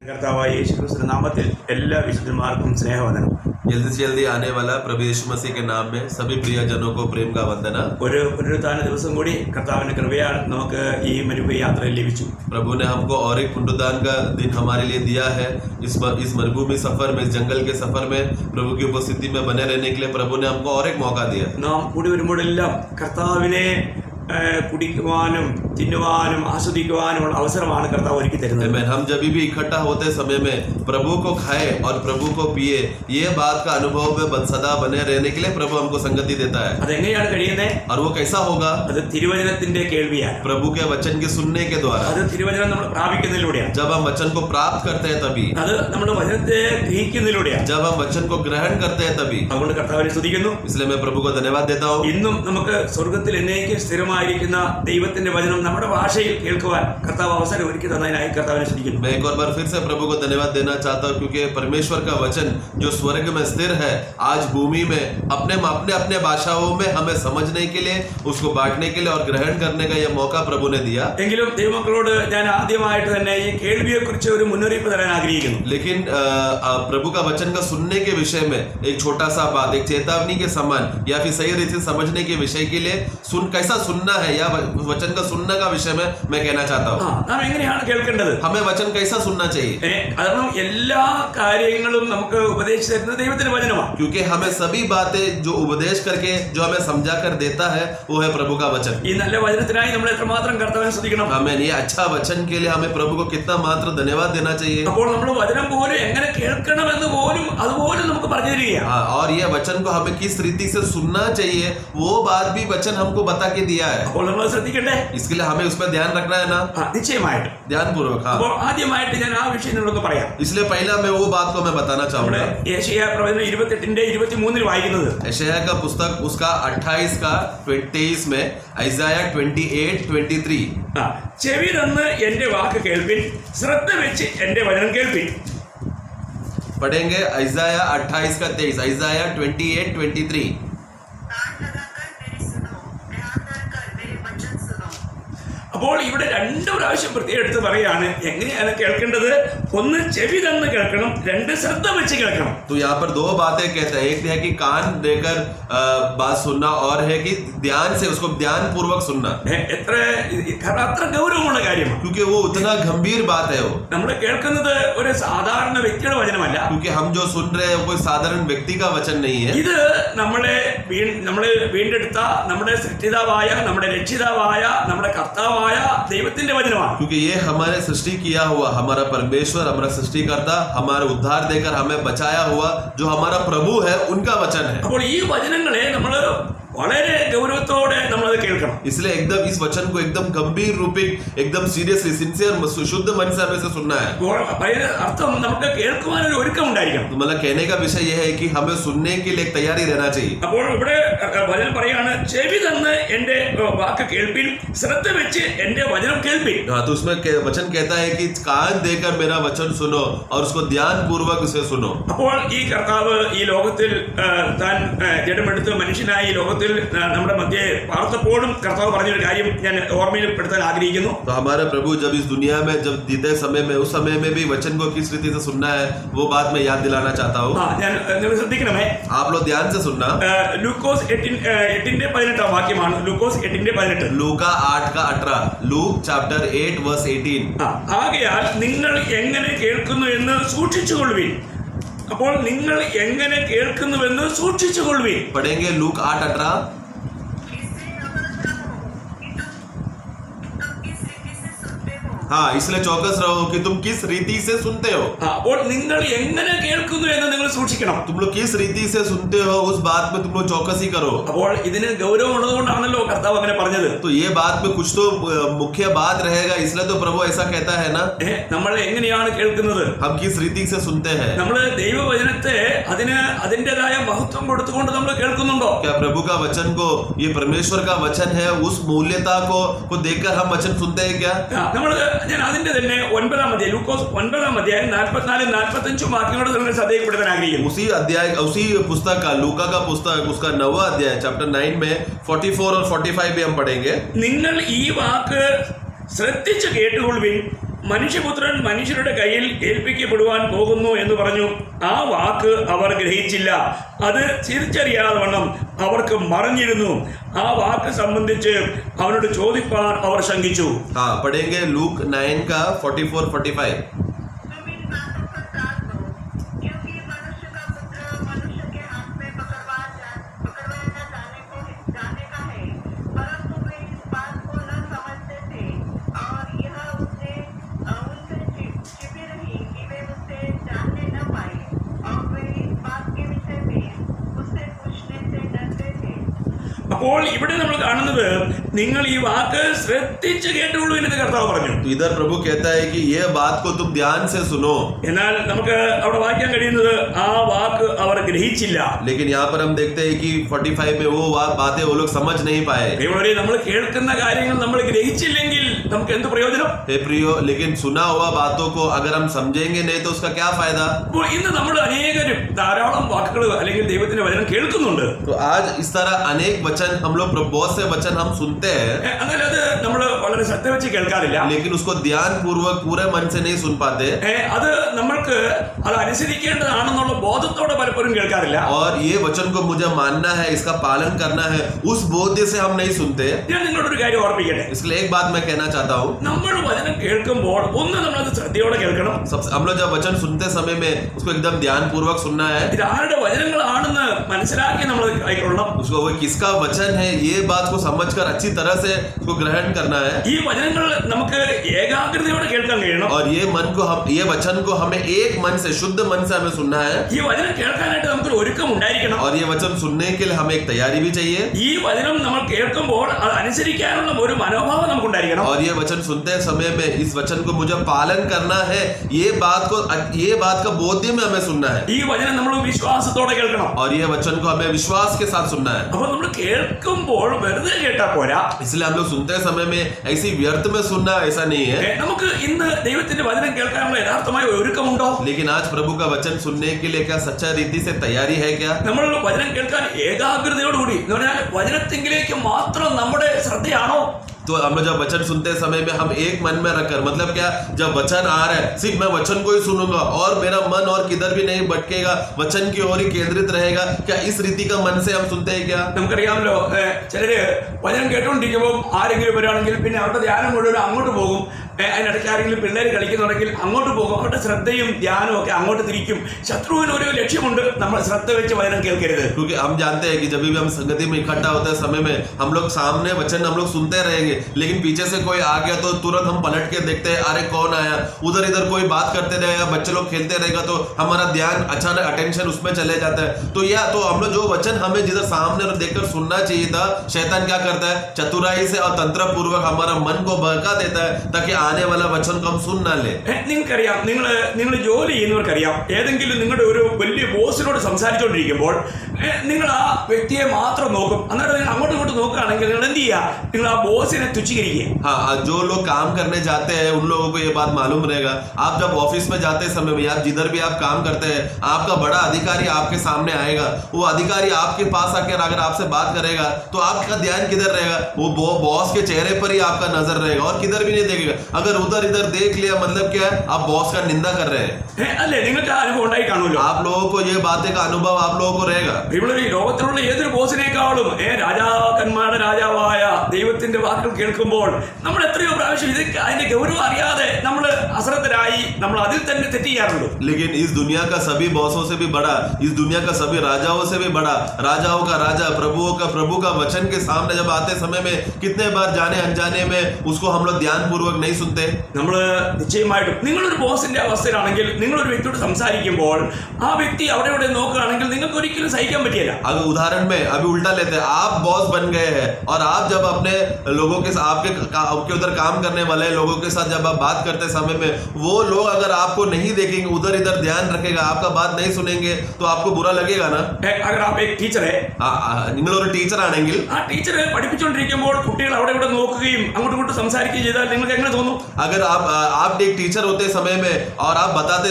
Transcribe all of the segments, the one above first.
കർത്താവായ യേശുക്രിസ്തുവിന്റെ നാമത്തിൽ എല്ലാ വിശുദ്ധന്മാർക്കും സ്നേഹവന്ദനം. जल्दी से जल्दी आने वाला प्रभु यीशु मसीह के नाम में सभी प्रियजनों को प्रेम का वंदना। ഒരു പുനരുത്ഥാന ദിവസം കൂടി കർത്താവിന്റെ കൃപയാൽ നമുക്ക് ഈ മരുഭൂമി യാത്രയിൽ ലഭിച്ചു. प्रभु ने हमको और एक पुनरुत्थान का दिन हमारे लिए दिया है। इस मरुभूमि सफर में, इस जंगल के सफर में प्रभु की उपस्थिति में बने रहने के लिए प्रभु ने हमको और एक मौका दिया। നാം കൂടി വരുമ്പോഴെല്ലാം കർത്താവിനെ കുടിക്കുവാനും തിന്നുവാനും ആസ്വദിക്കുവാനുമുള്ള അവസരമാണ് കർത്താവ് ഒരുക്കി തരുന്നത്. हम जब भी इकट्ठा होते समय में प्रभु को खाए और प्रभु को पिए, ये बात का अनुभव में सदा बने रहने के लिए प्रभु हमको संगति देता है। അതെങ്ങനെയാണ് കഴിയുന്നത്? और वो कैसा होगा? അത് തിരുവചനത്തിന്റെ കേൾവിയാണ്. प्रभु के वचन के सुनने के द्वारा। അത് തിരുവചനം നമ്മൾ പ്രാപിക്കുന്നതിലൂടെയാണ്. जब हम वचन को प्राप्त करते हैं तभी। അത് നമ്മൾ വചനത്തെ ഗ്രഹിക്കുന്നതിലൂടെയാണ്. जब हम वचन को ग्रहण करते हैं तभी। അതുകൊണ്ട് കർത്താവിനെ സ്തുതിക്കുന്നു. इसलिए मैं प्रभु को धन्यवाद देता हूँ। ഇന്നും നമുക്ക് സ്വർഗത്തിൽ എന്നേക്ക് സ്ഥിരമായിരിക്കുന്ന ദൈവത്തിന്റെ വചനം നമ്മുടെ ഭാഷയിൽ കേൾക്കുവാൻ കർത്താവ് അവസരം ഒരുക്കി തന്നതിനായി കർത്താവിനെ സ്തുതിക്കുന്നു. मैं एक और बार फिर से प्रभु को धन्यवाद देना चाहता हूँ, क्योंकि परमेश्वर का वचन जो स्वर्ग में स्थिर है, आज भूमि में अपने अपने भाषाओं में हमें समझने के लिए, उसको बांटने के लिए और ग्रहण करने का यह मौका प्रभु ने दिया। എങ്കിലും ദൈവമക്കളോട് ഞാൻ ആദ്യമായിട്ട് തന്നെ ഈ കേൾവിയെ കുറിച്ച് ഒരു മുന്നറിയിപ്പ് തരാൻ ആഗ്രഹിക്കുന്നു. लेकिन प्रभु का वचन का सुनने के विषय में एक छोटा सा बात, एक चेतावनी के समान या फिर सही रीति से समझने के विषय के लिए कैसा सुनना है या वचन का सुनने का विषय में मैं कहना चाहता हूँ। നാം എങ്ങനെയാണ് കേൾക്കേണ്ടത്? हमें वचन कैसा सुनना चाहिए? കാരണം എല്ലാ കാര്യങ്ങളും നമുക്ക് ഉപദേശിച്ചു തരുന്നത് ദൈവത്തിന്റെ വചനമാണ്. क्योंकि हमें सभी बातें जो उपदेश करके जो हमें समझा कर देता है वो है प्रभु का वचन। ഈ നല്ല വചനത്തിനായി നമ്മൾ എത്രമാത്രം കർത്താവിനെ സ്തുതിക്കണം. हमें ये अच्छा वचन के लिए हमें प्रभु को कितना मात्र धन्यवाद देना चाहिए। അപ്പോൾ നമ്മൾ വചനം പോലും എങ്ങനെ കേൾക്കണമെന്ന് പോലും അതുപോലും നമുക്ക് പറഞ്ഞു തരികയാണ്. और ये वचन को हमें किस रीति से सुनना चाहिए वो बात भी वचन हमको बता के दिया है। അപ്പോൾ നമ്മൾ ശ്രദ്ധിക്കണ്ടേ? इसके लिए हमें उस पर ध्यान रखना है ना? നിശ്ചയമായിട്ട് ध्यान पूर्वक। हाँ, അപ്പോൾ ആദ്യമായിട്ട് ഞാൻ ആ വിഷയം നിങ്ങളൊക്കെ പറയാം. इसलिए पहला मैं वो बात को मैं बताना चाहूंगा। യെശയ്യാ പ്രവചനം 28-23 വായിക്കുന്നത് यशायाह का पुस्तक उसका 28 का 23 में, Isaiah 28:23। ചെവി തന്ന് എന്റെ വാക്ക് കേൾപ്പിൻ, ശ്രദ്ധ വെച്ച് എന്റെ വചനം കേൾപ്പിൻ. पढ़ेंगे Isaiah 28 का 23, Isaiah 28:23। അപ്പോൾ ഇവിടെ 2 പ്രാവശ്യം പ്രത്യേകം എടുത്ത് പറയാണ് എങ്ങനെയാണ് കേൾക്കേണ്ടത്. ഒന്ന് ചെവി തന്ന് കേൾക്കണം, 2 ശ്രദ്ധ വെച്ച് കേൾക്കണം. तो यहाँ पर 2 बातें कहते हैं, एक है कि कान देकर बात सुनना और है कि ध्यान से उसको ध्यान पूर्वक सुनना। അത്ര ഗൗരവമുള്ള കാര്യമാണ്. क्योंकि वो उतना गंभीर बात है वो। നമ്മൾ കേൾക്കുന്നത് ഒരു സാധാരണ വ്യക്തിയുടെ വചനമല്ല. क्योंकि हम जो सुन रहे हैं वो कोई साधारण व्यक्ति का वचन नहीं है। ഇത് നമ്മളെ വീണ്ടെടുത്ത നമ്മുടെ സൃഷ്ടിതാവായ, നമ്മുടെ രക്ഷിതാവായ, നമ്മുടെ കർത്താവായ ദൈവത്തിന്റെ വചനമാണ്. क्योंकि ये हमारे सृष्टि किया हुआ हमारा परमेश्वर, हमारा सृष्टिकर्ता, हमारा उद्धार देकर हमें बचाया हुआ जो हमारा प्रभु है, उनका वचन है। അപ്പോൾ ഈ വചനങ്ങളെ നമ്മൾ വളരെ ഗൗരവത്തോടെ നമ്മളത് കേൾക്കണം. इसलिए एकदम इस वचन को एकदम गंभीर रूपिक, एकदम सीरियसली, सिंसियर, शुद्ध मन से हमें से सुनना है। അർത്ഥം നമുക്ക് കേൾക്കുവാൻ ഒരു ഒരുക്കം ഉണ്ടായിരിക്കണം. मतलब कहने का विषय यह है कि हमें सुनने के लिए तैयारी रहना चाहिए। അപ്പോൾ ഇവിടെ വചനം പറയാണ്, ചെവി തന്ന് എന്റെ വാക്ക് കേൾപ്പിൻ, ശ്രദ്ധ വെച്ച് എന്റെ വചനം കേൾപ്പിൻ. हाँ, तो उसमें वचन कहता है कि कान देकर मेरा वचन सुनो और उसको ध्यान पूर्वक उसे सुनो। അപ്പോൾ ഈ കർത്താവ് ഈ ലോകത്തിൽ താൻ ജഡമെടുത്ത് മനുഷ്യനായി ഈ ലോകത്തിൽ നമ്മുടെ മധ്യേ പാർത്തപ്പോഴും കർത്താവ് പറഞ്ഞൊരു കാര്യം ഞാൻ ഓർമ്മയിൽപ്പെടുത്താൻ ആഗ്രഹിക്കുന്നു. तो हमारे प्रभु जब इस दुनिया में जब जीते समय में, उस समय में भी वचन को किस रीति से सुनना है वो बात मैं याद दिलाना चाहता हूँ। ഞാൻ നിങ്ങൾ ശ്രദ്ധിക്കണമേ. आप लोग ध्यान से सुनना। ലൂക്കോസ് 8:18 വാക്യമാണ്. ലൂക്കോസ് 8:18. लूका 8:18, लूक चैप्टर 8 वर्स 18। ആകയാൽ നിങ്ങൾ എങ്ങനെ കേൾക്കുന്നു എന്ന് സൂക്ഷിച്ചുകൊള്ളുവിൻ. അപ്പോൾ നിങ്ങൾ എങ്ങനെ കേൾക്കുന്നുവെന്ന് സൂക്ഷിച്ചുകൊള്ളുവിൻ. पढ़ेंगे लूक 8:18। हाँ, इसलिए चौकस रहो कि तुम किस रीति से सुनते हो। അപ്പോൾ നിങ്ങൾ എങ്ങനെ കേൾക്കുന്നു എന്ന് നിങ്ങൾ സൂക്ഷിക്കണം. तुम लोग किस रीति से सुनते हो उस बात में तुम लोग चौकसी करो। അപ്പോൾ ഇതിന് ഗൗരവമുള്ളതുകൊണ്ടാണല്ലോ കർത്താവ് അങ്ങനെ പറഞ്ഞത്. तो ये बात में कुछ तो मुख्य बात रहेगा, इसलिए तो प्रभु ऐसा कहता है ना। നമ്മൾ എങ്ങനെയാണ് കേൾക്കുന്നത്? हम किस रीति से सुनते हैं? നമ്മൾ ദൈവവചനത്തെ അതിന് അതിൻ്റെതായ മഹത്വം കൊടുത്തുകൊണ്ട് നമ്മൾ കേൾക്കുന്നുണ്ടോ? क्या प्रभु का वचन को, ये परमेश्वर का वचन है, उस मूल्यता को देखकर हम वचन सुनते हैं क्या? നമ്മൾ ഞാൻ അതിന്റെ തന്നെ 9-ാം അധ്യായം, ലൂക്കോസ് 9-ാം അധ്യായം 44-45 വാക്യങ്ങളോട് നിങ്ങൾ ശ്രദ്ധയിൽപ്പെടുത്താൻ ആഗ്രഹിക്കുന്നു. उसी अध्याय, उसी पुस्तक का, लूका का पुस्तक, उसका 9वां अध्याय चैप्टर 9 में 44 और 45 भी हम पढ़ेंगे। നിങ്ങൾ ഈ വാക്ക് ശ്രദ്ധിച്ച് കേട്ടുകൊള്ളുവിൻ, മനുഷ്യപുത്രൻ മനുഷ്യരുടെ കയ്യിൽ ഏൽപ്പിക്കപ്പെടുവാൻ പോകുന്നു എന്ന് പറഞ്ഞു. ആ വാക്ക് അവർ ഗ്രഹിച്ചില്ല. അത് തിരിച്ചറിയാതെ വണ്ണം അവർക്ക് മറഞ്ഞിരുന്നു. ആ വാക്ക് സംബന്ധിച്ച് അവനോട് ചോദിപ്പാൻ അവർ ശങ്കിച്ചു. हाँ, पढ़ेंगे लूक 9 का 44-45। അപ്പോൾ ഇവിടെ നമ്മൾ കാണുന്നത് നിങ്ങൾ ഈ വാക്ക് ശ്രദ്ധിച്ച് കേട്ടുള്ളൂ എന്ന് കർത്താവ് പറഞ്ഞു. तो इधर प्रभु कहता है कि ये बात को तुम ध्यान से सुनो। എന്നാൽ നമുക്ക് അവിടെ വായിക്കാൻ കഴിയുന്നത് ആ വാക്ക് അവർ ഗ്രഹിച്ചില്ല. लेकिन यहाँ पर हम देखते हैं कि 45 में वो बातें वो लोग समझ नहीं पाए। ദൈവമേ, നമ്മൾ കേൾക്കുന്ന കാര്യങ്ങൾ നമ്മൾ ഗ്രഹിച്ചില്ലെങ്കിൽ നമുക്ക് എന്ത് പ്രയോജനം? हे प्रियो, लेकिन सुना हुआ बातों को अगर हम समझेंगे नहीं तो उसका क्या फायदा? അപ്പോൾ ഇന്ന് നമ്മൾ അനേകരും ധാരാളം വാക്കുകൾ അല്ലെങ്കിൽ ദൈവത്തിന്റെ വചനം കേൾക്കുന്നുണ്ട്. तो आज इस तरह अनेक वचन हम लोग बहुत से वचन हम सुनते हैं, എന്നാൽ അത് നമ്മൾ വളരെ ശ്രദ്ധ വെച്ച് കേൾക്കാറില്ല. लेकिन उसको ध्यान पूर्वक पूरे मन से नहीं सुन पाते। അത് നമ്മൾക്ക് അത് അനുസരിക്കേണ്ടതാണെന്നുള്ള ബോധത്തോടെ പലപ്പോഴും കേൾക്കാറില്ല. और ये वचन को मुझे मानना है, इसका पालन करना है, उस बोध से हम नहीं सुनते। ഞാൻ നിങ്ങളോട് ഒരു കാര്യം ഓർമ്മിക്കട്ടെ. इसलिए एक बात मैं कहना चाहता हूँ, നമ്മൾ വചനം കേൾക്കുമ്പോൾ ഒന്ന് നമ്മളത് ശ്രദ്ധയോടെ കേൾക്കണം. हम लोग जब वचन सुनते समय में उसको एकदम ध्यान पूर्वक सुनना है। ഇത് ആരുടെ വചനങ്ങളാണെന്ന് മനസ്സിലാക്കി നമ്മൾ കൈക്കൊള്ളണം. उसको वो किसका वचन है ये बात को समझकर अच्छी तरह से उसको ग्रहण करना है। ഈ വചനങ്ങൾ നമുക്ക് ഏകാഗ്രതയോടെ കേൾക്കാൻ കഴിയണം. और ये वचन को हमें एक मन से, शुद्ध मन से हमें सुनना है। ഈ വചനം കേൾക്കാനായിട്ട് നമുക്കൊരു ഒരുക്കം ഉണ്ടായിരിക്കണം. और ये वचन सुनने के लिए हमें एक तैयारी भी चाहिए। ഈ വചനം നമ്മൾ കേൾക്കുമ്പോൾ അത് അനുസരിക്കാനുള്ള ഒരു മനോഭാവം നമുക്കുണ്ടായിരിക്കണം. और ये वचन सुनते समय में इस वचन को मुझे पालन करना है, ये बात का बोध्य में हमें सुनना है। ഈ വചനം നമ്മൾ വിശ്വാസത്തോടെ കേൾക്കണം. और ये वचन को हमें विश्वास के साथ सुनना है। അപ്പൊ നമ്മൾ കേൾക്കുമ്പോൾ വെറുതെ കേട്ടാ പോരാ. इसलिए हम लोग सुनते समय में ऐसी व्यर्थ में सुनना ऐसा नहीं है। നമുക്ക് ഇന്ന് ദൈവത്തിന്റെ വചനം കേൾക്കാനുള്ള യഥാർത്ഥമായ ഒരുക്കമുണ്ടോ? लेकिन आज प्रभु का वचन सुनने के लिए क्या सच्चा रीति से तैयारी है क्या? നമ്മൾ വചനം കേൾക്കാൻ ഏകാഗ്രതയോടുകൂടി എന്ന് പറഞ്ഞാൽ വചനത്തിങ്കിലേക്ക് മാത്രം നമ്മുടെ ശ്രദ്ധയാണോ? तो हम लोग जब वचन सुनते समय में हम एक मन में रखकर, मतलब क्या, जब वचन आ रहा है सिर्फ मैं वचन को ही सुनूंगा और मेरा मन और किधर भी नहीं भटकेगा, वचन की ओर ही केंद्रित रहेगा, क्या इस रीति का मन से हम सुनते हैं क्या? നമുക്കറിയാമല്ലോ, ചിലര് വചനം കേട്ടോണ്ടിരിക്കുമ്പോൾ ആരെങ്കിലും വരികയാണെങ്കിൽ പിന്നെ അവരുടെ ധ്യാനം മുഴുവൻ അങ്ങോട്ട് പോകും. അതിനിടയ്ക്ക് ആരെങ്കിലും പിള്ളേർ കളിക്കുന്നുണ്ടെങ്കിൽ അങ്ങോട്ട് പോകും. അവരുടെ ശ്രദ്ധയും ധ്യാനവും ഒക്കെ അങ്ങോട്ട് തിരിക്കും. ശത്രുവിന് ഒരു ലക്ഷ്യമുണ്ട്, നമ്മൾ ശ്രദ്ധ വെച്ച് വചനം കേൾക്കരുത്. क्योंकि हम जानते हैं कि जब भी हम संगति में इकट्ठा होते हैं समय में हम लोग सामने वचन हम लोग सुनते रहेंगे, लेकिन पीछे से कोई आ गया तो तुरंत हम पलट के देखते हैं, अरे कौन आया, उधर इधर कोई बात करते रहेगा, बच्चे लोग खेलते रहेगा तो हमारा ध्यान अचानक अटेंशन उसमें चले जाता है। तो तो हम लोग जो वचन हमें जिधर सामने देखकर सुनना चाहिए था, शैतान क्या करता है, चतुराई से और तंत्र पूर्वक हमारा मन को बहका देता है ताकि आने वाला वचन को हम सुन ना ले। നിങ്ങൾക്കറിയാം, നിങ്ങൾ ജോലി ചെയ്യുന്നവർക്കറിയാം, ഏതെങ്കിലും നിങ്ങളുടെ ഒരു വലിയ ബോസിനോട് സംസാരിച്ചുകൊണ്ടിരിക്കുമ്പോൾ നിങ്ങൾ ആ വ്യക്തിയെ മാത്രം നോക്കും. അന്നേരം നിങ്ങൾ അങ്ങോട്ടും ഇങ്ങോട്ടും നോക്കുകയാണെങ്കിൽ നിങ്ങൾ എന്ത് ചെയ്യുക? നിങ്ങൾ ആ ബോസിനെ തുച്ഛീകരിക്കുക. हाँ, जो लोग काम करने जाते हैं उन लोगों को ये बात मालूम रहेगा। आप जब ऑफिस में जाते समय में, आप जिधर भी आप काम करते हैं, आपका बड़ा अधिकारी आपके सामने आएगा, वो अधिकारी आपके पास आकर अगर आपसे बात करेगा तो आपका ध्यान किधर रहेगा? वो बॉस के चेहरे पर ही आपका नजर रहेगा और किधर भी नहीं देखेगा। अगर उधर इधर देख लिया मतलब क्या है, आप बॉस का निंदा कर रहे हैं। അല്ലേ, നിങ്ങൾക്ക് ആ അനുഭവം ഉണ്ടായി കാണുമല്ലോ. आप लोगों को ये बातें का अनुभव आप लोगों को रहेगा। ഇവിടെ ഈ ലോകത്തിലുള്ള ഏതൊരു ബോസിനേക്കാളും രാജാക്കന്മാരുടെ രാജാവായ ദൈവത്തിന്റെ വാക്കുകൾ കേൾക്കുമ്പോൾ നമ്മൾ എത്രയോ പ്രാവശ്യം അതിന്റെ ഗൗരവം അറിയാതെ നമ്മൾ അശ്രദ്ധരായി നമ്മൾ അതിൽ തന്നെ തെറ്റ് ചെയ്യാറുണ്ട്. लेकिन इस दुनिया का सभी बॉसों से भी बड़ा, इस दुनिया का सभी राजाओं से भी बड़ा, राजाओं का राजा, प्रभुओं का प्रभु का वचन के सामने जब आते समय में कितने बार जाने अनजाने में उसको हम लोग ध्यान पूर्वक नहीं सुनते। നമ്മൾ നിശ്ചയമായിട്ടും നിങ്ങളൊരു ബോസിന്റെ അവസ്ഥയിലാണെങ്കിൽ, നിങ്ങളൊരു വ്യക്തിയോട് സംസാരിക്കുമ്പോൾ ആ വ്യക്തി അവിടെ ഇവിടെ നോക്കുകയാണെങ്കിൽ നിങ്ങൾക്ക് ഒരിക്കലും സഹിക്കാൻ പറ്റില്ല. अगर उदाहरण में अभी उल्टा लेते हैं, आप बॉस बन गए हैं और आप जब अपने लोगों के आपके उधर काम करने वाले लोगों के साथ जब आप बात करते समय में वो लोग अगर आपको नहीं देखेंगे, उधर इधर ध्यान रखेगा, आपका बात नहीं सुनेंगे तो आपको बुरा लगेगा ना। अगर आप एक ടീച്ചറെ നിങ്ങളൊരു ടീച്ചർ ആണെങ്കിൽ ആ ടീച്ചർ പഠിപ്പിച്ചുകൊണ്ടിരിക്കുമ്പോൾ കുട്ടികൾ അവിടെ ഇവിടെ നോക്കുകയും അങ്ങോട്ടും ഇങ്ങോട്ടും സംസാരിക്കുകയും ചെയ്താൽ നിങ്ങൾക്ക് എങ്ങനെ തോന്നും? अगर आप एक टीचर होते समय में और आप बताते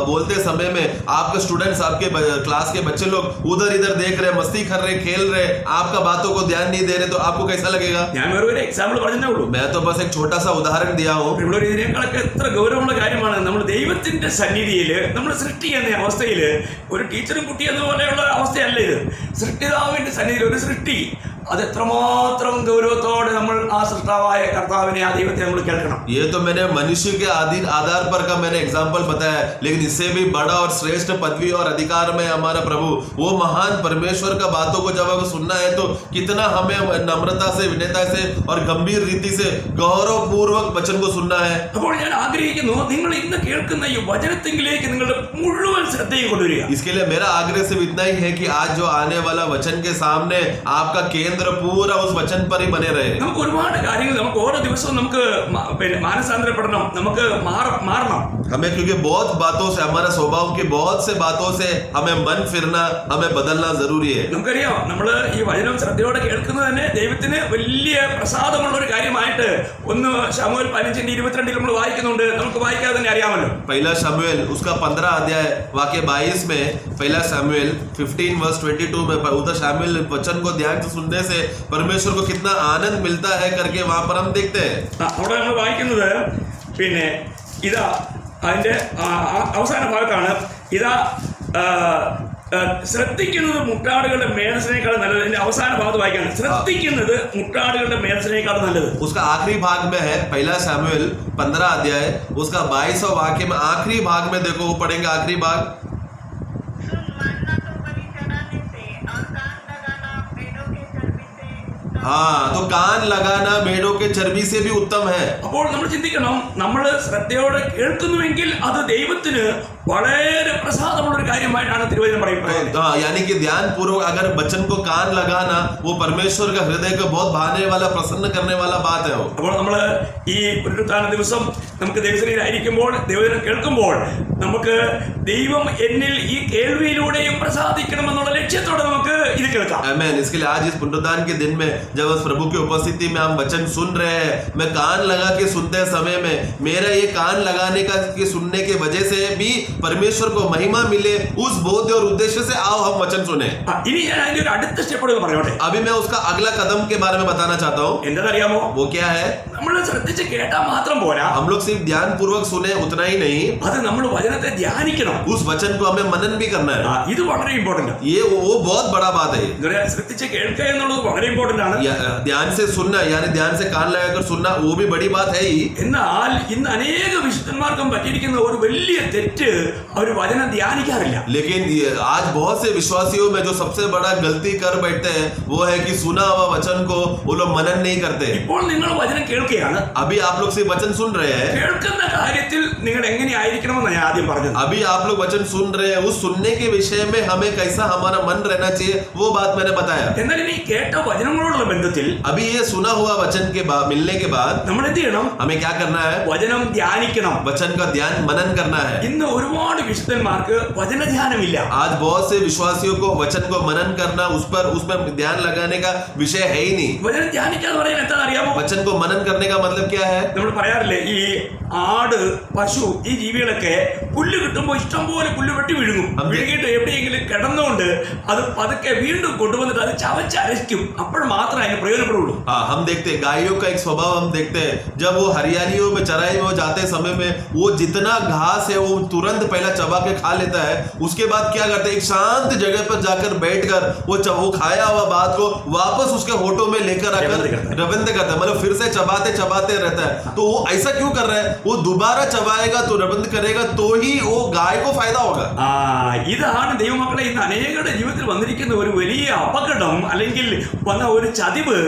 बोलते समय में आपके स्टूडेंट्स आपके क्लास के बच्चे लोग उधर इधर देख रहे, मस्ती कर रहे, खेल रहे, आपका बातों को ध्यान नहीं दे रहे, तो आपको कैसा लगेगा? ഞാൻ വെറും ഒരു എക്സാമ്പിൾ പറഞ്ഞേ ഉള്ളൂ. मैं तो बस एक छोटा सा उदाहरण दिया हूँ. ഇവിടെ ഇതിനേക്കാളൊക്കെ എത്ര ഗൗരവമുള്ള കാര്യമാണ് നമ്മൾ ദൈവത്തിന്റെ സന്നിധിയിൽ നമ്മൾ സൃഷ്ടി എന്ന അവസ്ഥയിൽ ഒരു ടീച്ചറും കുട്ടി എന്നപോലെയുള്ള അവസ്ഥയല്ല ഇത്. സൃഷ്ടിതാവിന്റെ സന്നിധിയിൽ ഒരു സൃഷ്ടി അത് എത്രമാത്രം ഗൗരവത്തോടെ നമ്മൾ ആ സൃഷ്ടാവായ കർത്താവിനെ ആ ദൈവത്തെ നമ്മൾ കേൾക്കണം. ये तो मैंने मनुष्य के आधार पर का मैंने एग्जाम्पल बताया, लेकिन इससे भी बड़ा और श्रेष्ठ पदवी और अधिकार में हमारा प्रभु वो महान परमेश्वर का बातों को जब सुनना है तो कितना हमें नम्रता से, विनयता से और गंभीर रीति से गौरव पूर्वक वचन को सुनना है. അപ്പോൾ ഞാൻ ആഗ്രഹിക്കുന്നു നിങ്ങൾ ഇന്ന് കേൾക്കുന്ന ഈ വചനത്തിലേക്ക് നിങ്ങളുടെ മുഴുവൻ ശ്രദ്ധയും കൊണ്ടുവരിക. इसके लिए मेरा आग्रह सिर्फ इतना ही है कि आज जो आने वाला वचन के सामने आपका केंद्र पूरा उस वचन पर ही बने रहे. നമുക്ക് ഒരുപാട് കാര്യങ്ങൾ നമുക്ക് ഓരോ ദിവസവും നമുക്ക് മാനസാന്തരപ്പെടണം, നമുക്ക് മാറണം. हमें क्योंकि बहुत बातों से, हमारे स्वभाव की बहुत से बातों से हमें मन फिरना, हमें बदलना जरूरी है. നമുക്കറിയാം നമ്മൾ ഈ വചനം ശ്രദ്ധയോടെ കേൾക്കുന്നത് തന്നെ ദൈവത്തിന് വലിയ പ്രസാദമുള്ള ഒരു കാര്യമായിട്ട് 1 ശമൂവേൽ 15:22 നമ്മൾ വായിക്കുന്നുണ്ട്. നമുക്ക് വായിക്കാതെ തന്നെ അറിയാമല്ലോ. पहला शमूएल उसका 15 अध्याय वाक्य 22 में, पहला शमूएल 15:22 में उधर शामिल वचन को ध्यान से सुनने से परमेश्वर को कितना आनंद मिलता है करके वहां पर हम देखते हैं. അവിടെ നമ്മൾ വായിക്കുന്നത് പിന്നെ ഇതാ അതിന്റെ അവസാന ഭാഗത്താണ് ഇതാ ശ്രദ്ധിക്കുന്നത് മുട്ടാടുകളുടെ മേധസ്സിനേക്കാൾ നല്ലത്. ഇതിന്റെ അവസാന ഭാഗത്ത് വായിക്കാണ് ശ്രദ്ധിക്കുന്നത് മുട്ടാടുകളുടെ മേധസ്സിനേക്കാൾ നല്ലത്. उसका आखिरी भाग में है पहला शमूएल 15 अध्याय उसका 22वां वाक्य में आखिरी भाग में देखो, वो पढ़ेंगे आखिरी भाग. हाँ, तो कान लगाना मेढ़ों के चर्बी से भी उत्तम है. അപ്പോൾ നമ്മൾ ചിന്തിക്കണം, നമ്മൾ ശ്രദ്ധയോടെ കേൾക്കുന്നുവെങ്കിൽ അത് ദൈവത്തിന് വളരെ പ്രസാദമുള്ള ഒരു കാര്യമായിട്ടാണ് തിരുവചനം പറയുന്നത്. हाँ, यानी कि ध्यान पूर्वक अगर वचन को कान लगाना वो परमेश्वर का हृदय को बहुत भाने वाला, प्रसन्न करने वाला बात है. അപ്പോൾ നമ്മൾ ഈ പുനരുത്ഥാന ദിവസം നമുക്ക് ദൈവസന്നിധിയിലായിരിക്കുമ്പോൾ ദൈവവചനം കേൾക്കുമ്പോൾ നമുക്ക് ദൈവം എന്നിൽ ഈ കേൾവിയിലൂടെയും പ്രസാദിക്കണമെന്നുള്ള ലക്ഷ്യത്തോടെ നമുക്ക് ഇത് കേൾക്കാം. आमीन. इसके लिए आज इस पुनरुत्थान के दिन में जब उस प्रभु की उपस्थिति में हम वचन सुन रहे हैं, मैं कान लगा के सुनते समय में मेरा ये कान लगाने का के सुनने के वजह से भी परमेश्वर को महिमा मिले, उस बोध और उद्देश्य से आओ हम वचन सुने. ഇനി ഞാൻ അതിന്റെ ഒരു അടുത്ത സ്റ്റെപ്പ് പറഞ്ഞോട്ടെ. अभी मैं उसका अगला कदम के बारे में बताना चाहता हूँ. എന്താണെന്നറിയാമോ? वो क्या है? നമ്മൾ ശ്രദ്ധിച്ച് കേട്ടാൽ മാത്രം പോരാ. हम लोग सिर्फ ध्यान पूर्वक सुने उतना ही नहीं, അത് നമ്മൾ വചനത്തെ ധ്യാനിക്കണം. उस वचन को हमें मनन भी करना है. ഇത് വളരെ ഇമ്പോർട്ടന്റ്. ये वो बहुत बड़ा बात है. ശ്രദ്ധിച്ച് കേൾക്കുക എന്നുള്ളത് വളരെ ഇമ്പോർട്ടന്റ് ആണ്. ध्यान से सुनना यानी ध्यान से कान लगाकर सुनना वो भी बड़ी बात है ही. എന്നാൽ ഇന്ന് അനേക വിശുദ്ധന്മാർക്കും പറ്റിയിരിക്കുന്ന ഒരു വലിയ തെറ്റ്, അവർ വചനം ധ്യാനിക്കാറില്ല. लेकिन आज बहुत से विश्वासियों में जो सबसे बड़ा गलती कर बैठते हैं वो है कि सुना हुआ वचन को वो लोग मनन नहीं करते. ഇപ്പോൾ നിങ്ങൾ വചനം കേൾക്കുകയാണ്. अभी आप लोग सिर्फ वचन सुन रहे हैं. കേൾക്കുന്ന കാര്യത്തിൽ നിങ്ങൾ എങ്ങനെയായിരിക്കണമെന്ന് ഞാൻ ആദ്യം പറഞ്ഞത്. अभी आप लोग वचन सुन रहे हैं, उस सुनने के विषय में हमें कैसा हमारा मन रहना चाहिए वो बात मैंने बताया. എന്നാൽ ഇനി കേട്ട വചനങ്ങളോടുള്ള ബന്ധത്തിൽ अभी ये सुना हुआ वचन के बाद मिलने के बाद നമ്മൾ എന്ത് ചെയ്യണം? हमें क्या करना है? വചനം ധ്യാനിക്കണം. वचन का ध्यान मनन करना है. ഇന്ന് ഒരുപാട് വിശുദ്ധന്മാർക്ക് വചനധ്യാനമില്ല. आज बहुत से विश्वासियों को वचन को मनन करना, उसमें ध्यान लगाने का विषय है ही नहीं. വചനം ധ്യാനിക്കാന്ന് പറയാൻ എന്താ അറിയാമോ? वचन को मनन करने का मतलब क्या है? നമ്മൾ പറയാറില്ലേ, ഈ ആട്, പശു, ഈ ജീവികളൊക്കെ പുല്ല് കിട്ടുമ്പോൾ ഇഷ്ടം പോലെ പുല്ല് വെട്ടി വിഴുങ്ങും. വിഴുങ്ങിയിട്ട് എവിടെയെങ്കിലും കിടന്നുകൊണ്ട് അത് പതുക്കെ വീണ്ടും കൊണ്ടുവന്നിട്ട് അത് ചവച്ചരയ്ക്കും. അപ്പോൾ മാത്രമേ അതിന് പ്രയോജനപ്പെടുള്ളൂ. हाँ, हम देखते हैं गायों का एक स्वभाव हम देखते हैं, जब वो हरियालियों में चराई में जाते समय में वो जितना घास है वो तुरंत पहला चबा के खा लेता है. उसके बाद क्या करते हैं? एक शांत जगह पर जाकर बैठकर वो खाया हुआ बात को वापस उसके होठों में लेकर आकर रविंद करता है, मतलब फिर से चबाते चबाते रहता है. तो वो ऐसा क्यों कर रहा है? वो दोबारा चबाएगा तो रविंद करेगा तो ही वो गाय को फायदा होगा. ഇതാണ് ദൈവമക്കളെ ഇന്ന് അനേകരുടെ ജീവിതത്തിൽ വന്നിരിക്കുന്ന ഒരു വലിയ അപകടം, അല്ലെങ്കിൽ വന്ന ഒരു ചതിവ്.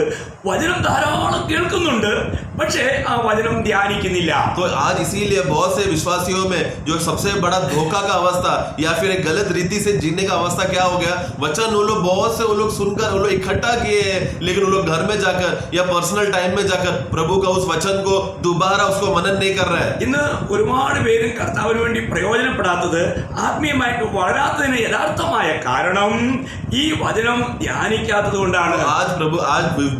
വചനം ധാരാളം കേൾക്കുന്നുണ്ട്, പക്ഷേ ആ വചനം ധ്യാനിക്കുന്നില്ല. तो आज इसीलिए बहुत से विश्वासियों में जो सबसे बड़ा धोखा का अवस्था या फिर एक गलत रीति से जीने का अवस्था क्या हो गया? वचन वो लोग बहुत से वो लोग सुनकर वो लोग इकट्ठा किए हैं, लेकिन वो लोग घर में जाकर या पर्सनल टाइम में जाकर प्रभु का उस वचन को दोबारा उसको मनन नहीं कर रहे हैं। ഇന്ന് ഒരുപാട് പേരും കർത്താവിന് വേണ്ടി പ്രയോജനപ്പെടാത്തത് ആത്മീയമായിട്ട് വളരാത്തതിന് യഥാർത്ഥമായ കാരണം ഈ വചനം ധ്യാനിക്കാത്തത് കൊണ്ടാണ്. आज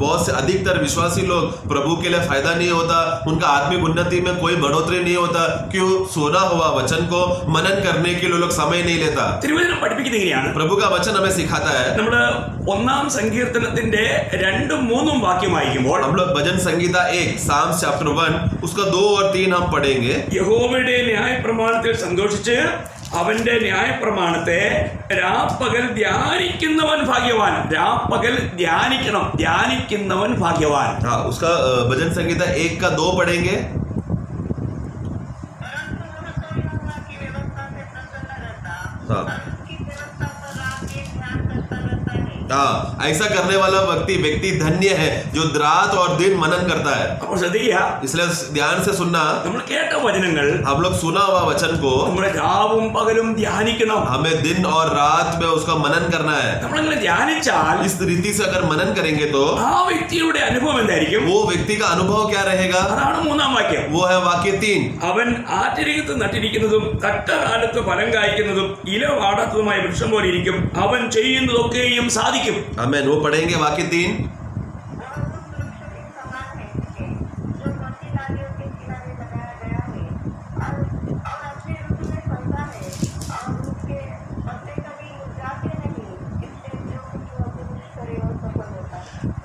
बहुत से अधिकतर विश्वासी लोग प्रभु के लिए फायदा नहीं होता, उनका आत्मिक उन्नति में कोई बढ़ोतरी नहीं होता। क्यों? सुना हुआ वचन को मनन करने के लिए लोग समय नहीं लेता। തിരുവചനം പഠിപ്പിക്കുന്നത് ഇങ്ങനെയാണ്. प्रभु का वचन हमें सिखाता है। നമ്മള് 1-ാം സങ്കീർത്തനത്തിന്റെ 2-3 വാക്യം വായിക്കുമ്പോൾ हम लोग भजन संगीता 1 Psalms chapter 1 उसका 2 और 3 हम पढ़ेंगे। യഹോവയുടെ ന്യായപ്രമാണത്തിൽ സന്തോഷിച്ച് അവന്റെ ന്യായപ്രമാണത്തെ രാപ്പകൽ ധ്യാനിക്കുന്നവൻ ഭാഗ്യവാൻ. രാപ്പകൽ ധ്യാനിക്കണം, ധ്യാനിക്കുന്നവൻ ഭാഗ്യവാൻ. हाँ, उसका भजन संगीता 1 का 2 पढ़ेंगे। हाँ, ऐसा करने वाला व्यक्ति धन्य है जो रात और दिन मनन करता है। അപ്പോൾ ശ്രദ്ധിക്കുക, इसलिए ध्यान से सुनना। നമ്മൾ കേട്ട വചനങ്ങൾ हम लोग सुना हुआ वचन को നമ്മൾ രാവും പകലും ധ്യാനിക്കണം. हमें दिन और रात में उसका मनन करना है। നമ്മളങ്ങനെ ധ്യാനിച്ചാൽ इस रीति से अगर मनन करेंगे तो ആ വ്യക്തിയുടെ അനുഭവം എന്തായിരിക്കും? वो व्यक्ति का अनुभव क्या रहेगा? അതാണ് 3-ാം വാക്യം. वो है वाक्य 3। അവൻ ആറ്റിരികത്ത് നട്ടിരിക്കുന്നതും തട്ടകാലത്ത് ഫലം കായ്ക്കുന്നതും ഇല വാടാത്തതുമായ വൃക്ഷം പോലെ ഇരിക്കും. അവൻ ചെയ്യുന്നതൊക്കെയും സാധിക്കും. आमेन। वो पढ़ेंगे वाक्य 3।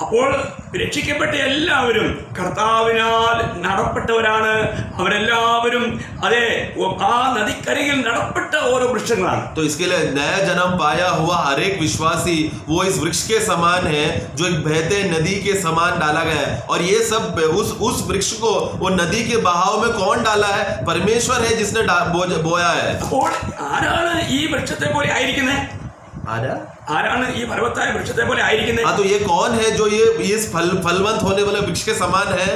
അപ്പോൾ രക്ഷിക്കപ്പെട്ട എല്ലാവരും കർത്താവിനാൽ നടപ്പെട്ടവരാണ്. അവരെല്ലാവരും അതെ ആ നദിക്കരയിൽ നടപ്പെട്ട ഓരോ വൃക്ഷങ്ങളാണ്. तो इसके लिए नया जन्म पाया हुआ हर एक विश्वासी वो इस वृक्ष के समान है जो एक बहते नदी के समान डाला गया है। और ये सब उस वृक्ष को वो नदी के बहाव में कौन डाला है? परमेश्वर है जिसने बोया है। അപ്പോൾ ആരാണ് ഈ വൃക്ഷത്തെ പോലെ ആയിരിക്കുന്നത്? ആരാണ് ഈ ഫലവത്തായ വൃക്ഷത്തെ പോലെ ആയിരിക്കുന്നത്? हाँ, तो ये कौन है जो ये इस फलवंत होने वाले वृक्ष के समान है?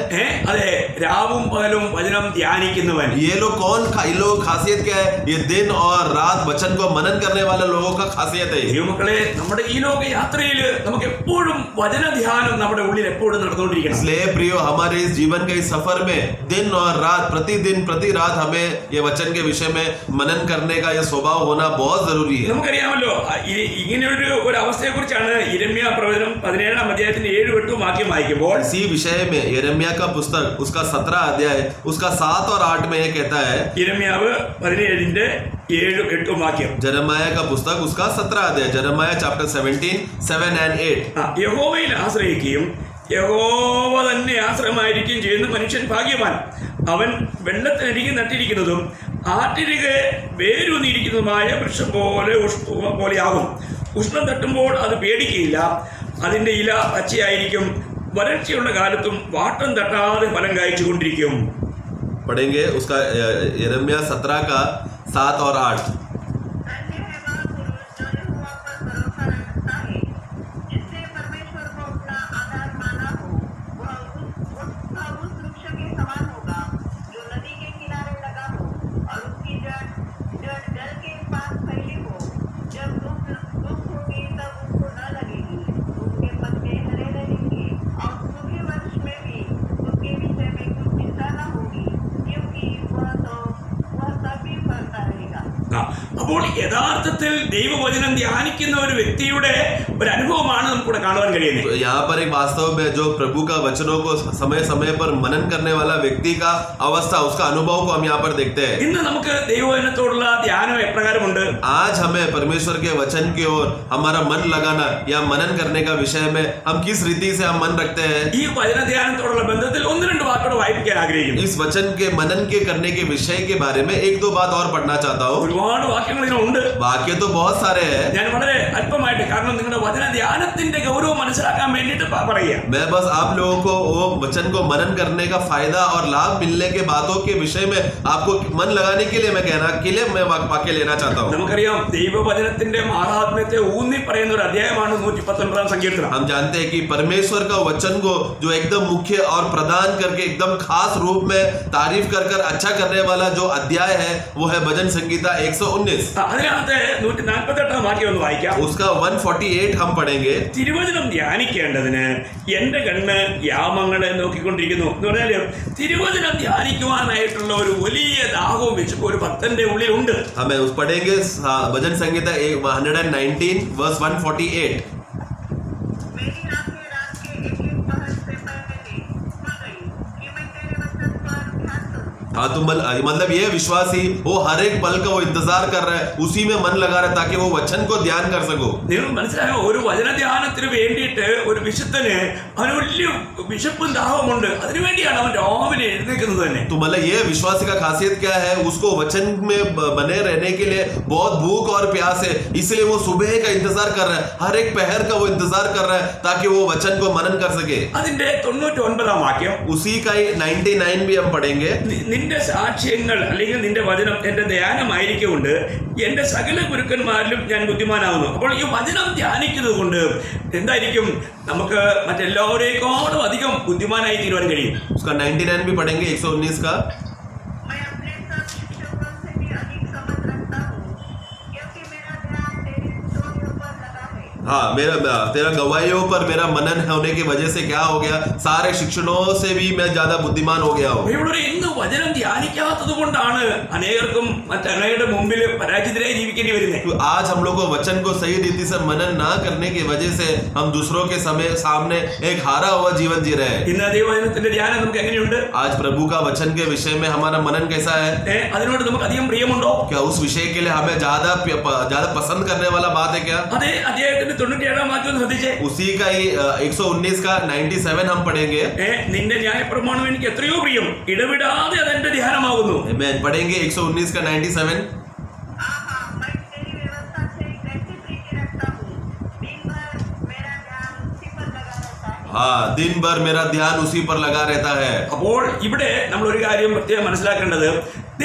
അതെ, രാവും പകലും വചനം ധ്യാനിക്കുന്നവൻ. ये लोग कौन इन लोगों की खासियत क्या है? ये दिन और रात वचन को मनन करने वाले लोगों का खासियत है। ദൈവമക്കളെ, നമ്മുടെ ഈ ലോക യാത്രയിൽ നമുക്ക് എപ്പോഴും വചന ധ്യാനം നമ്മുടെ ഉള്ളിൽ എപ്പോഴും നടന്നുകൊണ്ടിരിക്കണം. इसलिए प्रियो, हमारे इस जीवन के इस सफर में दिन और रात प्रतिदिन प्रति रात हमें ये वचन के विषय में मनन करने का यह स्वभाव होना बहुत जरूरी है। നമുക്കറിയാമല്ലോ, ഇങ്ങനെയൊരു അവസ്ഥയെ കുറിച്ചാണ് യിരെമ്യാ പ്രവചനം 17-ാം അധ്യായത്തിന്റെ 7-8 വാക്യം വായിക്കുമ്പോൾ इसी विषय में यिर्मयाह का पुस्तक उसका 17 अध्याय उसका 7 और 8 में ये कहता है। യിരെമ്യാവ് 17-ന്റെ 7-8 വാക്യം. यिर्मयाह का पुस्तक उसका 17 अध्याय यिर्मयाह चैप्टर 17 7 and 8। യഹോവയിൽ ആശ്രയിക്കുകയും യഹോവ തന്നെ ആശ്രയമായിരിക്കുകയും ചെയ്യുന്ന മനുഷ്യൻ ഭാഗ്യവാൻ. അവൻ വെള്ളത്തിനരികെ നട്ടിരിക്കുന്നതും ആറ്റിരികെ വേരൂന്നിരിക്കുന്നതുമായ വൃക്ഷം പോലെയാകും. ഉഷ്ണം തട്ടുമ്പോൾ അത് പേടിക്കുകയില്ല. അതിന്റെ ഇല പച്ചയായിരിക്കും. വരൾച്ചയുള്ള കാലത്തും വാട്ടം തട്ടാതെ ഫലം കായ്ച്ചുകൊണ്ടിരിക്കും. पढ़ेंगे उसका यिर्मयाह 17 का 7 और 8। അപ്പോൾ യഥാർത്ഥത്തിൽ ദൈവവചനം ധ്യാനിക്കുന്ന ഒരു വ്യക്തിയുടെ ഒരു അനുഭവമാണ് നമുക്കിവിടെ കാണുവാൻ കഴിയുന്നത്. यहाँ पर एक वास्तव में जो प्रभु का वचनों को समय समय पर मनन करने वाला व्यक्ति का अवस्था उसका अनुभव को हम यहाँ पर देखते हैं। ഇന്ന് നമുക്ക് ദൈവവചനത്തോടുള്ള ധ്യാനം എപ്രകാരമുണ്ട്? आज हमें परमेश्वर के वचन की ओर हमारा मन लगाना या मनन करने का विषय में हम किस रीति से हम मन रखते हैं। ഈ വചന ധ്യാനത്തോടുള്ള ബന്ധത്തിൽ 1-2 വാക്കുകൾ വായിപ്പിക്കാൻ ആഗ്രഹിക്കുന്നു. इस वचन के मनन के करने के विषय के बारे में 1-2 बात और पढ़ना चाहता हूँ। ഒരുപാട് വാക്യങ്ങൾ ഇതിനുണ്ട്. वाक्य तो बहुत सारे हैं। ഞാൻ വളരെ അല്പമായിട്ട്, കാരണം നിങ്ങളുടെ വചന ധ്യാനത്തിന്റെ ഗൗരവം മനസ്സിലാക്കാൻ വേണ്ടിയിട്ട് പറയുക. मैं बस आप लोगों को वो वचन को मनन करने का फायदा और लाभ मिलने के बातों के विषय में आपको मन लगाने के लिए मैं वाक्य लेना चाहता हूँ। നമുക്കറിയാം ദൈവവചനത്തിന്റെ മഹാത്മ്യത്തെ ഊന്നി പറയുന്ന ഒരു അധ്യായമാണ് 119 സങ്കീർത്തനം. हम जानते हैं कि परमेश्वर का वचन को जो एकदम मुख्य और प्रदान करके एकदम खास रूप में तारीफ कर कर अच्छा करने वाला जो अध्याय है वो है भजन संगीता 119. അതിനകത്ത് 148 വാക്യം ഒന്ന് വായിക്കാം. उसका 148 हम पढ़ेंगे. തിരുവചനം ധ്യാനിക്കേണ്ടതിന് എന്റെ കണ്ണ് യാമങ്ങളെ നോക്കിക്കൊണ്ടിരിക്കുന്നു എന്ന് പറഞ്ഞാല് തിരുവചനം ധ്യാനിക്കുവാനായിട്ടുള്ള ഒരു വലിയ ദാഹവും വിശപ്പും ഒരു ഭക്തന്റെ ഉള്ളിലുണ്ട്. हमें उस पढ़ेंगे भजन संगीता 119 वर्स 148. मेरी आंखें रात के एक-एक पहर से पहले खुल गई कि मैं तेरे वचन पर ध्यान करूं. हाँ, तो मतलब ये विश्वासी वो हर एक पल का वो इंतजार कर रहा है, उसी में मन लगा रहा है ताकि वो वचन को ध्यान कर सको. നിങ്ങൾ മനസ്സിലായോ? ഒരു വചനധ്യാനത്തിന് വേണ്ടിയിട്ട് ഒരു വിശുദ്ധന് അവന് വലിയ വിശപ്പും ദാഹവുമുണ്ട്. അതിനുവേണ്ടിയാണ് അവൻ രാവിലെ എഴുന്നേൽക്കുന്നത് തന്നെ. तो मतलब ये विश्वासी का खासियत क्या है, उसको वचन में बने रहने के लिए बहुत भूख और प्यास है, इसलिए वो सुबह का इंतजार कर रहा है, हर एक पहर का वो इंतजार कर रहा है ताकि वो वचन को मनन कर सके. അതിന്റെ 99 വാക്യം उसी का 99 भी हम पढ़ेंगे. നിന്റെ സാക്ഷ്യങ്ങൾ അല്ലെങ്കിൽ നിന്റെ വചനം എന്റെ ധ്യാനമായിരിക്കുകൊണ്ട് എന്റെ സകല ഗുരുക്കന്മാരിലും ഞാൻ ബുദ്ധിമാനാവുന്നു. അപ്പോൾ ഈ വചനം ധ്യാനിക്കുന്നത് കൊണ്ട് എന്തായിരിക്കും? നമുക്ക് മറ്റെല്ലാവരേക്കാളും അധികം ബുദ്ധിമാനായി തീരുവാൻ കഴിയും. उसका 99 भी पढ़ेंगे 119 का. मैं अपने सब शिक्षकों से भी अधिक समझ रखता हूँ क्योंकि मेरा ध्यान तेरी स्तुतियों पर लगा है. हाँ, मेरा तेरा गवाहियों पर मेरा मनन होने की वजह से क्या हो गया, सारे शिक्षणों से भी मैं ज्यादा बुद्धिमान हो गया हूँ. ഇവിടെ ഇന്ന് വചനം ധ്യാനിക്കാത്തത് കൊണ്ടാണ് അനേകർക്കും മറ്റനേകരുടെ മുമ്പിൽ പരാജിതരായി ജീവിക്കേണ്ടി വരുന്നത്. तो आज हम लोग को वचन को सही रीति से मनन ना करने की वजह से हम दूसरों के सामने एक हारा हुआ जीवन जी रहे हैं. ഇന്ന് ദൈവവചനത്തിന്റെ ധ്യാനം നമുക്ക് എങ്ങനെയുണ്ട്? आज प्रभु का वचन के विषय में हमारा मनन कैसा है? അതിനോട് നമുക്ക് അധികം പ്രിയമുണ്ടോ? क्या उस विषय के लिए हमें ज्यादा पसंद करने वाला बात है क्या? അതേ അദ്ദേഹത്തിന്റെ 97 വാക്യം ശ്രദ്ധിച്ചേ. उसी का ही 119 का 97 हम पढ़ेंगे. നിന്റെ ന്യായപ്രമാണം എനിക്ക് എത്രയോ പ്രിയം, ഇടവിടാതെ അതെന്റെ ധ്യാനമാകുന്നു. मैं पढ़ेंगे 119 का 97. आहा, मैं तेरी व्यवस्था से कैसी प्रीति रखता हूँ. दिन भर मेरा ध्यान उसी पर लगा रहता है. हाँ, दिन भर मेरा ध्यान उसी पर लगा रहता है. അപ്പോൾ ഇവിടെ നമ്മൾ ഒരു കാര്യം പ്രത്യേകം മനസ്സിലാക്കേണ്ടത്,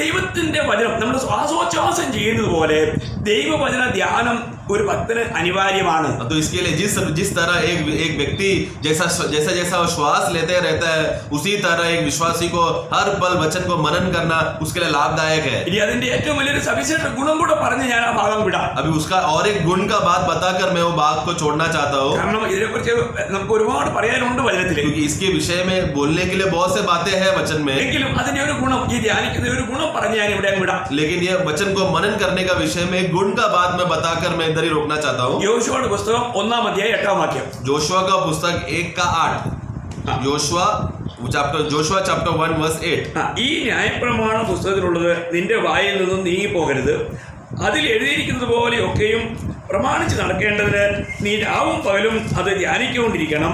ദൈവത്തിന്റെ വചനം നമ്മൾ ശ്വാസോച്ഛ്വാസം ചെയ്യുന്നത് പോലെ ദൈവവചന ധ്യാനം ഒരു ഭക്തന് അനിവാര്യമാണ്. तो इसके लिए जिस तरह एक व्यक्ति जैसा वो श्वास लेते रहता है, उसी तरह एक विश्वासी को हर पल वचन को मनन करना उसके लिए लाभदायक है. ഇനി അതിന്റെ ഏറ്റവും വലിയൊരു സവിശേഷ ഗുണം കൂടെ പറഞ്ഞ് ഞാൻ ആ ഭാഗം വിടാം. अभी उसका और एक गुण का बात बताकर मैं वो बात को छोड़ना चाहता हूँ, കാരണം ഇതിനെക്കുറിച്ച് നമുക്ക് ഒരുപാട് പറയാനുണ്ട് വചനത്തിൽ. क्योंकि इसके विषय में बोलने के लिए बहुत से बातें हैं वचन में, എങ്കിലും അതിന്റെ ഒരു ഗുണം, ഈ ധ്യാനിക്കുന്ന ഒരു ഗുണം പറഞ്ഞ് ഞാൻ ഇവിടെ വിടാം. लेकिन ये वचन को मनन करने का विषय में एक गुण का बात मैं बताकर मैं इधर ही रोकना चाहता हूँ. യോശുവയുടെ പുസ്തകം 1-ാം അധ്യായം 8-ാം വാക്യം. जोशुआ का पुस्तक 1 का 8. Joshua chapter 1 verse 8. ഈ ന്യായപ്രമാണ പുസ്തകത്തിലുള്ളത് നിന്റെ വായിൽ നിന്നും നീങ്ങിപ്പോകരുത്. അതിൽ എഴുതിയിരിക്കുന്നത് പോലെയൊക്കെയും പ്രമാണിച്ച് നടക്കേണ്ടതിന് നീ രാവും പകലും അത് ധ്യാനിച്ചുകൊണ്ടിരിക്കണം.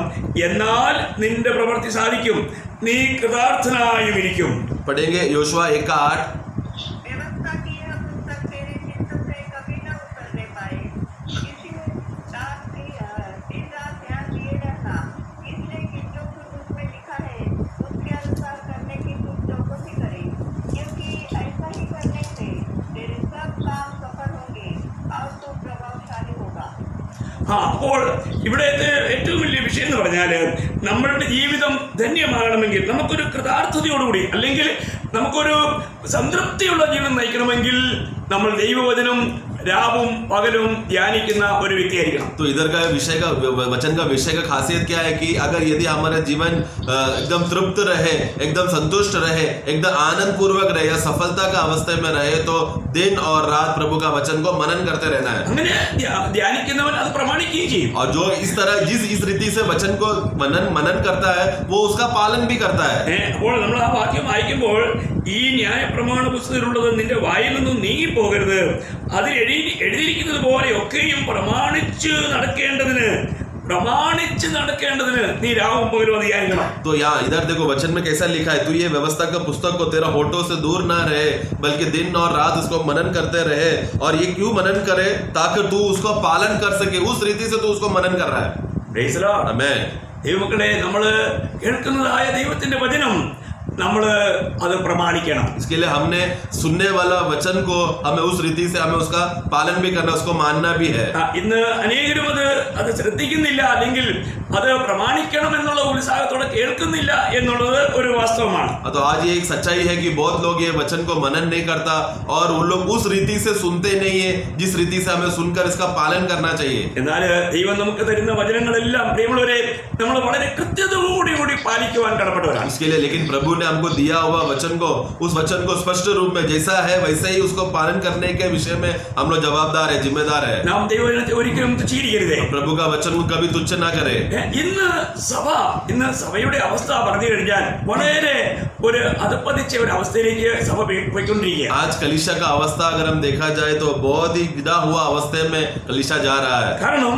എന്നാൽ നിന്റെ പ്രവൃത്തി സാധിക്കും, നീ കൃതാർത്ഥനായും इरिക്കും. पढ़ेंगे योशुआ 1 का 8. व्यवस्था की यह पुस्तक तेरे चित्त से कभी न उतरने पाए. इसीलिए दिन रात ध्यान दिए रहना, इसलिए कि जो कुछ उसमें लिखा है उसके अनुसार करने की तू चौकसी करे, क्योंकि ऐसा ही करने से तेरे सब काम सफल होंगे और तू प्रभावशाली होगा. അപ്പോൾ ഇവിടുത്തെ ഏറ്റവും വലിയ വിഷയം എന്ന് പറഞ്ഞാൽ, നമ്മളുടെ ജീവിതം ധന്യമാകണമെങ്കിൽ, നമുക്കൊരു കൃതാർത്ഥതയോടുകൂടി അല്ലെങ്കിൽ നമുക്കൊരു സംതൃപ്തിയുള്ള ജീവിതം നയിക്കണമെങ്കിൽ നമ്മൾ ദൈവവചനം രാവും പകലും ധ്യാനിക്കുന്ന ഒരു വ്യക്തിയായിരിക്കണം. तो इधर का विषय का वचन का विषय का खासियत क्या है कि अगर यदि हमारा जीवन एकदम तृप्त रहे, एकदम संतुष्ट रहे, एकदम आनंद पूर्वक रहे या सफलता का अवस्था में रहे, तो दिन और रात प्रभु का वचन को मनन करते रहना है. അങ്ങനെ ധ്യാനിക്കുന്നവൻ അത് പ്രമാണിക്കുകയും ചെയ്യും. और जो इस तरह इस रीति से वचन को मनन करता है वो उसका पालन भी करता है. അപ്പോൾ നമ്മൾ ആ വാക്യം വായിക്കുമ്പോൾ ഈ ന്യായപ്രമാണ പുസ്തകത്തിലുള്ളത് നിന്റെ വായിൽ നിന്നും നീങ്ങിപ്പോകരുത്, അതിൽ എഴുതിയിരിക്കുന്നത് പോലെ ഒക്കെയും പ്രമാണിച്ച് നടക്കേണ്ടതിന് നീ രാവും പകലും അത് ധ്യാനിക്കണം. तो यहाँ इधर देखो वचन में कैसा लिखा है, तू ये व्यवस्था का पुस्तक को तेरा होठों से दूर ना रहे, बल्कि दिन और रात उसको मनन करते रहे. और ये क्यों मनन करे? ताकि तू उसको पालन कर सके, उस रीति से तू उसको मनन कर रहा है. Praise the Lord. आमेन. ദൈവമക്കളെ, നമ്മൾ കേൾക്കുന്നതായ ദൈവത്തിന്റെ വചനം നമ്മൾ അത് പ്രമാണിക്കണം. इसके लिए हमने सुनने वाला वचन को हमें उस रीति से हमें उसका पालन भी करना, उसको मानना भी है. ഇന്ന് അനേകരും അത് ശ്രദ്ധിക്കുന്നില്ല, അല്ലെങ്കിൽ അത് പ്രമാണിക്കണം എന്നുള്ള ഉത്സാഹത്തോടെ കേൾക്കുന്നില്ല എന്നുള്ളത് ഒരു വാസ്തവമാണ്. तो आज ये एक सच्चाई है कि बहुत लोग ये वचन को मनन नहीं करता और उन लोग उस रीति से सुनते नहीं है जिस रीति से हमें सुनकर इसका पालन करना चाहिए. എന്നാൽ ദൈവം നമുക്ക് തരുന്ന വചനങ്ങളെല്ലാം പ്രിയമുള്ളവരെ നമ്മൾ വളരെ കൃത്യതയോടുകൂടി പാലിക്കുവാൻ കടപ്പെട്ടവരാണ്. इसके लिए लेकिन प्रभु ने हमको दिया हुआ वचन को, उस वचन को स्पष्ट रूप में जैसा है वैसे ही उसको पालन करने के विषय में हम लोग जवाबदार है, जिम्मेदार है. നാം ദൈവവചനത്തെ ഒരിക്കലും തുച്ഛീകരിക്കരുതേ. प्रभु का वचन को कभी तुच्छ ना करे. ഇന്ന് സഭയുടെ അവസ്ഥ പറഞ്ഞു കഴിഞ്ഞാൽ വളരെ ഒരു അധപ്പതിച്ച ഒരു അവസ്ഥയിലേക്ക് സഭ പോയിക്കൊണ്ടിരിക്കുക. आज कलीसिया का अवस्था अगर हम देखा जाए तो बहुत ही गिरा हुआ अवस्था में कलीसिया जा रहा है. കാരണം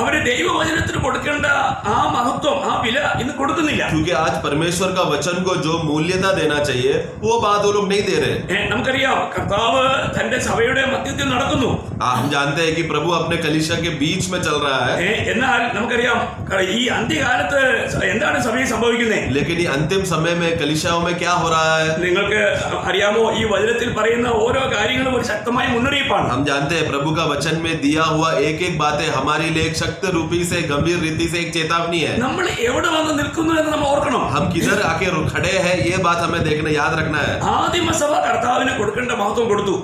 അവര് ദൈവവചനത്തിന് കൊടുക്കേണ്ട ആ മഹത്വം, ആ വില ഇന്ന് കൊടുക്കുന്നില്ല. क्योंकि आज परमेश्वर का वचन को जो मूल्यता देना चाहिए वो बात वो लोग नहीं दे रहे. നമുക്കറിയാം കർത്താവ് തന്റെ സഭയുടെ മധ്യത്തിൽ നടക്കുന്നു. हम जानते हैं कि प्रभु अपने कलीसिया के बीच में चल रहा है. എന്നാൽ നമുക്കറിയാം ഈ അന്ത്യകാലത്ത് എന്താണ് സഭയിൽ സംഭവിക്കുന്നത്. लेकिन ये अंतिम समय में कलीसियाओं में क्या हो रहा है? നിങ്ങൾക്ക് അറിയാമോ, ഈ വചനത്തിൽ പറയുന്ന ഓരോ കാര്യങ്ങളും ഒരു ശക്തമായ മുന്നറിയിപ്പാണ്. हम जानते हैं प्रभु का वचन में दिया हुआ एक एक बातें हमारे लिए एक शक्त रूपी से, गंभीर रीति से एक चेतावनी है. നമ്മൾ എവിടെ വന്ന് നിൽക്കുന്നു എന്ന് നമ്മൾ ഓർക്കണം. हम किधर आके खड़े हैं ये बात हमें देखना, याद रखना है. ആദിമസഭ കർത്താവിന് കൊടുക്കേണ്ട മഹത്വം കൊടുത്തു.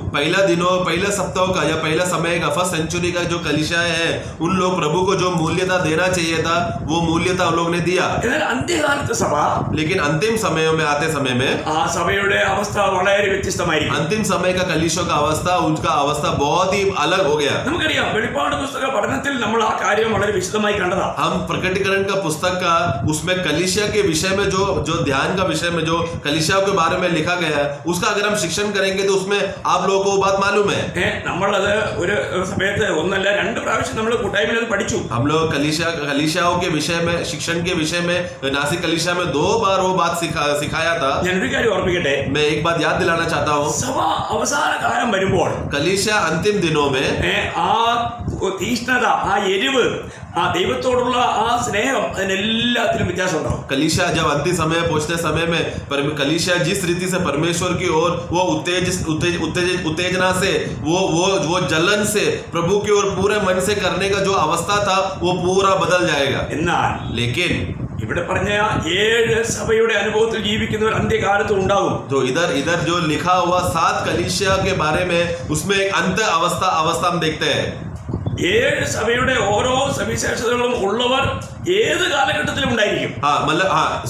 पहले सप्ताह का या पहला समय का, फर्स्ट सेंचुरी का जो कलीसियाएं हैं उन लोग प्रभु को जो मूल्यता देना चाहिए था वो मूल्यता उन लोग ने दिया. എന്നാൽ അന്ത്യകാലത്ത് സഭ, लेकिन अंतिम समयों में आते समय में ആ സഭയുടെ അവസ്ഥ വളരെ വ്യത്യസ്തമായിരിക്കും. अंतिम समय का कलीसिया का अवस्था, उनका अवस्था बहुत ही अलग हो गया. നമുക്കറിയാം വെളിപ്പാട് പുസ്തക പഠനത്തിൽ നമ്മൾ ആ കാര്യം വളരെ വിശദമായി കണ്ടതാ. हम प्रकटीकरण का पुस्तक का उसमें कलीसिया के विषय में जो ध्यान का विषय में जो कलीसिया के बारे में लिखा गया है उसका अगर हम शिक्षण करेंगे तो उसमें आप लोगों को वो बात मालूम है. നമ്മളത് ഒരു സമയത്ത് ഒന്നല്ല രണ്ട് പ്രാവശ്യം നമ്മൾ കൂട്ടായ്മയിൽ അത് പഠിച്ചു. हम लोग कलीसियाओं के विषय में, शिक्षण के विषय में नासिक कलीसिया में 2 बार वो बात सिखाया था. ഞാനൊരു കാര്യം ഓർമ്മിക്കട്ടെ. मैं एक बात याद दिलाना चाहता हूँ. സഭ അവസാന കാലം വരുമ്പോൾ कलीसिया अंतिम दिनों में ആ തീഷ്ണത, ആ എരിവ്, ആ ദൈവത്തോടുള്ള ആ സ്നേഹം, അതിനെല്ലാത്തിലും വ്യത്യാസം ഉണ്ടാവും. कलीसिया जब अंतिम समय पहुंचते समय में कलीसिया जिस रीति से परमेश्वर की ओर वो उत्तेजना से, वो जलन से प्रभु की ओर पूरे मन से करने का जो अवस्था था वो पूरा बदल जाएगा. എന്നാൽ लेकिन ഇവിടെ പറഞ്ഞ 7 സഭയുടെ അനുഭവത്തിൽ ജീവിക്കുന്നവർ അന്ത്യകാലത്ത് ഉണ്ടാകും. तो इधर जो लिखा हुआ 7 कलीसिया के बारे में उसमें एक अंत अवस्था हम देखते हैं. 7 സഭയുടെ ഓരോ സവിശേഷതകളും ഉള്ളവർ ഏത് കാലഘട്ടത്തിലും ഉണ്ടായിരിക്കും.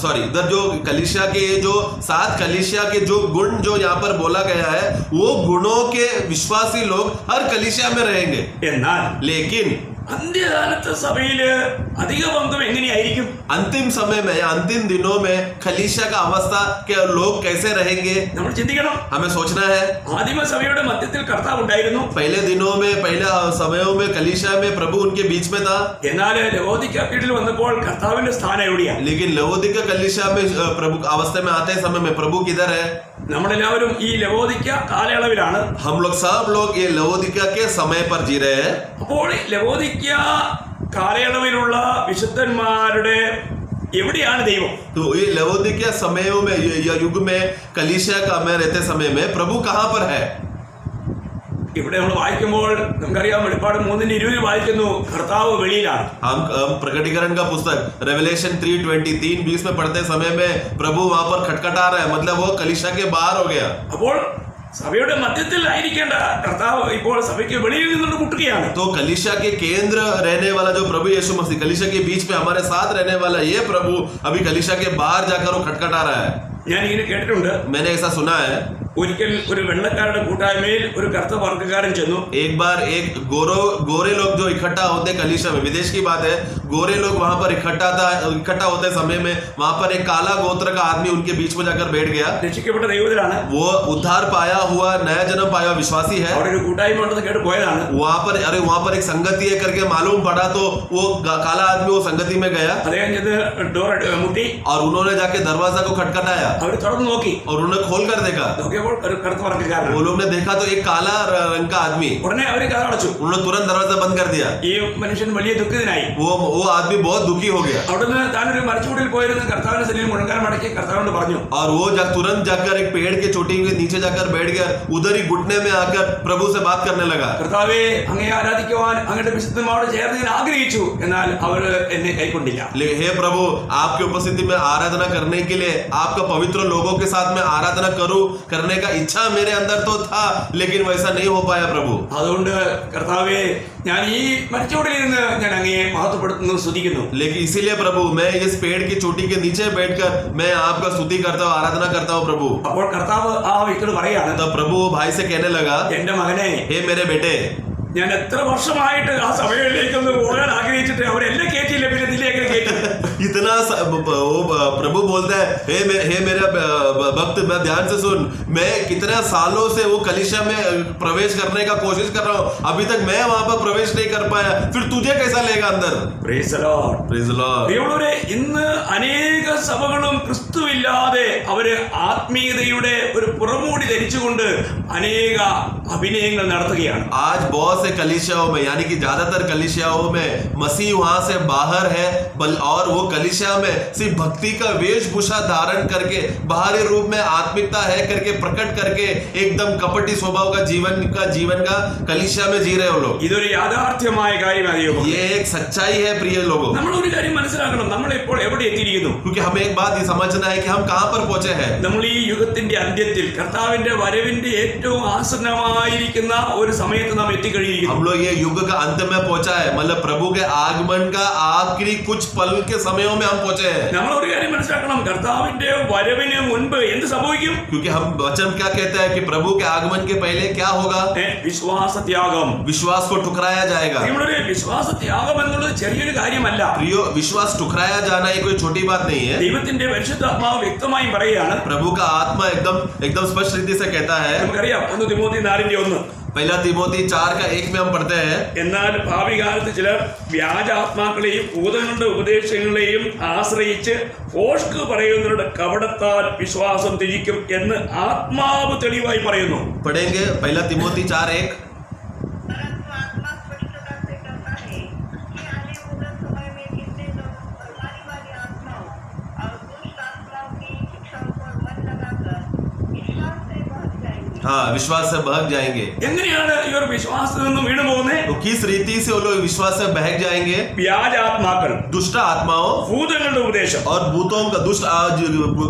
सॉरी, इधर जो कलीसिया के जो 7 कलीसिया के जो गुण जो यहाँ पर बोला गया है वो गुणों के विश्वासी लोग हर कलीसिया में रहेंगे. എന്നാൽ लेकिन അന്ത്യകാലത്തെ സഭയില് അധിക പങ്കും എങ്ങനെയായിരിക്കും? अंतिम समय में या अंतिम दिनों में कलीसिया का अवस्था के लोग कैसे रहेंगे നമ്മൾ ചിന്തിക്കണം. हमें सोचना है. ആദിമ സഭയുടെ മധ്യത്തിൽ കർത്താവ് ഉണ്ടായിരുന്നു. पहले दिनों में, पहले समयों में कलीसिया में प्रभु उनके बीच में था. എന്നാൽ ലവോദിക്ക പീഠിൽ വന്നപ്പോൾ കർത്താവിന്റെ സ്ഥാനം എവിടെയാ? लेकिन लवोदिका कलीसिया में प्रभु अवस्था में आते समय में प्रभु किधर है? നമ്മളെല്ലാവരും ഈ ലവോദിക്ക കാലയളവിലാണ്. हम लोग सब लोग ये लवोदिका के समय पर जी रहे हैं. അപ്പോൾ ലവോദിക്ക കാലയളവിലുള്ള വിശുദ്ധന്മാരുടെ എവിടെയാണ് ദൈവം? तो ये लवोदिका समयों में या युग में कलीसिया का में रहते समय में प्रभु कहाँ पर है? ഇവിടെ നമ്മൾ വായിക്കുമ്പോൾ നമുക്കറിയാം, വെളിപ്പാട് 3:20 വായിക്കുന്നു, കർത്താവ് വെളിയിലാണ്. हम प्रकटीकरण का पुस्तक रेवलेशन 3:23-20 में पढ़ते समय में प्रभु वहां पर खटखटा रहा है, मतलब वो कलीसिया के बाहर हो गया. അപ്പോൾ സഭയുടെ മധ്യത്തിൽ ആയിരിക്കേണ്ട കർത്താവ് ഇപ്പോൾ സഭയ്ക്ക് വെളിയിൽ നിന്നുകൊണ്ട് മുട്ടുകയാണ്. तो कलीसिया के केंद्र रहने वाला जो प्रभु यीशु मसीह, कलीसिया के बीच में हमारे साथ रहने वाला ये प्रभु अभी कलीसिया के बाहर जाकर वो खटखटा रहा है. ഞാൻ ഇങ്ങനെ കേട്ടിട്ടുണ്ട്. मैंने ऐसा सुना है. ഒരിക്കൽ ഒരു വെള്ളക്കാരുടെ കൂട്ടായ്മയിൽ ഒരു കറുത്ത വർഗ്ഗക്കാരൻ ചെന്നു. एक बार एक गोरे लोग जो इकट्ठा होते कलीसिया में, विदेश की बात है, गोरे लोग वहां पर इकट्ठा होते समय में वहां पर एक काला गोत्र का आदमी उनके बीच में जाकर बैठ गया. രക്ഷിക്കപ്പെട്ട ദൈവത്തിലാണ്. वो उद्धार पाया हुआ, नया जन्म पाया हुआ विश्वासी है. അവിടെ ഒരു കൂട്ടായ്മ ഉണ്ടെന്ന് കേട്ട് പോയതാണ്. वहां पर एक संगति है करके मालूम पड़ा तो वो काला आदमी वो संगति में गया അദ്ദേഹം ചെന്ന് ഡോർ മുട്ടി. और उन्होंने जाके दरवाजा को खटखटाया അവർ തുറന്നു നോക്കി. और उन्होंने खोल कर देखा. നോക്കിയപ്പോൾ നോക്കിയപ്പോൾ ഒരു കറുത്ത വർഗ്ഗക്കാരൻ. वो लोग ने देखा तो एक काला रंग का आदमी, ഉടനെ അവര് കഥടച്ചു. उन्होंने तुरंत दरवाजा बंद कर दिया. ഈ മനുഷ്യൻ വലിയ ദുഃഖിതനായി. वो आदमी बहुत दुखी हो गया അവിടുന്ന് താനൊരു മരച്ചുവട്ടിൽ പോയിരുന്ന കർത്താവിന്റെ സന്നിധിയിൽ മുഴങ്കാൽ മടക്കി കർത്താവിനോട് പറഞ്ഞു. और वो तुरंत जाकर एक पेड़ के चोटी के नीचे जाकर बैठ गया, उधर ही घुटने में आकर प्रभु से बात करने लगा. കർത്താവെ, അങ്ങയെ ആരാധിക്കുവാൻ അങ്ങയുടെ വിശുദ്ധന്മാരോട് ചേർന്ന് ഞാൻ ആഗ്രഹിച്ചു, എന്നാൽ അവർ എന്നെ കൈക്കൊണ്ടില്ല. हे प्रभु, आपकी उपस्थिति में आराधना करने के लिए, आपका पवित्र लोगों के साथ में आराधना करूं करने का इच्छा मेरे अंदर तो था, लेकिन वैसा नहीं हो पाया प्रभु. അതുകൊണ്ട് കർത്താവെ, ഞാൻ ഈ മരച്ചുവട്ടിലിരുന്ന് ഞാൻ അങ്ങയെ മഹത്വപ്പെടുത്തുന്നു, സ്തുതിക്കുന്നു. लेकिन इसीलिए प्रभु, मैं इस पेड़ की चोटी के नीचे बैठकर मैं आपका स्तुति करता हूँ, आराधना करता हूँ प्रभु. അപ്പോൾ കർത്താവ് ആ വ്യക്തിയോട് പറയാണ്, तब प्रभु वो भाई से कहने लगा, എന്റെ മകനെ, हे मेरे बेटे, ഞാൻ എത്ര വർഷമായിട്ട് ആ സഭയിലേക്കൊന്ന് പോകാൻ ആഗ്രഹിച്ചിട്ട് അവരെല്ലാം കയറ്റിയില്ല, പിന്നെ നില എങ്ങനെ കയറ്റി? इतना प्रभु बोलता है, हे मेरा भक्त, मैं ध्यान से सुन, मैं कितने सालों से वो कलीसिया में प्रवेश करने का कोशिश कर रहा हूँ, अभी तक मैं वहां पर प्रवेश नहीं कर पाया, फिर तुझे कैसा लेगा अंदर? Praise the Lord. Praise the Lord. പ്രിയമുള്ളവരെ, ഇന്ന് അനേക സഭകളും ക്രിസ്തുവില്ലാതെ അവര് ആത്മീയതയുടെ ഒരു പുറമൂടി ധരിച്ചുകൊണ്ട് അനേക അഭിനയങ്ങൾ നടത്തുകയാണ്. आज बहुत से कलीसियाओं में, यानी कि ज्यादातर कलीसियाओं में मसीह वहां से बाहर है, और वो कलीसिया में सिर्फ भक्ति का वेशभूषा धारण करके, बाहरी रूप में आत्मिकता है करके प्रकट करके एकदम कपटी स्वभाव का जीवन का कलीसिया में जी रहे हो लोग. ഇതൊരു യാഥാർത്ഥ്യമായ കാര്യമാണ്. ये एक सच्चाई है प्रिय लोगों. നമ്മൾ ഒരു കാര്യം മനസ്സിലാക്കണം, നമ്മൾ ഇപ്പോൾ എവിടെ എത്തിയിരിക്കുന്നു? क्योंकि हमें एक बात ये समझना है कि हम कहां पर पहुंचे हैं. നമ്മൾ ഈ യുഗത്തിന്റെ അന്ത്യത്തിൽ കർത്താവിന്റെ വരവിന്റെ ഏറ്റവും ആസന്നമായിരിക്കുന്ന ഒരു സമയത്ത് നാം എത്തിക്കഴിഞ്ഞിരിക്കുന്നു. हम लोग ये युग का अंत में पहुंचा है, मतलब प्रभु के आगमन का आखिरी कुछ पल के समयों में हम पहुंचे हैं. നമ്മൾ ഒരു കാര്യം മനസ്സിലാക്കണം, കർത്താവിന്റെ വരവിന് മുൻപ് എന്ത് സംഭവിക്കും? क्योंकि हम वचन क्या कहता है कि प्रभु के आगमन के पहले क्या होगा? വിശ്വാസത്യാഗം. विश्वास को ठुकराया जाएगा. നമ്മുടെ വിശ്വാസത്യാഗം എന്നുള്ളത് ചെറിയൊരു കാര്യമല്ല. प्रियो, विश्वास ठुकराया जाना ये कोई छोटी बात नहीं है. ദൈവത്തിന്റെ പരിശുദ്ധാത്മാവ് വ്യക്തമായും പറയുകയാണ്. प्रभु का आत्मा एकदम स्पष्ट रीति से कहता है. നമുക്കറിയാം, 1 തിമോത്തി 4:1. पहला तिमोथी 4:1 में हम पढ़ते हैं, എന്നാൽ ഭാവി കാലത്ത് ചിലർ വ്യാജ ആത്മാക്കളെയും ഭൂതങ്ങളുടെ ഉപദേശങ്ങളെയും ആശ്രയിച്ച് ഭോഷ്ക് പറയുന്നവരുടെ കപടത്താൽ വിശ്വാസം ത്യജിക്കും എന്ന് ആത്മാവ് തെളിവായി പറയുന്നു. पढ़ेंगे पहला तिमोथी 4:1. परंतु आत्मा स्पष्टता से कहता है कि आने वाले समय में कितने लोग बलवानी वाली आत्माओं और दुष्ट आत्माओं की शिक्षाओं पर मन लगाकर विश्वास से बहक जाएंगे. हाँ, विश्वास से बहक जाएंगे. എങ്ങനെയാണ് ഇവർ വിശ്വാസത്തിൽ നിന്നും വീണു പോകുന്നത്? तो किस रीति से वो लोग विश्वास से बहक जाएंगे? വ്യാജ ആത്മാക്കൾ, दुष्ट आत्माओं ഭൂതങ്ങളുടെ ഉപദേശം. और भूतों का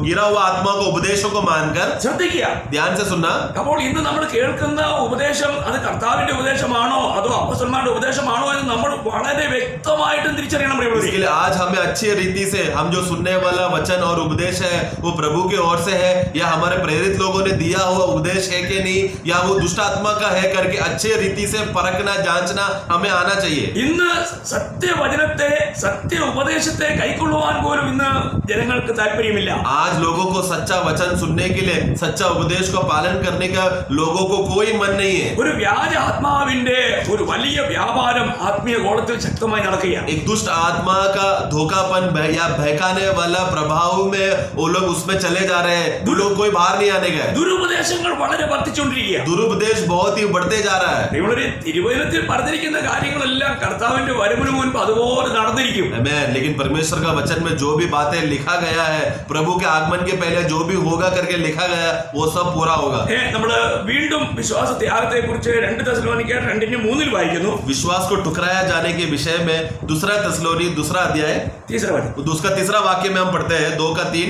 गिरा हुआ आत्मा को उपदेशों को मानकर. ശ്രദ്ധിക്കുക, ध्यान से सुनना. അപ്പോൾ ഇന്ന് നമ്മൾ കേൾക്കുന്ന ഉപദേശം അത് കർത്താവിന്റെ ഉപദേശമാണോ അതോ അപ്പോസ്തലന്മാരുടെ ഉപദേശമാണോ എന്ന് നമ്മൾ വളരെ വ്യക്തമായിട്ടും തിരിച്ചറിയണം. इसके लिए आज हमें अच्छी रीति से हम जो सुनने वाला वचन और उपदेश है वो प्रभु की ओर से है या हमारे प्रेरित लोगों ने दिया हुआ उपदेश है कि नहीं, या वो दुष्ट आत्मा का है करके अच्छे रीति से परखना जांचना हमें आना चाहिए. ഇന്ന് സത്യവചനത്തെ, സത്യ ഉപദേശത്തെ കൈക്കൊള്ളുവാൻ പോലും ഇന്ന് ജനങ്ങൾക്ക് താല്പര്യമില്ല. आज लोगों को सच्चा वचन सुनने के लिए, सच्चा उपदेश को पालन करने का लोगों को कोई मन नहीं है. ഒരു വ്യാജ ആത്മാവിന്റെ ഒരു വലിയ വ്യാപാരം ആത്മീയ ഗോളത്തിൽ ശക്തമായി നടക്കുകയാണ്. एक दुष्ट आत्मा का धोखापन या बहकाने वाला प्रभाव में वो लोग उसमें चले जा रहे हैं. वो लोग कोई बाहर नहीं आने गए. ദുരുപദേശങ്ങൾ വളരെ വർദ്ധിച്ചുകൊണ്ടിരിക്കുകയാണ്. दुरुपदेश बहुत ही बढ़ते जा रहा है. ഇവിടെ തിരുവചനത്തിൽ പറഞ്ഞിരിക്കുന്ന കാര്യങ്ങളെല്ലാം കർത്താവിന്റെ വരവിന് മുൻപ് അതുപോലെ നടന്നിരിക്കും. आमीन. लेकिन परमेश्वर का वचन में जो भी बातें लिखा गया है, प्रभु के आगमन के पहले जो भी होगा करके लिखा गया, वो सब पूरा होगा. നമ്മള് വീണ്ടും വിശ്വാസ ത്യാഗത്തെ കുറിച്ച് 2 തെസ്സലോനിക്കർ 2:3 വായിക്കുന്നു. विश्वास को ठुकराया जाने के विषय में दूसरा തെസ്സലോനി 2 अध्याय तीसरा वचन, उसका 3 वाक्य में हम पढ़ते हैं 2:3.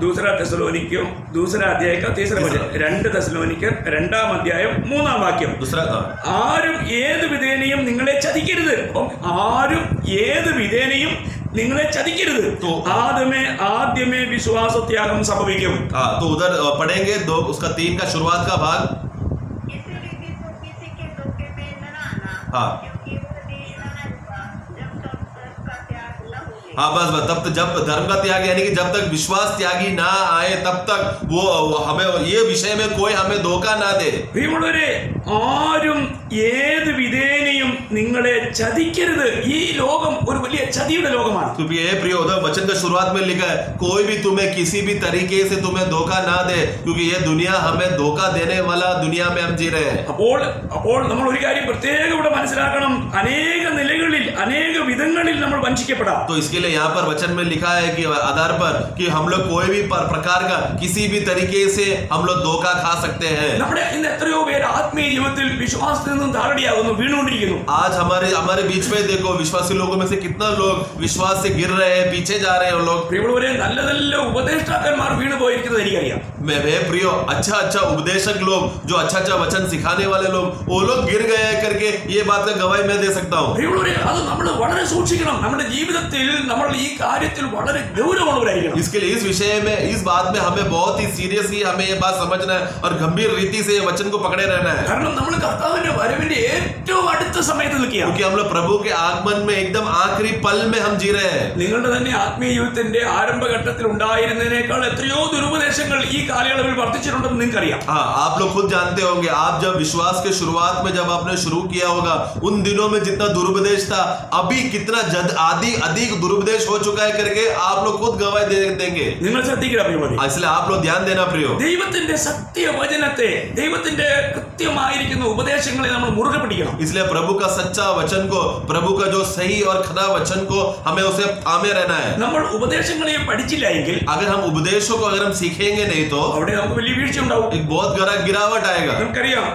दूसरा തെസ്സലോനിക്കും 2 अध्याय का 3 वचन, 2 തെസ്സലോനിക്കർ 2 अध्याയം 3 വാക്യം. दूसरा ആരും ഏത് വിധേനയും നിങ്ങളെ ചതിക്കരുത്. അപ്പം ആരും ഏത് വിധേനയും നിങ്ങളെ ചതിക്കരുത്. ആദ്യമേ വിശ്വാസത്യാഗം സംഭവിക്കും. तो उधर पढ़ेंगे उसका 3 का शुरुआत का भाग. इसी रीति तो किसी के धोखे में न आना, हाँ. क्योंकि वो दिन न आएगा जब तक उसका त्याग न हो. हाँ, बस तब तक जब धर्म का त्याग, यानी कि जब तक विश्वास त्यागी ना आए तब तक वो हमें ये विषय में कोई हमें धोखा ना दे. പ്രിയമുള്ളവരെ, ആരും ഏത് വിധേനയും നിങ്ങളെ ചതിക്കരുത്. ഈ ലോകം ഒരു വലിയ ചതിയുടെ ലോകമാണ്. क्योंकि ये प्रिय उधर वचन का शुरुआत में लिखा है, कोई भी तुम्हें किसी भी तरीके से तुम्हें धोखा ना दे, क्योंकि ये दुनिया हमें धोखा देने वाला दुनिया में हम जी रहे हैं। അപ്പോൾ നമ്മൾ ഒരു കാര്യം പ്രത്യേകം ഇവിടെ മനസ്സിലാക്കണം, അനേക നിലകളിൽ അനേക വിധങ്ങളിൽ നമ്മൾ വഞ്ചിക്കപ്പെടാം. तो इसके लिए यहाँ पर वचन में लिखा है कि आधार पर कि हम लोग कोई भी प्रकार का किसी भी तरीके से हम लोग धोखा खा सकते हैं। നമ്മുടെ ഇന്ന് എത്രയോ പേര് ആത്മീയ ജീവിതത്തിൽ വിശ്വാസത്തിൽ നിന്നും താഴടിയാകുന്നു, വീണുകൊണ്ടിരിക്കുന്നു. आज हमारे बीच में देखो, विश्वासी लोगों में से कितना लोग विश्वास से गिर रहे हैं, पीछे जा रहे हैं वो लोग। പ്രിയമുള്ളവരെ, നല്ല നല്ല ഉപദേഷ്ടാക്കന്മാർ വീണു പോയിരിക്കുന്നത് എനിക്കറിയാം. मैं प्रियो अच्छा उपदेशक लोग, जो अच्छा वचन सिखाने वाले लोग, वो लोग गिर गए हैं करके ये बात का गवाही मैं दे सकता हूँ। പ്രിയമുള്ളവരെ, അത് നമ്മൾ വളരെ സൂക്ഷിക്കണം. നമ്മുടെ ജീവിതത്തിൽ നമ്മൾ ഈ കാര്യത്തിൽ വളരെ ഗൗരവമുള്ളവരായിരിക്കണം. इसके लिए इस विषय में, इस बात में हमें बहुत ही सीरियसली हमें ये बात समझना है और गंभीर रीति से ये वचन को पकड़े रहना है। കാരണം നമ്മൾ കർത്താവിന്റെ വരവിന്റെ ഏറ്റവും അടുത്ത സമയത്ത് നിൽക്കുകയാണ്. क्योंकि हम लोग प्रभु के आगमन में एकदम आखिरी पल में हम जी रहे हैं। നിങ്ങളുടെ തന്നെ ആത്മീയ ജീവിതത്തിന്റെ ആരംഭഘട്ടത്തിൽ ഉണ്ടായിരുന്നതിനേക്കാൾ എത്രയോ ദുരുപദേശങ്ങൾ ഈ കാലയളവിൽ വർദ്ധിച്ചിട്ടുണ്ടെന്ന് നിങ്ങൾക്കറിയാം. हाँ, आप लोग खुद जानते होंगे, आप जब विश्वास के शुरुआत में जब आपने शुरू किया होगा, उन दिनों में जितना दुरुपदेश था, अभी कितना अधिक दुरुपदेश हो चुका है करके आप लोग खुद गवाही देंगे। നിങ്ങൾ ശ്രദ്ധിക്കുക പ്രിയമുള്ളവരെ, इसलिए आप लोग ध्यान देना प्रियो। ദൈവത്തിന്റെ സത്യവചനത്തെ, ദൈവത്തിന്റെ കൃത്യമായിരിക്കുന്ന ഉപദേശങ്ങളെ നമ്മൾ മുറുകെ പിടിക്കണം. इसलिए प्रभु का सच्चा वचन को, प्रभु का जो सही और खरा वचन को हमें उसे थामे रहना है। നമ്മൾ ഉപദേശങ്ങളെ പഠിച്ചില്ല എങ്കിൽ, अगर हम उपदेशों को अगर हम सीखेंगे नहीं तो അവിടെ നമുക്ക് വലിയ വീഴ്ച ഉണ്ടാവും. एक बहुत गहरा गिरावट आएगा। നമുക്കറിയാം,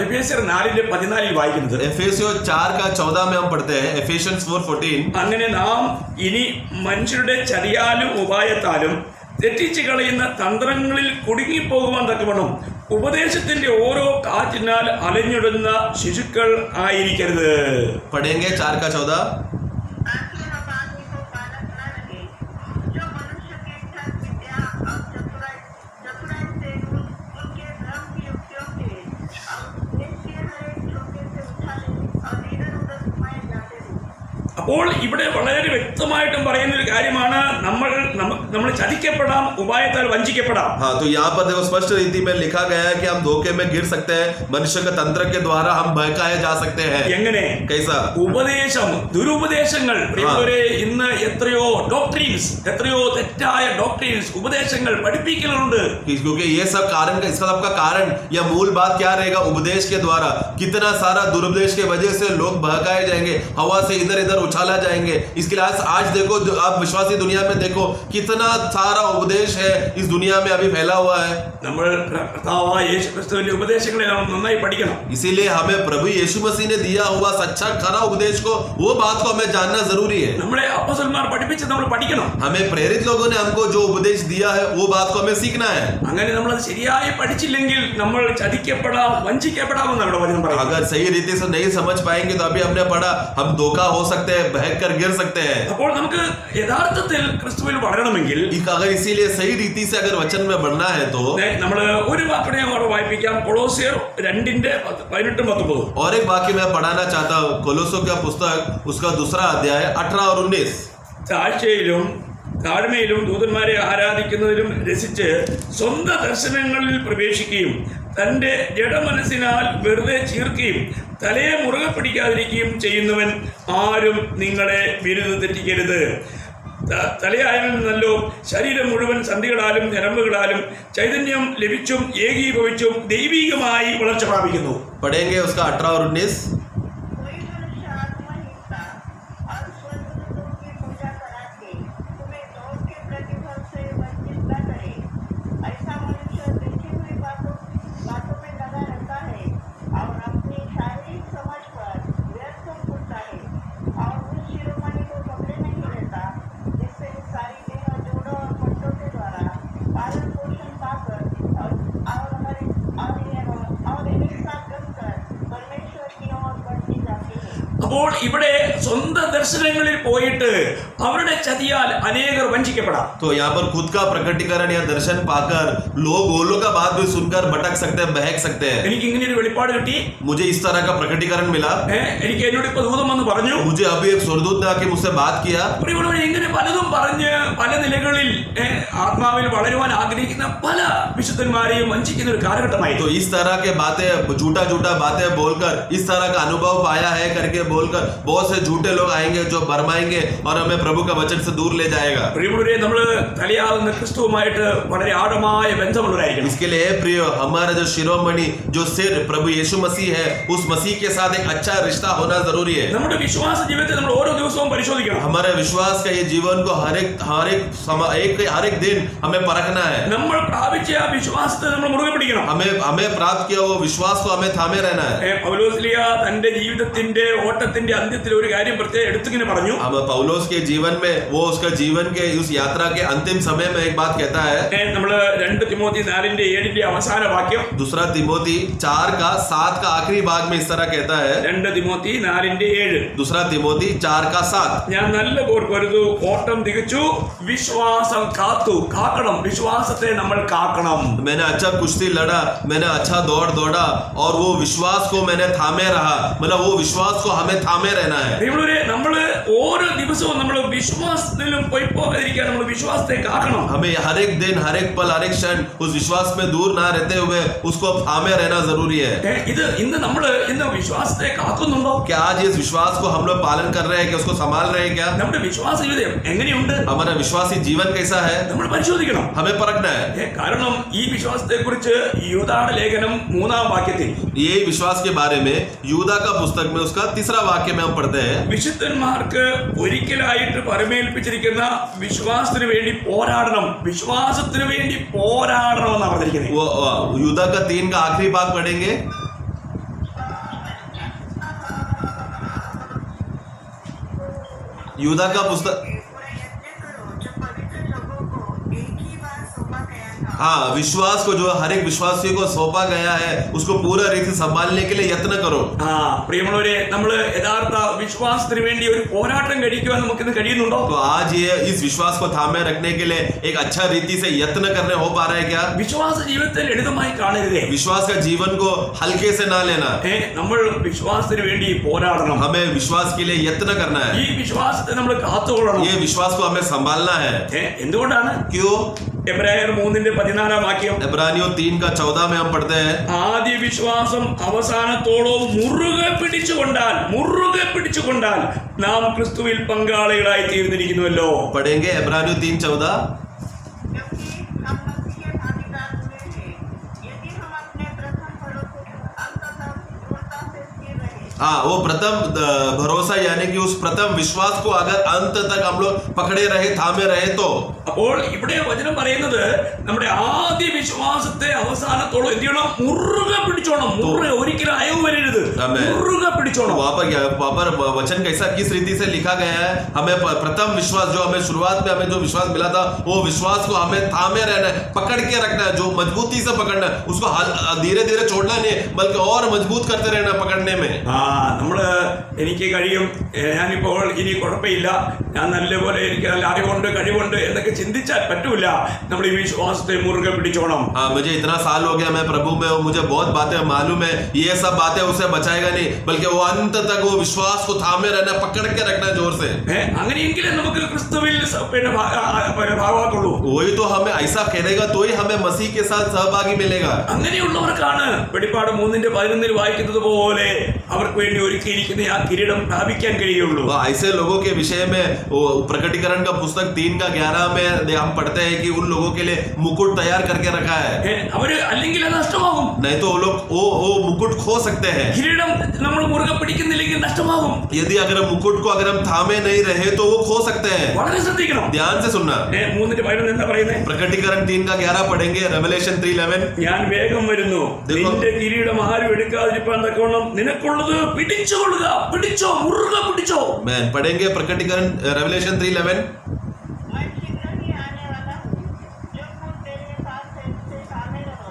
എഫേസ്യർ 4:14 വായിക്കുന്നത്, एफेसियों 4:14 में हम पढ़ते हैं, एफेशियंस 4:14, അങ്ങനെ നാം ഇനി മനുഷ്യരുടെ ചതിയാലും ഉപായത്താലും തെറ്റിച്ചു കളയുന്ന തന്ത്രങ്ങളിൽ കുടുങ്ങിപ്പോകുവാൻ തക്കവണ്ണം ഉപദേശത്തിന്റെ ഓരോ കാറ്റിനാൽ അലഞ്ഞിടുന്ന ശിശുക്കൾ ആയിരിക്കരുത്. पढ़ेंगे 4:14। ताकि हम आदमी को बालक न लगे, जो मनुष्य के धन विद्या और चतुराई से उनके धर्म की युक्तियों से और निश्चय हर एक छोटे से उछाले और इधर उधर घुमाए जाते रहे। അപ്പോൾ ഇവിടെ വളരെ വ്യക്തമായിട്ടും പറയുന്ന ഒരു കാര്യമാണ്, നമ്മൾ ചതിക്കപ്പെടാം, ഉപായത്താൽ വഞ്ചിക്കപ്പെടാം. हाँ, तो यहाँ पर देखो स्पष्ट रीति में लिखा गया है कि हम धोखे में गिर सकते हैं, मनुष्य के तंत्र के द्वारा हम बहकाए जा सकते हैं। എങ്ങനെ? कैसा? ഉപദേശം, ദുരുപദേശങ്ങൾ. പ്രിയമുള്ളവരെ, ഇന്ന് എത്രയോ ഡോക്ട്രീൻസ്, എത്രയോ തെറ്റായ ഡോക്ട്രീൻസ്, ഉപദേശങ്ങൾ, പഠിപ്പിക്കലുണ്ട്. क्योंकि ये सब कारण, इसका सबका कारण या मूल बात क्या रहेगा? उपदेश के द्वारा कितना सारा दुरुपदेश के वजह से लोग बहकाए जाएंगे, हवा से इधर इधर उछाला जाएंगे। इसके लिए आज देखो, आप विश्वासी दुनिया में देखो कितना सारा उपदेश है इस दुनिया में अभी फैला हुआ है। നമ്മൾ കർത്താവായ യേശുക്രിസ്തുവിന്റെ ഉപദേശങ്ങളെ നമ്മൾ നന്നായി പഠിക്കണം. इसीलिए हमें प्रभु यीशु मसीह ने दिया हुआ सच्चा खरा उपदेश को, वो बात को हमें जानना जरूरी है। നമ്മളെ അപ്പോസ്തലന്മാർ പഠിപ്പിച്ച് നമ്മൾ പഠിക്കണം. हमें प्रेरित लोगों ने हमको जो उपदेश दिया है वो बात को हमें सीखना है। അങ്ങനെ നമ്മൾ അത് ശരിയായി പഠിച്ചില്ലെങ്കിൽ നമ്മൾ ചതിക്കപ്പെടാം, വഞ്ചിക്കപ്പെടാമെന്ന് അവിടെ വചനം പറയുന്നു. अगर सही रीति से नहीं समझ पाएंगे तो अभी हमने पढ़ा, हम धोखा हो सकते हैं, बहक कर गिर सकते हैं। അപ്പോൾ നമുക്ക് യഥാർത്ഥത്തിൽ ക്രിസ്തുവിൽ വളരണമെങ്കിൽ, अगर इसीलिए सही रीति से अगर वचन में बढ़ना है तो നമ്മൾ ഒരു വാക്കിനെ അവിടെ വായിപ്പിക്കാം. കൊളോസ്യർ 2:18-19. और एक वाक्य मैं पढ़ाना चाहता हूँ, कोलोसों का पुस्तक, उसका दूसरा अध्याय 18 और 19। താഴ്മയിലും ദൂതന്മാരെ ആരാധിക്കുന്നതിലും രസിച്ച് സ്വന്തം ദർശനങ്ങളിൽ പ്രവേശിക്കുകയും തന്റെ ജഡമനസ്സിനാൽ വെറുതെ ചീർക്കുകയും തലയെ മുറുകെ പിടിക്കാതിരിക്കുകയും ചെയ്യുന്നവൻ ആരും നിങ്ങളെ വിരുദ്ധ തെറ്റിക്കരുത്. തലയായാലും നല്ലോ ശരീരം മുഴുവൻ സന്ധികളാലും ഞരമ്പുകളാലും ചൈതന്യം ലഭിച്ചും ഏകീഭവിച്ചും ദൈവികമായി വളർച്ച പ്രാപിക്കുന്നു. पढ़ेंगे उसका 18 और 19। कोई मनुष्य आत्महीनता और स्वरूपों की पूजा करा के तुम्हें दौड़ के प्रतिफल से वंचित न करे। ऐसा मनुष्य देखी हुई बातों में लगा रहता है और अपनी शारीरिक समझ पर व्यर्थ होता है और उस शिरोमणि को पकड़े नहीं रहता, जिससे सारी देह जोड़ों और पट्टों के द्वारा पालन पोषण पाकर और इन्हें साथ जमकर परमेश्वर की ओर അപ്പോൾ ഇവിടെ സ്വന്തം ദർശനങ്ങളിൽ പോയിട്ട് അവരുടെ ചതിയാൽ അനേകർ വഞ്ചിക്കപ്പെടാം. तो यहाँ पर खुद का प्रकटीकरण या दर्शन पाकर लोग वो लोग का बात भी सुनकर भटक सकते हैं, बहक सकते हैं. എനിക്ക് ഇങ്ങനെ ഒരു വെളിപ്പാട് കിട്ടി. मुझे इस तरह का प्रकटीकरण मिला. എനിക്ക് എന്നോട് ഇപ്പൊ ദൂതം വന്ന് പറഞ്ഞു, मुझे अभी एक स्वर्गदूत ने आके मुझसे बात किया. ഇങ്ങനെ പലതും പറഞ്ഞ് പല നിലകളിൽ ആത്മാവിൽ വളരുവാൻ ആഗ്രഹിക്കുന്ന പല വിശുദ്ധന്മാരെയും വഞ്ചിക്കുന്ന ഒരു കാലഘട്ടമായി. तो इस तरह के बातें झूठा झूठा बातें बोलकर इस तरह का अनुभव पाया है करके बोलकर बहुत से झूठे लोग आएंगे जो भरमाएंगे और हमें प्रभु का वचन से दूर ले जाएगा. പ്രിയമുള്ളവരെ, നമ്മൾ തലയാകുന്ന ക്രിസ്തുവുമായിട്ട് വളരെ ആഴമായ ബന്ധമുള്ളവരായിരിക്കണം. इसके लिए प्रिय हमारा जो शिरोमणि जो सिर प्रभु यीशु मसीह है उस मसीह के साथ एक अच्छा रिश्ता होना जरूरी है. നമ്മുടെ വിശ്വാസ ജീവിതത്തെ നമ്മൾ ഓരോ ദിവസവും പരിശോധിക്കണം. हमारे विश्वास का ये जीवन को हर एक दिन हमें परखना है. നമ്മൾ പ്രാപിച്ച ആ വിശ്വാസത്തെ നമ്മൾ മുറുകെ പിടിക്കണം. हमें प्राप्त किया वो विश्वास को हमें थामे रहना है. പൗലോസ്ലീഹ തന്റെ ജീവിതത്തിന്റെ ഓട്ടത്തിന്റെ അന്ത്യത്തിൽ ഒരു കാര്യം പ്രത്യേകം എടുത്തിങ്ങനെ പറഞ്ഞു. हम पौलुस के जीवन में वो उसका जीवन के उस यात्रा के अंतिम समय में एक बात कहता है. നമ്മൾ 2 തിമോത്തി 4:7 അവസാന വാക്യം, दूसरा तिमोथी 4:7 का आखिरी भाग में इस तरह कहता है. 2 തിമോത്തി 4:7, दूसरा तिमोथी 4:7, ഞാൻ നല്ല പോർ പൊരുതു, ഓട്ടം തികച്ചു, വിശ്വാസം കാക്കണം. വിശ്വാസത്തെ നമ്മൾ കാക്കണം. मैंने अच्छा कुश्ती लड़ा, मैंने अच्छा दौड़ दौड़ा और वो विश्वास को मैंने थामे रहा. मतलब वो विश्वास को हमें थामे रहना है. നമ്മൾ ഓരോ ദിവസവും നമ്മൾ വിശ്വാസത്തിലും പോയി പോകാതിരിക്കാൻ നമ്മൾ വിശ്വാസത്തെ കാക്കണം. हमें हर एक दिन, हर एक पल, हर एक क्षण उस विश्वास में दूर ना रहते हुए उसको थामे रहना जरूरी है. ഇന്ന് നമ്മൾ വിശ്വാസത്തെ കാക്കുന്നുണ്ടോ? क्या आज इस विश्वास को हम लोग पालन कर रहे हैं, कि उसको संभाल रहे हैं क्या? നമ്മുടെ വിശ്വാസ ജീവിതം എങ്ങനെയുണ്ട്? हमारा विश्वासी जीवन कैसा है, നമ്മൾ പരിശോധിക്കണം. हमें परखना है. കാരണം ഈ വിശ്വാസത്തെ കുറിച്ച് യൂദായുടെ ലേഖനം 3-ാം വാക്യത്തിൽ, ये विश्वास के बारे में यूदा का पुस्तक में उसका 3रा वाक्य में हम पढ़ते हैं. വിശുദ്ധന്മാർക്ക് ഒരിക്കലായിട്ട് പരമേൽപ്പിച്ചിരിക്കുന്ന വിശ്വാസത്തിന് വേണ്ടി പോരാടണം. വിശ്വാസത്തിന് വേണ്ടി പോരാടണം എന്നാണ് പറഞ്ഞിരിക്കുന്നത്. वो यूदा का 3 का आखिरी भाग पढ़ेंगे. यूदा का पुस्तक, हाँ, विश्वास को जो हर एक विश्वासी को सौंपा गया है उसको पूरा रीति संभालने के लिए यत्न करो. പ്രിയമുള്ളവരെ, നമ്മൾ യഥാർത്ഥ വിശ്വാസത്തിന് വേണ്ടി ഒരു പോരാട്ടം കഴിക്കുവാൻ നമുക്കിന്ന് കഴിയുന്നുണ്ടോ? तो आज ये इस विश्वास को थामे रखने के लिए एक अच्छा रीति से यत्न करने हो पा रहा है क्या? വിശ്വാസ ജീവിതത്തെ ലളിതമായി കാണരുതേ. विश्वास का जीवन को हल्के से ना लेना. നമ്മൾ വിശ്വാസത്തിന് വേണ്ടി പോരാടണം. हमें विश्वास के लिए यत्न करना है. ഈ വിശ്വാസത്തെ നമ്മൾ കാത്തുകൊള്ളണം. ये विश्वास को हमें संभालना है. എന്തുകൊണ്ടാണ്? क्यों? എബ്രായർ 3:14 വാക്യം, इब्रानियों 3:14 में हम पढ़ते हैं. ആദ്യ വിശ്വാസം അവസാനത്തോളം മുറുകെ പിടിച്ചുകൊണ്ടാൽ നാം ക്രിസ്തുവിൽ പങ്കാളികളായി തീർന്നിരിക്കുന്നുവല്ലോ. पढ़ेंगे इब्रानियों 3:14. क्योंकि हम मसीह के भागीदार हुए हैं, यदि हम अपने प्रथम फलों को अंततः दृढ़ता से स्थिर रहे. हाँ, वो प्रथम भरोसा यानी कि उस प्रथम विश्वास को अगर अंत तक हम लोग पकड़े रहे, थामे रहे तो. അപ്പോൾ ഇവിടെ വചനം പറയുന്നത് നമ്മുടെ ആദ്യ വിശ്വാസത്തെ അവസാനത്തോളം എന്ത് ചെയ്യണം? മുറുകെ പിടിച്ചോണം. ഒരിക്കലും അയവ് വരരുത്. മുറുകെ പിടിച്ചോണം. वहाँ पर वचन कैसा किस रीति से लिखा गया है? हमें प्रथम विश्वास जो हमें शुरुआत में हमें जो विश्वास मिला था वो विश्वास को हमें थामे रहना है, पकड़ के रखना है, जो मजबूती से पकड़ना है. उसको धीरे धीरे छोड़ना नहीं, बल्कि और मजबूत करते रहना पकड़ने में. എനിക്ക് കഴിയും, ഞാനിപ്പോൾ ഇനി കുഴപ്പമില്ല, ഞാൻ നല്ലപോലെ എനിക്ക് നല്ല അറിവുണ്ട്, കഴിവുണ്ട് എന്നൊക്കെ ചിന്തിച്ചാൽ പറ്റൂല. നമ്മൾ ഈ വിശ്വാസത്തെ മുറുകെ പിടിച്ചോണം. हाँ, मुझे इतना साल हो गया, मैं प्रभु में हूँ, मुझे बहुत बातें मालूम है, ये सब बातें उसे बचाएगा नहीं, बल्कि वो अंत तक वो विश्वास को थामे रहना, पकड़ के रखना जोर से. അങ്ങനെയെങ്കിലേ നമുക്ക് ക്രിസ്തുവിൽ ഭാഗമാക്കുള്ളൂ. वही तो हमें ऐसा करेगा तो ही हमें मसीह के साथ सहभागी मिलेगा. അങ്ങനെയുള്ളവർക്കാണ് വെളിപ്പാട് 3:11 വായിക്കുന്നത് പോലെ അവർക്ക് വേണ്ടി ഒരുക്കിയിരിക്കുന്ന ആ കിരീടം പ്രാപിക്കാൻ കഴിയുള്ളൂ. ऐसे लोगों के विषय में वो प्रकटीकरण का पुस्तक 3:11 में हम पढ़ते हैं कि उन लोगों के लिए मुकुट तैयार करके रखा है. അവര് അല്ലെങ്കിൽ അത് നഷ്ടമാകും. नहीं तो वो लोग वो मुकुट खो सकते हैं. കിരീടം നമ്മൾ മുറുകെ പിടിക്കുന്നില്ലെങ്കിൽ നഷ്ടമാകും. यदि अगर मुकुट को अगर हम थामे नहीं रहे तो वो खो सकते हैं. വളരെ ശ്രദ്ധിക്കണം. ध्यान से सुनना. 3:11 എന്താ പറയുന്നത്? प्रकटीकरण 3:11 पढ़ेंगे. रेवलेशन 3:11. ഞാൻ വേഗം വരുന്നു, നിന്റെ കിരീടം ആരും എടുക്കാതിരിക്കാൻ തക്കവണ്ണം നിനക്കുള്ളത് പിടിച്ചുകൊള്ളുക. പിടിച്ചോ, മുറുകെ പിടിച്ചോ. मैं पढ़ेंगे प्रकटीकरण रेवलेशन 3:11. मैं शीघ्र ही आने वाला हूँ, जो कुछ तेरे साथ है उससे शामिल रहो,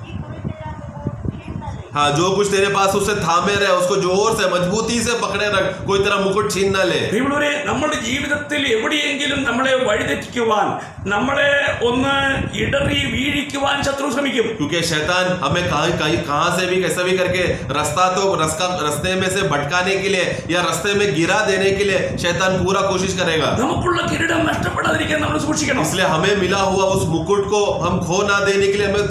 कि कोई तेरा मुकुट छीन न ले. हाँ, जो कुछ तेरे पास उससे थामे रहे उसको जोर से मजबूती से पकड़े रख, कोई तेरा मुकुट छीन ना ले। പ്രിയമുള്ളവരെ, നമ്മുടെ ജീവിതത്തിൽ എവിടെയെങ്കിലും നമ്മളെ വഴിതെറ്റിക്കുവാൻ, നമ്മളെ ഒന്ന് ഇടറി വീഴിക്കുവാൻ ശത്രു ശ്രമിക്കും. क्योंकि शैतान हमें कहां से भी कैसे भी करके रास्ते में से भटकाने के लिए या रास्ते में गिरा देने के लिए शैतान पूरा कोशिश करेगा। നമുക്കുള്ള കിരീടം നഷ്ടപ്പെടാതിരിക്കാൻ നമ്മൾ സൂക്ഷിക്കണം. इसलिए हमें मिला हुआ उस मुकुट को हम खो ना देने के लिए हमें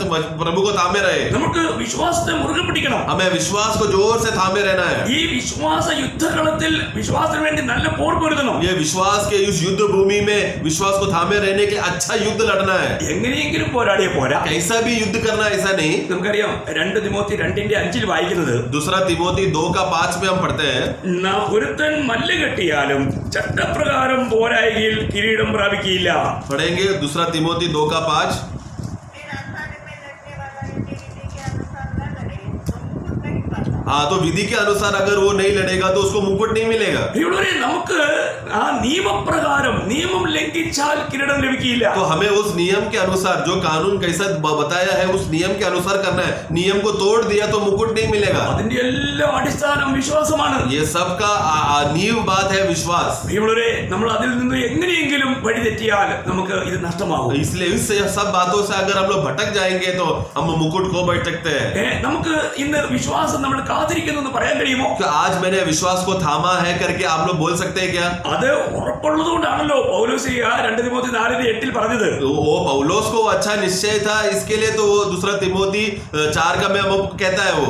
प्रभु को थामे रहे। നമുക്ക് വിശ്വാസത്തെ മുറുകെ പിടിക്കണം. हमें विश्वास को जोर से थामे रहना है। ഈ വിശ്വാസ യുദ്ധകളത്തിൽ വിശ്വാസത്തിന് വേണ്ടി നല്ല പോർ പൊരുതണം. ये विश्वास के इस युद्ध भूमि में विश्वास को थामे रहने के लिए अच्छा युद्ध लड़ना है। എങ്ങനെയെങ്കിലും പോരാടിയ പോരാ, कैसा भी युद्ध करना ऐसा नहीं। നമുക്കറിയാം 2 തിമോത്തി 2:5 വായിക്കുന്നത്, 2 तिमोथी 2:5 में हम पढ़ते हैं, ഒരുത്തൻ മല്ല് കെട്ടിയാലും ചട്ടപ്രകാരം പോരായികയിൽ കിരീടം പ്രാപിക്കില്ല. पढ़ेंगे 2 तिमोथी 2:5। फिर अखाड़े में लड़ने वाला यदि विधि के अनुसार न लड़े तो मुकुट नहीं पाता। हाँ, तो विधि के अनुसार अगर वो नहीं लड़ेगा तो उसको मुकुट नहीं मिलेगा। പ്രിയമുള്ളവരെ, നമുക്ക് ആ നിയമപ്രകാരം നിയമം ലംഘിച്ചാൽ കിരീടം ലഭിക്കില്ല. तो हमें उस नियम के अनुसार जो कानून कैसा बताया है उस नियम के अनुसार करना है। नियम को तोड़ दिया तो मुकुट नहीं मिलेगा। അതിന്റെ എല്ലാം അടിസ്ഥാനം വിശ്വാസമാണ്. ये सबका नींव बात है विश्वास। പ്രിയമുള്ളവരെ, നമ്മൾ അതിൽ നിന്ന് എങ്ങനെയെങ്കിലും വഴിതെറ്റിയാൽ നമുക്ക് ഇത് നഷ്ടമാകും. इसलिए इस सब बातों से अगर हम लोग भटक जाएंगे तो हम मुकुट खो बैठ सकते हैं। നമുക്ക് ഇന്ന് വിശ്വാസം നമ്മൾ കാത്തിരിക്കുന്നു എന്ന് പറയാൻ കഴിയുമോ? कि आज मैंने विश्वास को थामा है करके आप लोग बोल सकते हैं क्या? അത് ഉറപ്പുള്ളതുകൊണ്ടാണല്ലോ പൗലോസ് 2 തിമോത്തി 4:8 പറഞ്ഞത്. वो पौलोस को अच्छा निश्चय था, इसके लिए तो वो 2 तिमोथी 4 का में वो कहता है, वो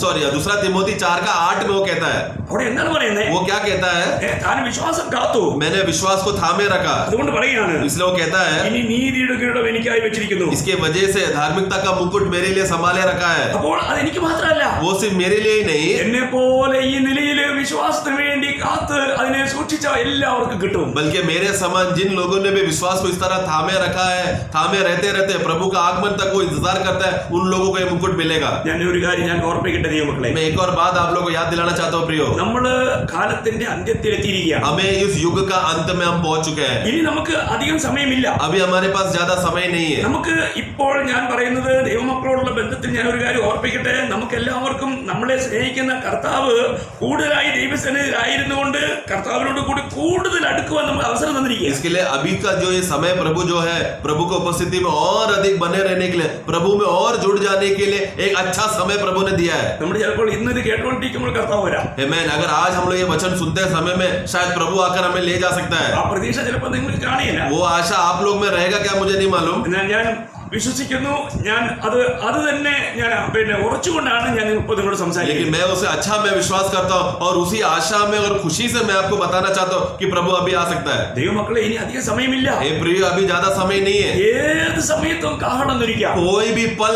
सॉरी 2 तिमोथी 4:8 में वो कहता है। അവിടെ എന്താണ് പറയുന്നത്? वो क्या कहता है? താൻ വിശ്വാസം കാത്തു, मैंने विश्वास को थामे रखा, അതുകൊണ്ട് പറയുകയാണ്, इसलिए वो कहता है ഇനി നീതിയുടെ കിരീടം എനിക്കായി വെച്ചിരിക്കുന്നു. इसके वजह से धार्मिकता का मुकुट मेरे लिए संभाले रखा है। അപ്പോൾ അത് എനിക്ക് മാത്രമല്ല, वो सिर्फ मेरे लिए ही नहीं, എന്നെ പോലെ ഈ നിലയിൽ വിശ്വാസത്തിന് വേണ്ടി കാത്ത് അതിനെ സൂക്ഷിച്ച എല്ലാവർക്കും കിട്ടും. बल्कि मेरे समान जिन लोगों ने भी विश्वास को इस तरह थामे रखा है, थामे रहते रहते प्रभु का आगमन तक वो इंतजार करता है, उन लोगों को ये मुकुट मिलेगा। ഞാൻ ഒരു കാര്യം ഞാൻ ഓർപ്പിക്കട്ടെ ദൈവമക്കളെ, मैं एक और बात आप लोगों को याद दिलाना चाहता हूँ प्रियो, നമ്മള് കാലത്തിന്റെ അന്ത്യത്തിലെത്തിയിരിക്കുകയാണ്. हमें इस युग का अंत में हम पहुंच चुके हैं। ഇനി നമുക്ക് അധികം സമയമില്ല. अभी हमारे पास ज्यादा समय नहीं है। നമുക്ക് ഇപ്പോൾ ഞാൻ പറയുന്നത് ദൈവമക്കളോടുള്ള ബന്ധത്തിൽ ഞാൻ ഒരു കാര്യം ഓർപ്പിക്കട്ടെ. നമുക്ക് എല്ലാവർക്കും നമ്മളെ സ്നേഹിക്കുന്ന കർത്താവ് കൂടുതലായി ദൈവസന്നിധിയിലായിരുന്നുകൊണ്ട് കർത്താവിനോട് കൂടി കൂടുതൽ അടുക്കുവാൻ നമുക്ക് അവസരം തന്നിരിക്കുക. इसके लिए अभी का जो ये समय प्रभु जो है, प्रभु की उपस्थिति में और अधिक बने रहने के लिए, प्रभु में और जुड़ जाने के लिए एक अच्छा समय प्रभु ने दिया है। നമ്മൾ ചിലപ്പോൾ ഇന്ന് ഇത് കേട്ടുകൊണ്ടിരിക്കുമ്പോൾ കർത്താവ് വരാം. आमीन। अगर आज हम लोग ये वचन सुनते समय में शायद प्रभु आकर हमें ले जा सकता है। ആ പ്രതീക്ഷ ചിലപ്പോൾ നിങ്ങൾക്ക് കാണിയില്ല. वो आशा आप लोग में रहेगा क्या मुझे नहीं मालूम, എന്നാൽ ഞാൻ വിശ്വസിക്കുന്നു, ഞാൻ അത് തന്നെ ഞാൻ ഉറച്ചുകൊണ്ടാണ് ഞാൻ ഇപ്പോൾ നിങ്ങളോട് लेकिन സംസാരിക്കുന്നത്. मैं उसे अच्छा मैं विश्वास करता हूँ और उसी आशा में और खुशी से मैं आपको बताना चाहता हूँ कि प्रभु अभी आ सकता है। ദൈവമക്കളെ, ഇനി അധികം സമയമില്ല. हे प्रिय, अभी ज्यादा समय नहीं है। ഏത് സമയത്തും കാഹളം ധരിക്കാം. कोई भी पल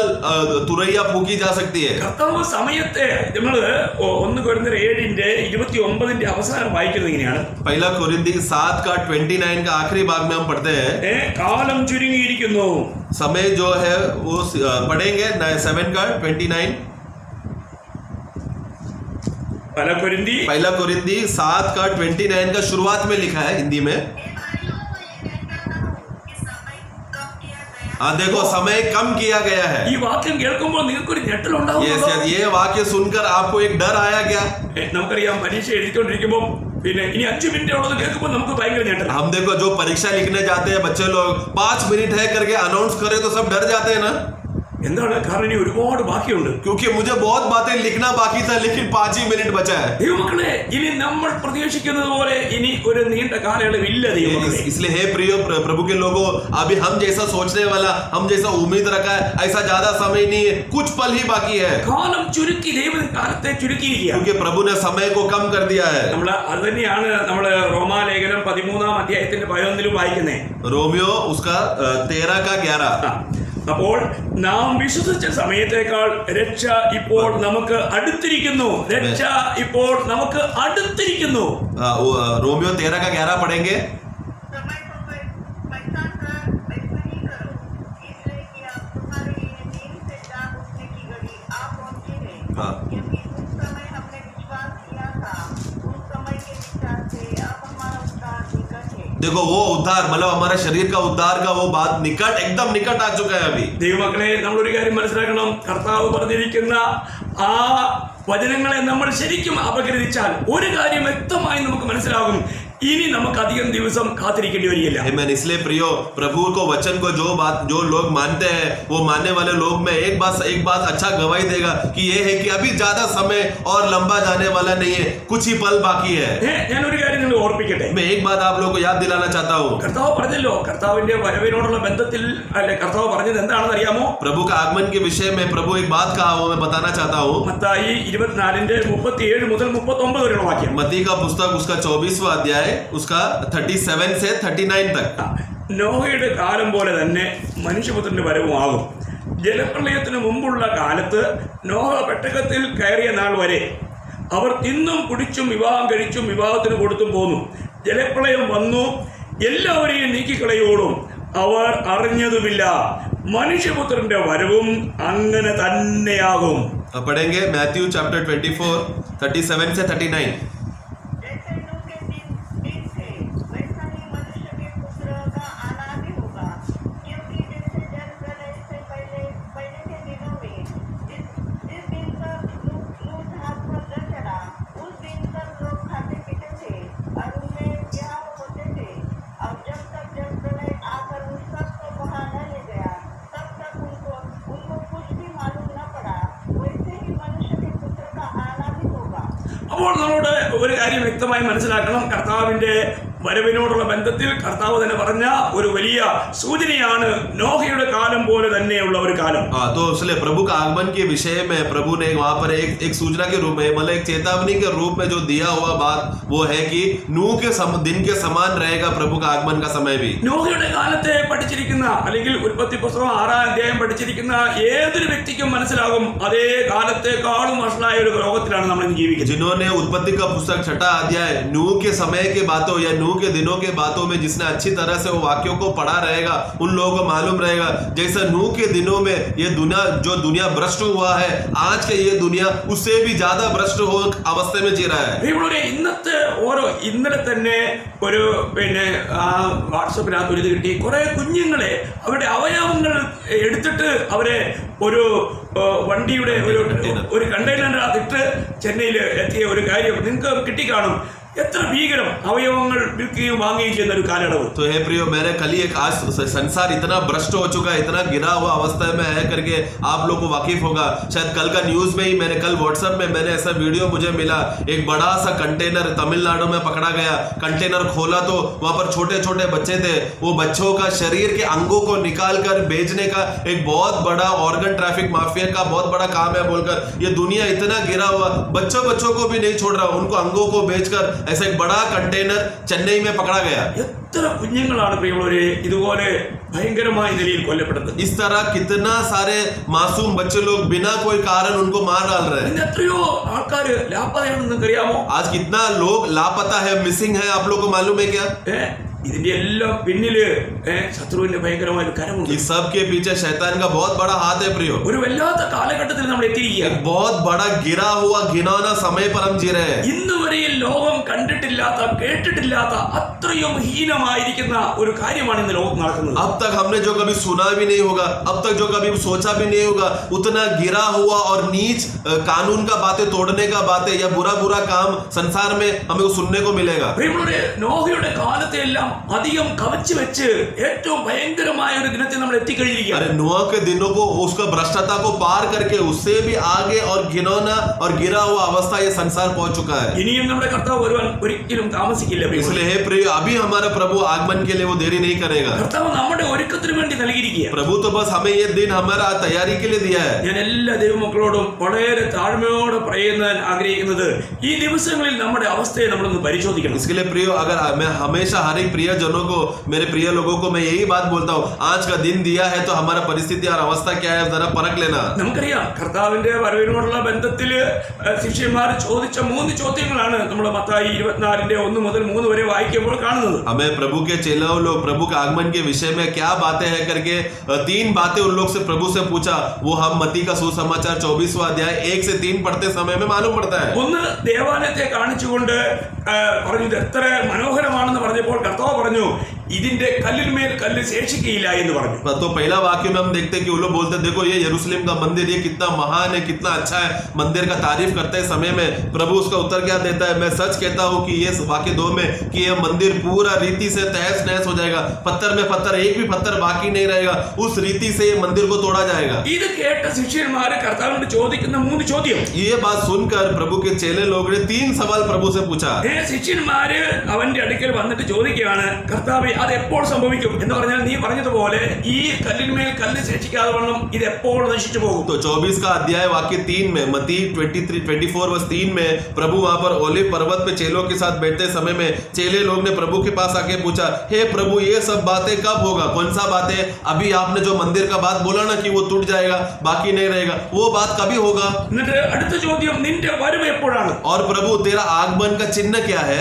तुरैया फूकी जा सकती है। കർത്താവ് സമയത്തെ നമ്മള് 1 കൊരിന്ത്യർ 7:29 അവസാനം വായിക്കുന്നത് ഇങ്ങനെയാണ്. पहला कोरिन्थी 7:29 का आखिरी भाग में हम पढ़ते हैं, കാലം ചുരുങ്ങിയിരിക്കുന്നു. समय जो है वो पढ़ेंगे 7:29। പല കൊരിന്തി पहला कोरिन्थी 7:29 का शुरुआत में लिखा है हिंदी में। हाँ, देखो समय कम किया गया है। ഈ വാക്യം കേൾക്കുമ്പോൾ നിങ്ങൾക്കൊരു ഞെട്ടലുണ്ടാവും. ये वाक्य सुनकर आपको एक डर आया क्या? നമുക്കറിയാം, പരീക്ഷ എഴുതിക്കൊണ്ടിരിക്കുമ്പോൾ പിന്നെ ഇനി 5 മിനിറ്റ് ഉള്ളത് കേൾക്കുമ്പോൾ നമുക്ക് ഭയങ്കര ഞെട്ടൽ. हम देखो जो परीक्षा लिखने जाते हैं बच्चे लोग 5 मिनट है करके अनाउंस करे तो सब डर जाते हैं ना। എന്താണ് കാരണം? ഇനി ഒരുപാട് ബാക്കിയുണ്ട്. क्योंकि मुझे बहुत बातें लिखना बाकी था, लेकिन 5 ही मिनट बचा है। ദൈവമക്കളെ, ഇനി നമ്മൾ പ്രതീക്ഷിക്കുന്നത് പോലെ ഇനി ഒരു നീണ്ട കാലയളവില്ല ദൈവമക്കളെ. इसलिए हे प्रिय प्रभु के लोगों, अभी हम जैसा सोचने वाला, हम जैसा उम्मीद रखा है, ऐसा ज्यादा समय नहीं है, कुछ पल ही बाकी है। കാലം ചുരുക്കി, ദൈവം കാലത്തെ ചുരുക്കിയിരിക്കുക. क्योंकि प्रभु ने समय को कम कर दिया है। നമ്മൾ അത് തന്നെയാണ് നമ്മൾ റോമാലേഖനം 13:11 വായിക്കുന്നത്. रोमियो उसका 13:11। അപ്പോൾ നാം വിശ്വസിച്ച സമയത്തേക്കാൾ രക്ഷ ഇപ്പോൾ നമുക്ക് അടുത്തിരിക്കുന്നു. രക്ഷ ഇപ്പോൾ നമുക്ക് അടുത്തിരിക്കുന്നു. रोमियो 13:11 पढ़ेंगे। समय को पैसा कर वैसा ही करो, इसलिए कि आप तुम्हारे लिए नींद से जाग उठने की घड़ी आ पहुंची है। हाँ। क्योंकि उस समय हमने विश्वास किया था, उस समय के विचार से अब हमारा उद्धार निकट है। देखो वो उद्धार मतलब हमारे शरीर का उद्धार का वो बात निकट एकदम निकट आ चुका है अभी। ദൈവമക്കളെ, നമ്മളൊരു കാര്യം മനസ്സിലാക്കണം. കർത്താവ് പറഞ്ഞിരിക്കുന്ന ആ വചനങ്ങളെ നമ്മൾ ശരിക്കും അപഗ്രഥിച്ചാൽ ഒരു കാര്യം വ്യക്തമായി നമുക്ക് മനസ്സിലാകും. ഇനി നമുക്ക് അധികം ദിവസം കാത്തിരിക്കേണ്ടി വരികയില്ല. Amen. इसलिए प्रियो, प्रभु को वचन को जो लोग मानते हैं, वो मानने वाले लोग में एक बात अच्छा गवाही देगा कि ये है कि अभी ज्यादा समय और लंबा जाने वाला नहीं है, कुछ ही पल बाकी है। ഞാൻ ഒരു കാര്യം നിങ്ങൾ ഓർപ്പിക്കട്ടെ. मैं एक बात आप लोगों को याद दिलाना चाहता हूँ। കർത്താവ് പറഞ്ഞല്ലോ, കർത്താവിന്റെ വരവിനോടുള്ള ബന്ധത്തിൽ അല്ലെ കർത്താവ് പറഞ്ഞത് എന്താണെന്ന് അറിയാമോ? प्रभु का आगमन के विषय में प्रभु एक बात कहा वो मैं बताना चाहता हूँ। മത്തായി 24:37 മുതൽ 39 വരെയുള്ള വാക്യം. मत्ती का पुस्तक उसका 24वां अध्याय उसका 37 से 39 तक। നോഹയുടെ കാലം പോലെ തന്നെ മനുഷ്യപുത്രന്റെ വരവും ആകും. ജലപ്രളയത്തിന് മുമ്പുള്ള കാലത്ത് നോഹ പെട്ടകത്തിൽ കയറിയ നാൾ വരെ അവർ തിന്നും കുടിച്ചും വിവാഹം കഴിച്ചും വിവാഹത്തിന് കൊടുത്തും പോന്നു. ജലപ്രളയം വന്നു, എല്ലാവരെയും നീക്കിക്കളയോടും അവർ അറിഞ്ഞതുമില്ല. മനുഷ്യപുത്രന്റെ വരവും അങ്ങനെ തന്നെയാകും. पढ़ेंगे मैथ्यू चैप्टर 24 37 से 39। जैसे नूह के दिन थे, वैसा ही मनुष्य के पुत्र का आना भी होगा। क्योंकि जैसे जल प्रलय से पहले के दिनों में जिस दिन तक नूह घाट पर न चढ़ा, उस दिन तक लोग खाते पीते थे और उनमें ब्याह होते थे। और जब तक जल प्रलय आकर उन सबको बहा न ले गया, तब तक उनको कुछ भी मालूम न पड़ा। वैसे ही मनुष्य के पुत्र का आना भी होगा। അപ്പോൾ നമ്മളോട് ഒരു കാര്യം വ്യക്തമായി മനസ്സിലാക്കണം. കർത്താവിന്റെ വരവിനോടുള്ള ബന്ധത്തിൽ കർത്താവ് തന്നെ പറഞ്ഞ ഒരു വലിയ സൂചനയാണ് നോഹയുടെ കാലം പോലെ തന്നെയുള്ള ഒരു കാലം. तो इसलिए प्रभु का आगमन के विषय में प्रभु ने वहां पर एक सूचना के रूप में मतलब एक चेतावनी के रूप में जो दिया हुआ बात वो है कि नूह के दिन के समान रहेगा प्रभु का आगमन का समय भी। നോഹയുടെ കാലത്തെ പഠിച്ചിരിക്കുന്ന അല്ലെങ്കിൽ ഉൽപ്പത്തി പുസ്തകം 6-ാം അധ്യായം പഠിച്ചിരിക്കുന്ന ഏതൊരു വ്യക്തിക്കും മനസ്സിലാകും അതേ കാലത്തെക്കാളും വഷളായ ഒരു ലോകത്തിലാണ് നമ്മൾ ജീവിക്കുന്നത്. जिन्होंने उत्पत्ति का पुस्तक 6वां अध्याय नूह के समय के बातों या नूह के दिनों के बातों में जिसने अच्छी तरह से वो वाक्यों को पढ़ा रहेगा उन लोगों को मालूम रहेगा जैसे नूह के दिनों में ये दुनिया भ्रष्ट हुआ है, आज के ये दुनिया उससे भी ज्यादा भ्रष्ट हो अवस्था में जी रहा है। ഇന്നലെ തന്നെ ഒരു വാട്സപ്പിനകത്ത് ഒരു ഇത് കിട്ടി. കുറെ കുഞ്ഞുങ്ങളെ അവരുടെ അവയവങ്ങൾ എടുത്തിട്ട് അവരെ ഒരു വണ്ടിയുടെ ഒരു കണ്ടെയ്നറിനകത്തിട്ട് ചെന്നൈയിൽ എത്തിയ ഒരു കാര്യം നിങ്ങൾക്ക് കിട്ടിക്കാണും. എത്ര ഭീകരം അവയവങ്ങൾ വിൽക്കുകയും വാങ്ങുകയും ചെയ്യുന്ന ഒരു കാലയളവ്. तो हे प्रियो, मैंने कल ही एक आज संसार इतना भ्रष्ट हो चुका है, इतना गिरा हुआ अवस्था में है करके आप लोग को वाकिफ होगा। शायद कल का न्यूज में ही मैंने कल व्हाट्सएप में मैंने ऐसा वीडियो मुझे मिला, एक बड़ा सा कंटेनर तमिलनाडु में पकड़ा गया। कंटेनर खोला तो वहां पर छोटे छोटे बच्चे थे, वो बच्चों का शरीर के अंगों को निकाल कर बेचने का एक बहुत बड़ा ऑर्गन ट्रैफिक माफिया का बहुत बड़ा काम है बोलकर ये दुनिया इतना गिरा हुआ, बच्चों को भी नहीं छोड़ रहा, उनको अंगों को बेचकर ऐसा एक बड़ा कंटेनर चेन्नई में पकड़ा गया। എത്ര കുഞ്ഞുങ്ങളാണ് പ്രിയമുള്ളവരെ ഇതുപോലെ ഭയങ്കരമായ നിലയിൽ കൊല്ലപ്പെടുന്നത്. इस तरह कितना सारे मासूम बच्चे लोग बिना कोई कारण उनको मार डाल रहे हैं। ഇന്ന് എത്രയോ ആൾക്കാര് ലാപ്പതയാണെന്ന് നിങ്ങൾക്കറിയാമോ? आज कितना लोग लापता है, मिसिंग है, आप लोग को मालूम है क्या? ഇതിന്റെ എല്ലാം പിന്നില് ശത്രുവിന്റെ ഭയങ്കരമായ ഒരു കരമുണ്ട്. इस सब के पीछे शैतान का बहुत बड़ा हाथ है प्रियो। ഒരു വല്ലാത്ത കാലഘട്ടത്തിൽ നമ്മൾ എത്തിയിരിക്കുകയാണ്. एक बहुत बड़ा गिरा हुआ घिनौना समय पर हम जी रहे हैं। ഇന്ന് വരെയും ലോകം കണ്ടിട്ടില്ലാത്ത കേട്ടിട്ടില്ലാത്ത അത്രയും ഹീനമായിരിക്കുന്ന ഒരു കാര്യമാണ് ഇന്ന് ലോകത്ത് നടക്കുന്നത്. अब तक हमने जो कभी सुना भी नहीं होगा, अब तक जो कभी सोचा भी नहीं होगा, उतना गिरा हुआ और नीच कानून का बातें तोड़ने का बातें या बुरा काम संसार में हमें सुनने को मिलेगा। നോഹയുടെ കാലത്തെ എല്ലാം അധികം കവച്ചു വെച്ച് ഏറ്റവും ഭയങ്കരമായ ഒരു ദിനത്തിൽ നമ്മൾ എത്തിക്കഴിഞ്ഞിരിക്കുകയാണ്. अरे नूह के दिनों को उसका भ्रष्टता को पार करके उससे भी आगे और घिनौना और गिरा हुआ अवस्था ये संसार पहुंच चुका है। ഇനിയും നമ്മുടെ കർത്താവ് വരുവാൻ ഒരിക്കലും താമസിക്കില്ല. इसलिए हे प्रिय, अभी हमारा प्रभु आगमन के लिए वो देरी नहीं करेगा। കർത്താവ് നമ്മുടെ ഒരുക്കത്തിന് വേണ്ടി നൽകിയിരിക്കുകയാണ്. प्रभु तो बस हमें ये दिन हमारा तैयारी के लिए दिया है। ഞാൻ എല്ലാ ദൈവമക്കളോടും വളരെ താഴ്മയോടെ പറയുവാൻ ആഗ്രഹിക്കുന്നത് ഈ ദിവസങ്ങളിൽ നമ്മുടെ അവസ്ഥയെ നമ്മളൊന്ന് പരിശോധിക്കണം. इसके लिए प्रिय, अगर मैं हमेशा हर एक प्रिय जनों को, मेरे प्रिय लोगों को मैं यही बात बोलता हूँ, आज का दिन दिया है तो हमारा परिस्थिति और अवस्था क्या है जरा परख लेना। നമുക്കറിയാം കർത്താവിന്റെ വരവിനോടുള്ള ബന്ധത്തില് ശിഷ്യന്മാർ ചോദിച്ച 3 ചോദ്യങ്ങളാണ് നമ്മൾ മത്തായി 24:1 മുതൽ 3 വരെ വായിക്കുമ്പോൾ കാണുന്നത്. हमें प्रभु के चेलों लोग प्रभु के आगमन के विषय में क्या बातें हैं करके 3 बातें उन लोग से प्रभु से पूछा। वो हम मत्ती का सुसमाचार 24वां अध्याय 1 से 3 पढ़ते समय में मालूम पड़ता है। ഒന്ന് ദേവാലയത്തെ കാണിച്ചുകൊണ്ട് പറഞ്ഞു ഇത് എത്ര മനോഹരമാണെന്ന് പറഞ്ഞപ്പോൾ കർത്താവ് കർത്താവ് പറഞ്ഞു ഇതിന്റെ കല്ലിന്മേൽ കല്ല് ശേഷിക്കയില്ല എന്ന് പറഞ്ഞു. तो पहला वाक्य में हम देखते हैं कि वो लोग बोलते हैं देखो ये यरूशलेम का मंदिर ये कितना महान है, कितना अच्छा है. मंदिर का तारीफ करते समय में प्रभु उसका उत्तर क्या देता है, मैं सच कहता हूँ कि ये वाक्य 2 में कि ये मंदिर पूरा रीति से तहस नहस हो जाएगा. पत्थर में पत्थर, एक भी पत्थर बाकी नहीं रहेगा. उस रीति से ये मंदिर को तोड़ा जाएगा. ഇത് കേട്ട ശിഷ്യന്മാര് കർത്താവിനോട് ചോദിക്കുന്ന 3 ചോദ്യം. ये बात सुनकर प्रभु के चेले लोग ने 3 सवाल प्रभु से पूछा. ശിഷ്യന്മാര് അവന്റെ അടുക്കൽ വന്നിട്ട് ചോദിക്കുകയാണ്, കർത്താവേ അത് എപ്പോൾ സംഭവിക്കും എന്ന് പറഞ്ഞാൽ നീ പറഞ്ഞതുപോലെ ഈ കല്ലിന്മേൽ കല്ല് ശേഷിക്കാതെ വണ്ണം ഇത് എപ്പോൾ നശിച്ചു പോകും. तो 24 का अध्याय वाक्य 3 में मत्ती 24 वर्ष 3 में प्रभु वहां पर ओलिव पर्वत पे चेलों के साथ बैठते समय में चेले लोग ने प्रभु के पास आके पूछा, हे प्रभु ये सब बातें कब होगा? कौन सा बातें? अभी आपने जो मंदिर का बात बोला ना कि वो टूट जाएगा, बाकी नहीं रहेगा, वो बात कभी होगा? എന്നിട്ട് അടുത്ത ചോദ്യം, നിന്റെ വരവ് എപ്പോഴാണ്? और प्रभु तेरा आगमन का चिन्ह क्या है?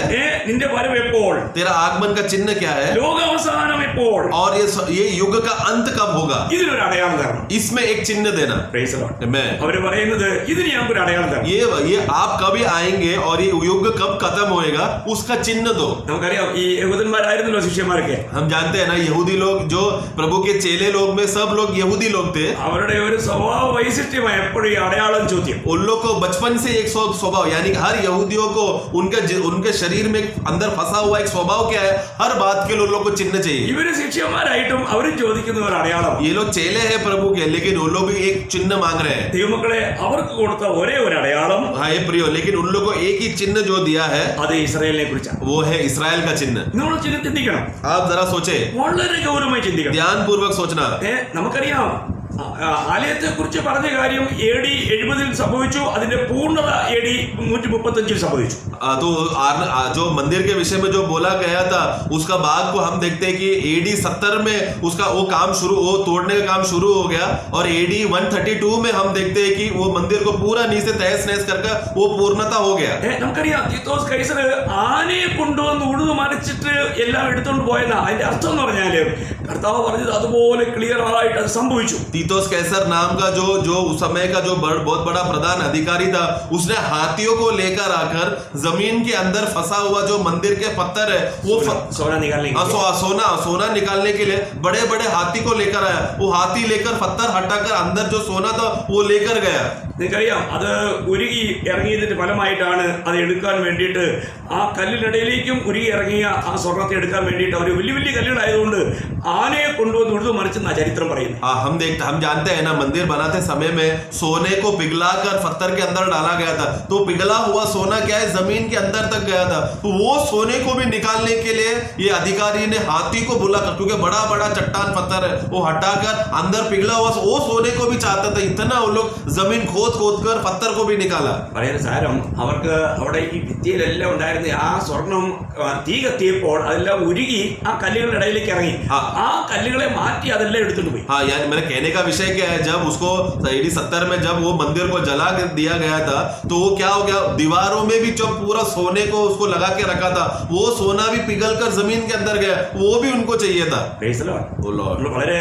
നിന്റെ വരവ് എപ്പോൾ? तेरा आगमन का चिन्ह क्या है? ലോകാവസാനം എപ്പോൾ? और ये युग का अंत कब होगा? ഇതിനൊരു അടയാളം തരണം. इसमें एक चिन्ह देना. Praise the Lord. Amen. അവര് പറയുന്നത് ഇതിന് ഞങ്ങൾക്ക് ഒരു അടയാളം തരണം. ये आप कभी आएंगे और ये युग कब खत्म होएगा उसका चिन्ह दो. നമുക്കറിയാം ഈ യഹൂദന്മാരായിരുന്നല്ലോ ശിഷ്യന്മാരൊക്കെ. हम जानते हैं ना यहूदी लोग जो प्रभु के चेले लोग में सब लोग यहूदी लोग थे. അവരുടെ ഒരു സ്വഭാവ വൈശിഷ്ട്യമായി എപ്പോഴും ഈ അടയാളം ചോദ്യം. उन लोग को बचपन से एक स्वभाव यानी कि हर यहूदियों को उनके शरीर में अंदर फंसा हुआ एक स्वभाव क्या है, हर बात के लिए उन लोग को चिन्ह चाहिए. ഇവര് ശിഷ്യന്മാരായിട്ടും അവരും ചോദിക്കുന്ന ഒരു അടയാളം. ये लोग चेले हैं प्रभु के, लेकिन उन लोग भी एक चिन्ह मांग रहे हैं. ദൈവമക്കളെ അവർക്ക് കൊടുത്ത ഒരേ ഒരു അടയാളം, हाँ ये प्रियो, लेकिन उन लोग को एक ही चिन्ह जो दिया है അത് ഇസ്രായേലിനെ കുറിച്ചാണ്. वो है इस्राएल का चिन्ह. നമ്മൾ ചിന്തിക്കണം, आप जरा सोचे, വളരെ ഗൗരവമായി ചിന്തിക്കണം. ध्यान पूर्वक सोचना. നമുക്കറിയാം ആലയത്തെ കുറിച്ച് പറഞ്ഞ കാര്യം AD 70 സംഭവിച്ചു, അതിന്റെ പൂർണ്ണത AD 135 സംഭവിച്ചു. तो जो मंदिर के विषय में जो बोला गया था उसका भाग को हम देखते हैं कि AD 70 में उसका वो तोड़ने का काम शुरू हो गया और AD 132 में हम देखते हैं कि वो मंदिर को पूरा नीचे तहस नहस करके वो पूर्णता हो गया. നമുക്കറിയാം തീത്തോസ് കൈസർ ആനയെ കൊണ്ടുവന്ന് ഉഴുതു മറിച്ചിട്ട് എല്ലാം എടുത്തുകൊണ്ട് പോയെന്നാ. അതിന്റെ അർത്ഥം എന്ന് പറഞ്ഞാല് കർത്താവ് പറഞ്ഞത് അതുപോലെ ക്ലിയർ ആയിട്ട് അത് സംഭവിച്ചു. तीतोस कैसर नाम का जो उस समय का जो बहुत बड़ा प्रधान अधिकारी था, उसने हाथियों को लेकर आकर जमीन के अंदर फंसा हुआ जो मंदिर के पत्थर है वो सोना निकालने सोना निकालने के लिए बड़े बड़े हाथी को लेकर आया. वो हाथी लेकर पत्थर हटाकर अंदर जो सोना था वो लेकर गया. നിങ്ങൾക്കറിയാം അത് ഉരുകി ഇറങ്ങിയതിന്റെ ഫലമായിട്ടാണ് അത് എടുക്കാൻ വേണ്ടിയിട്ട് ആ കല്ലിനിടയിലേക്കും ഉരുകി ഇറങ്ങിയ ആ സ്വർണത്തെ എടുക്കാൻ വേണ്ടിയിട്ട് അവർ വലിയ വലിയ കല്ലുകളായതുകൊണ്ട് ആനയെ കൊണ്ടുവന്ന് ഉഴുതു മറിച്ചെന്ന ചരിത്രം പറയുന്നു. हम जानते हैं ना मंदिर बनाते समय में सोने को पिघलाकर पत्थर के अंदर डाला गया था. तो पिघला हुआ सोना क्या है, जमीन के अंदर तक गया था. तो वो सोने को भी निकालने के लिए ये अधिकारी ने हाथी को बुलाकर, क्योंकि बड़ा बड़ा चट्टान पत्थर है, वो हटाकर अंदर पिघला हुआ वो सोने को भी चाहता था. इतना वो लोग जमीन खोद कर पत्थर को भी निकाला. പറയുന്ന സാരം അവർക്ക് അവിടെ ഈ ഭിത്തിയിലെല്ലാം ഉണ്ടായിരുന്ന ആ സ്വർണം തീ കത്തിയപ്പോൾ അതെല്ലാം ഉരുകി ആ കല്ലുകളുടെ ഇടയിലേക്ക് ഇറങ്ങി. ആ കല്ലുകളെ മാറ്റി അതെല്ലാം എടുത്തുകൊണ്ട് പോയി. हाँ यानी मेरे कहने का विषय क्या है, जब उसको AD 70 में जब वो मंदिर को जला दिया गया था तो वो क्या हो गया, दीवारों में भी जो पूरा सोने को उसको लगा के रखा था वो सोना भी पिघल कर जमीन के अंदर गया. वो भी उनको चाहिए था. Praise the Lord. നമ്മൾ വളരെ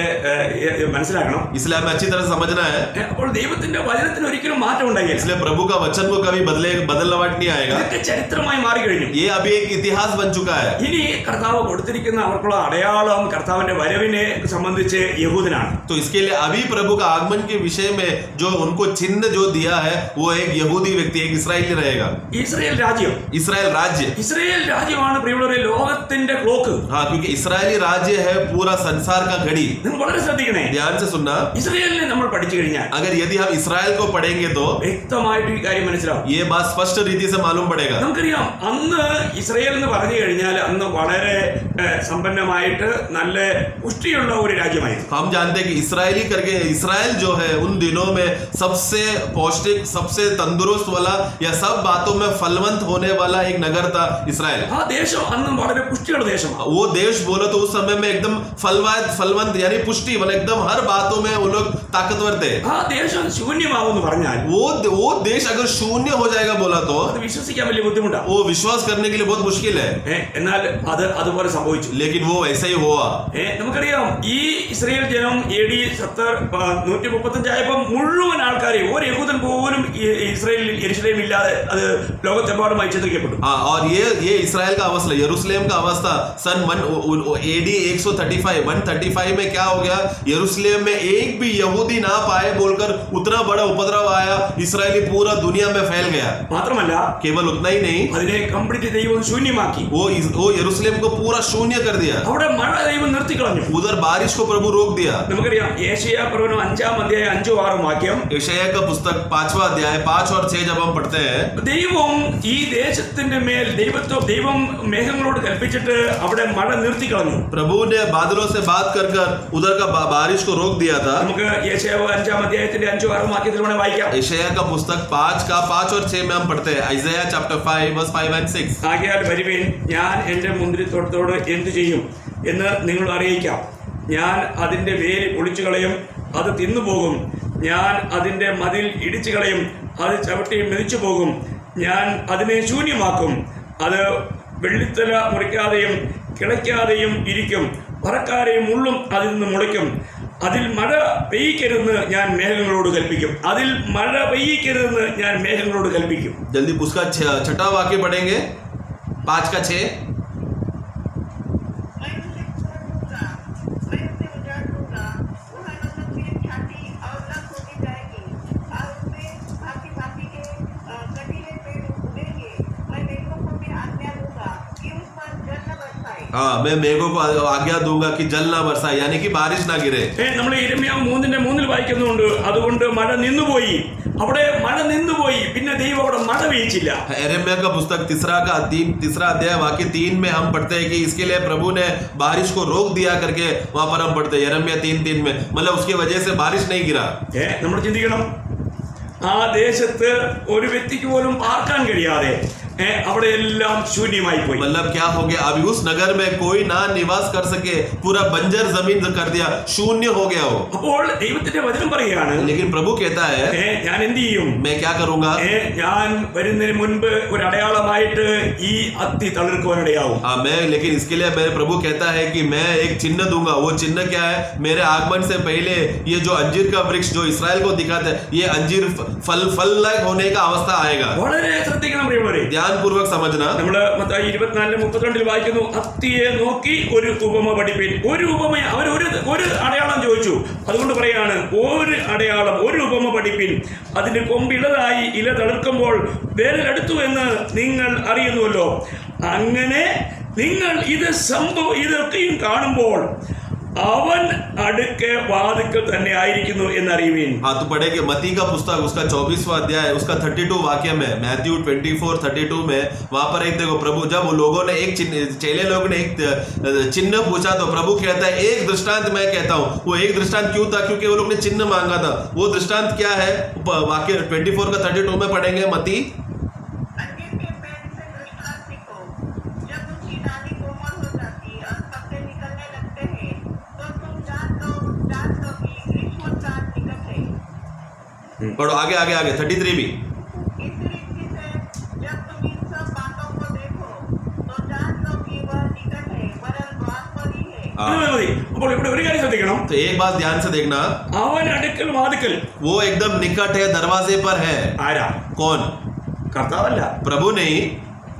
മനസ്സിലാക്കണം. इसलिए हमें अच्छी तरह समझना है. അപ്പോൾ ദൈവത്തിന്റെ വചനത്തിന് ഒരിക്കലും മാറ്റം ഉണ്ടാകില്ല. इसलिए प्रभु का वचन को कभी बदलवाट नहीं आएगा. ഇതൊക്കെ ചരിത്രമായി മാറി കഴിഞ്ഞു. ये अभी एक इतिहास बन चुका है. ഇനി കർത്താവ് കൊടുത്തിരിക്കുന്ന അവർക്കുള്ള അടയാളം കർത്താവിന്റെ വരവിനെ സംബന്ധിച്ച് യഹൂദനാണ്. तो इसके लिए अभी प्रभु का आगमन के विषय में जो उनको चिन्ह जो दिया है वो एक यहूदी व्यक्ति, एक इस्राएली रहेगा. ഇസ്രായേൽ രാജ്യം, इस्राएल राज्य, ഇസ്രായേൽ രാജ്യമാണ് പ്രിയമുള്ളവരെ ലോകത്തിന്റെ ക്ലോക്ക്. हाँ क्योंकि इस्राएली राज्य है पूरा संसार का घड़ी. നിങ്ങൾ വളരെ ശ്രദ്ധിക്കണേ. ध्यान से सुनना. ഇസ്രായേലിനെ നമ്മൾ പഠിച്ചു കഴിഞ്ഞാൽ अगर यदि हम इस्राएल को पढ़ेंगे तो വ്യക്തമായിട്ട് ഈ കാര്യം മനസ്സിലാവും. ये बात स्पष्ट रीति से मालूम पड़ेगा. നമുക്കറിയാം അന്ന് ഇസ്രായേൽ എന്ന് പറഞ്ഞു കഴിഞ്ഞാൽ അന്ന് വളരെ സമ്പന്നമായിട്ട് നല്ല പുഷ്ടിയുള്ള ഒരു രാജ്യമായിരുന്നു. हम जानते हैं कि इस्राएली करके इस्राएल जो है उन दिनों में सबसे पौष्टिक, सबसे तंदुरुस्त वाला या सब बातों में फलवंत होने वाला एक नगर था इस्राएल. ആ ദേശം അന്ന് വളരെ പുഷ്ടിയുള്ള ദേശമാണ്. वो देश बोलो तो उस समय में एकदम फलवंत यानी पुष्टि वाला एकदम हर बातों में वो लोग ताकतवर थे. ആ ദേശം ശൂന്യമാവുന്നു പറഞ്ഞാൽ वो देश अगर शून्य हो जाएगा बोला तो അത് വിശ്വസിക്കാൻ വലിയ ബുദ്ധിമുട്ടാണ്. वो विश्वास करने के लिए बहुत मुश्किल है, എന്നാൽ അത് അതുപോലെ സംഭവിച്ചു. लेकिन वो ऐसा ही हुआ. നമുക്കറിയാം ഈ ഇസ്രായേൽ ജനം AD 135 ആയപ്പോൾ മുഴുവൻ ആൾക്കാരെ ഒരു യഹൂദൻ പോലും ഇസ്രായേലിൽ യെരുശലേം ഇല്ലാതെ അത് ലോകത്തെമ്പാടുമായി ചിത്രിക്കപ്പെട്ടു. और ये इस्राएल का अवस्था, यरूशलेम का अवस्था सन AD 135 में क्या हो गया, यरूशलेम में एक भी यहूदी ना पाए बोलकर उतना बड़ा उपद्रव आया, इसराइली पूरा दुनिया में फैल गया. മാത്രമല്ല केवल उतना ही नहीं, അതിനെ കംപ്ലീറ്റ് ദൈവം ശൂന്യമാക്കി. वो यरूशलेम को पूरा शून्य कर दिया. അവിടെ മഴ ദൈവം നിർത്തിക്കളഞ്ഞു. उधर बारिश को प्रभु रोक दिया. നമുക്കറിയാം യേശയ്യാ പ്രവചനം 5-ാം അധ്യായം 5-6 വാക്യം. यशायाह का पुस्तक 5वां अध्याय 5 और 6 जब हम पढ़ते हैं, ദൈവം ഈ ദേശത്തിന്റെ മേൽ ദൈവം മേഘങ്ങളോട് കൽപ്പിച്ചിട്ട് അവിടെ മഴ നിർത്തിക്കളഞ്ഞു. प्रभु ने बादलों से बात कर उधर का बारिश को रोक दिया था. നമുക്ക് യേശയ്യാ 5-ാം അധ്യായത്തിന്റെ 5-6 വാക്യത്തിൽ വേണേ വായിക്കാം. यशायाह का पुस्तक 5 और 6 में हम पढ़ते हैं. Isaiah chapter 5 verse 5 and 6. ആകയാൽ വരുവിൻ, ഞാൻ എൻ്റെ മുന്തിരിത്തോട്ടത്തോട് എന്തു ചെയ്യും എന്ന് നിങ്ങൾ അറിയിക്കാം. ഞാൻ അതിൻ്റെ വേര് ഒളിച്ചു കളയും, അത് തിന്നുപോകും. ഞാൻ അതിൻ്റെ മതിൽ ഇടിച്ചു കളയും, അത് ചവിട്ടി മെതിച്ചു പോകും. ഞാൻ അതിനെ ശൂന്യമാക്കും, അത് വെള്ളിത്തല മുറിക്കാതെയും കിളയ്ക്കാതെയും ഇരിക്കും. പറക്കാരെയും മുള്ളും അതിൽ നിന്ന് മുളയ്ക്കും. അതിൽ മഴ പെയ്യിക്കരുതെന്ന് ഞാൻ മേഘങ്ങളോട് കൽപ്പിക്കും. അതിൽ മഴ പെയ്യിക്കരുതെന്ന് ഞാൻ മേഘങ്ങളോട് കൽപ്പിക്കും. जल्दी उसका 6वां वाक्य पढ़ेंगे. 5 का 6. मैं उसे छोड़ दूंगा, मैं उसे उजाड़ दूंगा, वो हरकत मेरी छाती और लग होती जाएगी, और उसमें भांति के कटीले पेड़ उगेंगे. मैं मेघों को भी आज्ञा दूंगा कि उस पर जल न बरसाए. हाँ, मैं मेघों को आज्ञा दूंगा कि जल ना बरसाए, यानी कि बारिश ना गिरे. നമ്മൾ യിരെമ്യാവ് 3:3 വായിക്കുന്നുണ്ട്, അതുകൊണ്ട് മഴ നിന്നുപോയി. അവിടെ മഴ നിന്നുപോയി, പിന്നെ ദൈവം അവിടെ മഴ പെയ്യിച്ചില്ല. यिर्मयाह का पुस्तक 3 अध्याय वाक्य 3 में हम पढ़ते हैं कि इसके लिए प्रभु ने बारिश को रोक दिया करके वहां पर हम पढ़ते हैं. यिर्मयाह 3:3 में, मतलब उसकी वजह से बारिश नहीं गिरा. നമ്മൾ ചിന്തിക്കണം, ആ ദേശത്ത് ഒരു വ്യക്തിക്ക് പോലും പാർക്കാൻ കഴിയാതെ അവിടെ എല്ലാം ശൂന്യമായി പോയി. मतलब क्या हो गया, अभी उस नगर में कोई ना निवास कर सके, पूरा बंजर जमीन कर दिया, शून्य हो गया हो. അപ്പോൾ ദൈവത്തിന്റെ വചനം പറയുകയാണ്, लेकिन प्रभु कहता है ഞാൻ എന്ത് ചെയ്യും, मैं क्या करूंगा, ഞാൻ വരുന്നതിന് മുൻപ് ഒരു അടയാളമായിട്ട് ഈ അത്തി തളിർക്കുവാനിടയാവും. मैं, लेकिन इसके लिए मेरे प्रभु कहता है कि मैं एक चिन्ह दूंगा. वो चिन्ह क्या है, मेरे आगमन से पहले ये जो अंजीर का वृक्ष जो इस्राएल को दिखाता है, ये अंजीर फल लायक होने का अवस्था आएगा. വളരെ ശ്രദ്ധിക്കണം പ്രിയമുള്ളവരെ, ध्यानपूर्वक समझना. നമ്മള് മത്തായി 24:32 വായിക്കുന്നു, അത്തിയെ നോക്കി ഒരു ഉപമ പഠിപ്പിൻ. ഒരു ഉപമ, അവർ ഒരു അടയാളം ചോദിച്ചു, അതുകൊണ്ട് പറയാണ് ഒരു അടയാളം, ഒരു ഉപമ പഠിപ്പിൻ. അതിന്റെ കൊമ്പിളതായി ഇല തളിർക്കുമ്പോൾ വേനലെടുത്തു എന്ന് നിങ്ങൾ അറിയുന്നുവല്ലോ. അങ്ങനെ നിങ്ങൾ ഇതൊക്കെയും കാണുമ്പോൾ അവൻ അടുക്കെ വാതിക്കൽ തന്നെ ആയിരിക്കുന്നു എന്നറിയുവിൻ. हाँ, तो पढ़ेंगे मत्ती का पुस्तक उसका 24वां अध्याय उसका 32 वाक्य में, मैथ्यू 24:32 में, वहां पर एक देखो, प्रभु जब वो लोगों ने एक चेले लोगों ने एक चिन्ह पूछा तो प्रभु कहता है एक दृष्टांत मैं कहता हूँ. वो एक दृष्टांत क्यों था, क्योंकि वो लोग ने चिन्ह मांगा था. वो दृष्टांत क्या है, वाक्य 24 का 32 में पढ़ेंगे. मत्ती अंजीर के पेड़ से दृष्टांत सीखो. जब उसकी डाली कोमल हो जाती और पत्ते निकलने लगते हैं, तो तुम जान लो कि ग्रीष्मकाल निकट है. पढ़ो आगे 33 भी. इस रीति से जब तुम इन सब बातों को देखो, तो जान लो कि वह निकट है, वरन द्वार पर ही है. മതി. അപ്പോൾ ഇവിടെ ഒരു കാര്യം ശ്രദ്ധിക്കണം, तो एक बात ध्यान से देखना, അവൻ അടുക്കൽ വാതിക്കൽ. वो एकदम निकट है, दरवाजे पर है. ആരാ? कौन? കർത്താവല്ല, प्रभु नहीं,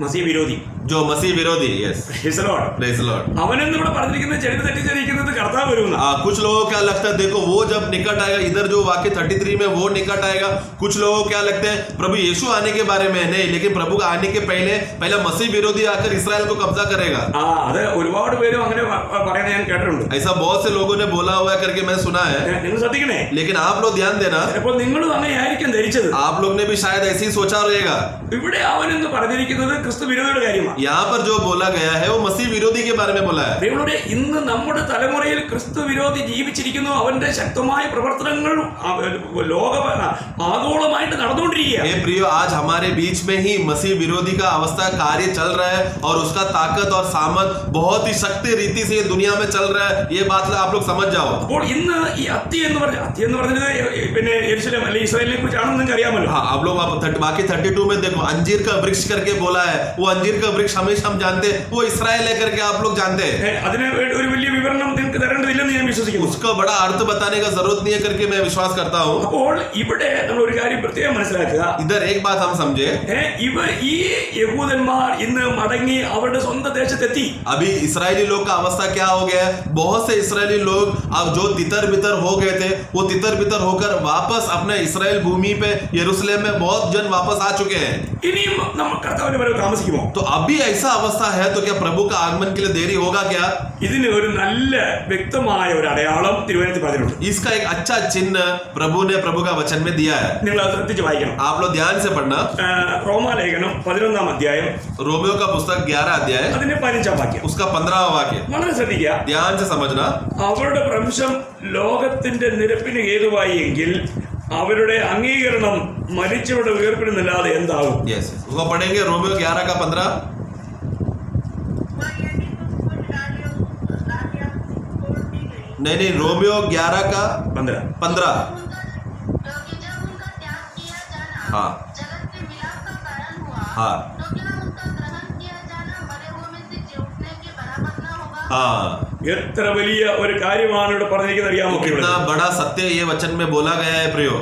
മസീഹ് വിരോധി. जो मसीह विरोधी. Yes, Praise the Lord. Praise the lord. അവനെന്ന് ഇവിടെ പറഞ്ഞിരിക്കുന്നത് ചിലർ തെറ്റിദ്ധരിക്കുന്നത് കർത്താവ് വരുമെന്ന്. कुछ लोगों को क्या लगता है, देखो वो जब निकट आएगा, इधर जो वाक्य 33 में वो निकट आएगा. कुछ लोगों को क्या लगता है प्रभु यीशु आने के बारे में नहीं, लेकिन प्रभु का आने के पहले मसीह विरोधी आकर इसराइल को कब्जा करेगा. അത് ഒരുപാട് പേരും അങ്ങനെ പറയുന്നത് ഞാൻ കേട്ടിട്ടുണ്ട്. ऐसा बहुत से लोगों ने बोला हुआ है करके मैं सुना है. നിങ്ങൾ ശ്രദ്ധിക്കണേ, लेकिन आप लोग ध्यान देना, ചിലപ്പോൾ നിങ്ങളും അങ്ങനെ ആയിരിക്കും ധരിച്ചത്. आप लोग ने भी शायद ऐसे ही सोचा रहेगा. ഇവിടെ അവനെന്ന് പറഞ്ഞിരിക്കുന്നത് ക്രിസ്തു വിരോധിയുടെ കാര്യമാണ്. यहाँ पर जो बोला गया है वो मसीह विरोधी के बारे में बोला है। ദൈവങ്ങളുടെ ഇന്ന് നമ്മുടെ തലമുറയിൽ ക്രിസ്തു വിരോധി ജീവിച്ചിരിക്കുന്നു. അവന്റെ ശക്തമായ പ്രവർത്തനങ്ങൾ ലോക ആഗോളമായിട്ട് നടന്നുകൊണ്ടിരിക്കുക. हे प्रियो, आज हमारे बीच में ही मसीह विरोधी का अवस्था कार्य चल रहा है और उसका ताकत और सामर्थ बहुत ही शक्ति रीति से दुनिया में चल रहा है. ये बात आप लोग समझ जाओ. അപ്പോൾ ഇന്ന് ഈ അത്തി എന്ന് പറഞ്ഞത് പിന്നെ യെരുശലേം അല്ലെ ഇസ്രായേലിനെ കുറിച്ചാണെന്ന് നിങ്ങൾക്ക് അറിയാമല്ലോ. हाँ, आप लोग बाकी 32 में देखो, अंजीर का वृक्ष करके बोला है. वो अंजीर का वृक्ष हमेशा हम जानते हैं, वो इसराइल है करके आप लोग जानते हैं. അതിന് ഒരു വലിയ വിവരണം നിങ്ങൾക്ക് തരേണ്ടതില്ലെന്ന് ഞാൻ വിശ്വസിക്കുന്നു. उसका बड़ा अर्थ बताने का जरूरत नहीं है करके मैं विश्वास करता हूँ. അപ്പോൾ ഇവിടെ നമ്മൾ ഒരു കാര്യം പ്രത്യേകം മനസ്സിലാക്കുക. इधर एक बात हम समझे, ഈ യഹൂദന്മാർ ഇന്ന് മടങ്ങി അവരുടെ സ്വന്തം ദേശത്തെത്തി. अभी इसराइली लोग का अवस्था क्या हो गया है? बहुत से इसराइली लोग अब जो तितर बितर हो गए थे, वो तितर बितर होकर वापस अपने इसराइल भूमि पे यरूशलेम में बहुत जन वापस आ चुके हैं. ഇനിയും നമ്മൾ കർത്താവിന്റെ വരവ് താമസിക്കുമോ? तो अभी ऐसा अवस्था है तो क्या प्रभु का आगमन के लिए देरी होगा क्या? ഇതിന് ഒരു നല്ല വ്യക്തമായ ഒരു അടയാളം തിരുവചനത്തിൽ പറഞ്ഞിട്ടുണ്ട്. इसका एक अच्छा चिन्ह प्रभु ने प्रभु का वचन में दिया है. നിങ്ങൾ അത് ശ്രദ്ധിച്ച് വായിക്കണം. आप लोग ध्यान से पढ़ना. റോമാലേഖനം 11-ാം അധ്യായം रोमियो का पुस्तक 11 अध्याय അതിന്റെ 15-ാം വാക്യം उसका 15वां वाक्य വളരെ ശ്രദ്ധിക്കുക. ध्यान से समझना. അവരുടെ ഭ്രംശം ലോകത്തിന്റെ നിരപ്പിന് ഹേതുവായി എങ്കിൽ അവരുടെ അംഗീകരണം മരിച്ചവരുടെ ഉയർപ്പിനല്ലാതെ എന്താകും? यस, उसको पढ़ेंगे. रोमियो 11 का 15. वह यदि तुम कुछ कार्यों छोड़ दी गई नहीं, रोमियो 11 का 15. क्योंकि जब उनका त्याग किया जाना हाँ. जगत के मिलाप का कारण हुआ, हाँ. तो क्या उनका ग्रहण किया जाना मरे हुए में से जी उठने के बराबर न होगा? हाँ, എത്ര വലിയ ഒരു കാര്യമാണ് ഇവിടെ പറഞ്ഞിരിക്കുന്നത് അറിയാമോ? कितना बड़ा सत्य ये वचन में बोला गया है प्रियो.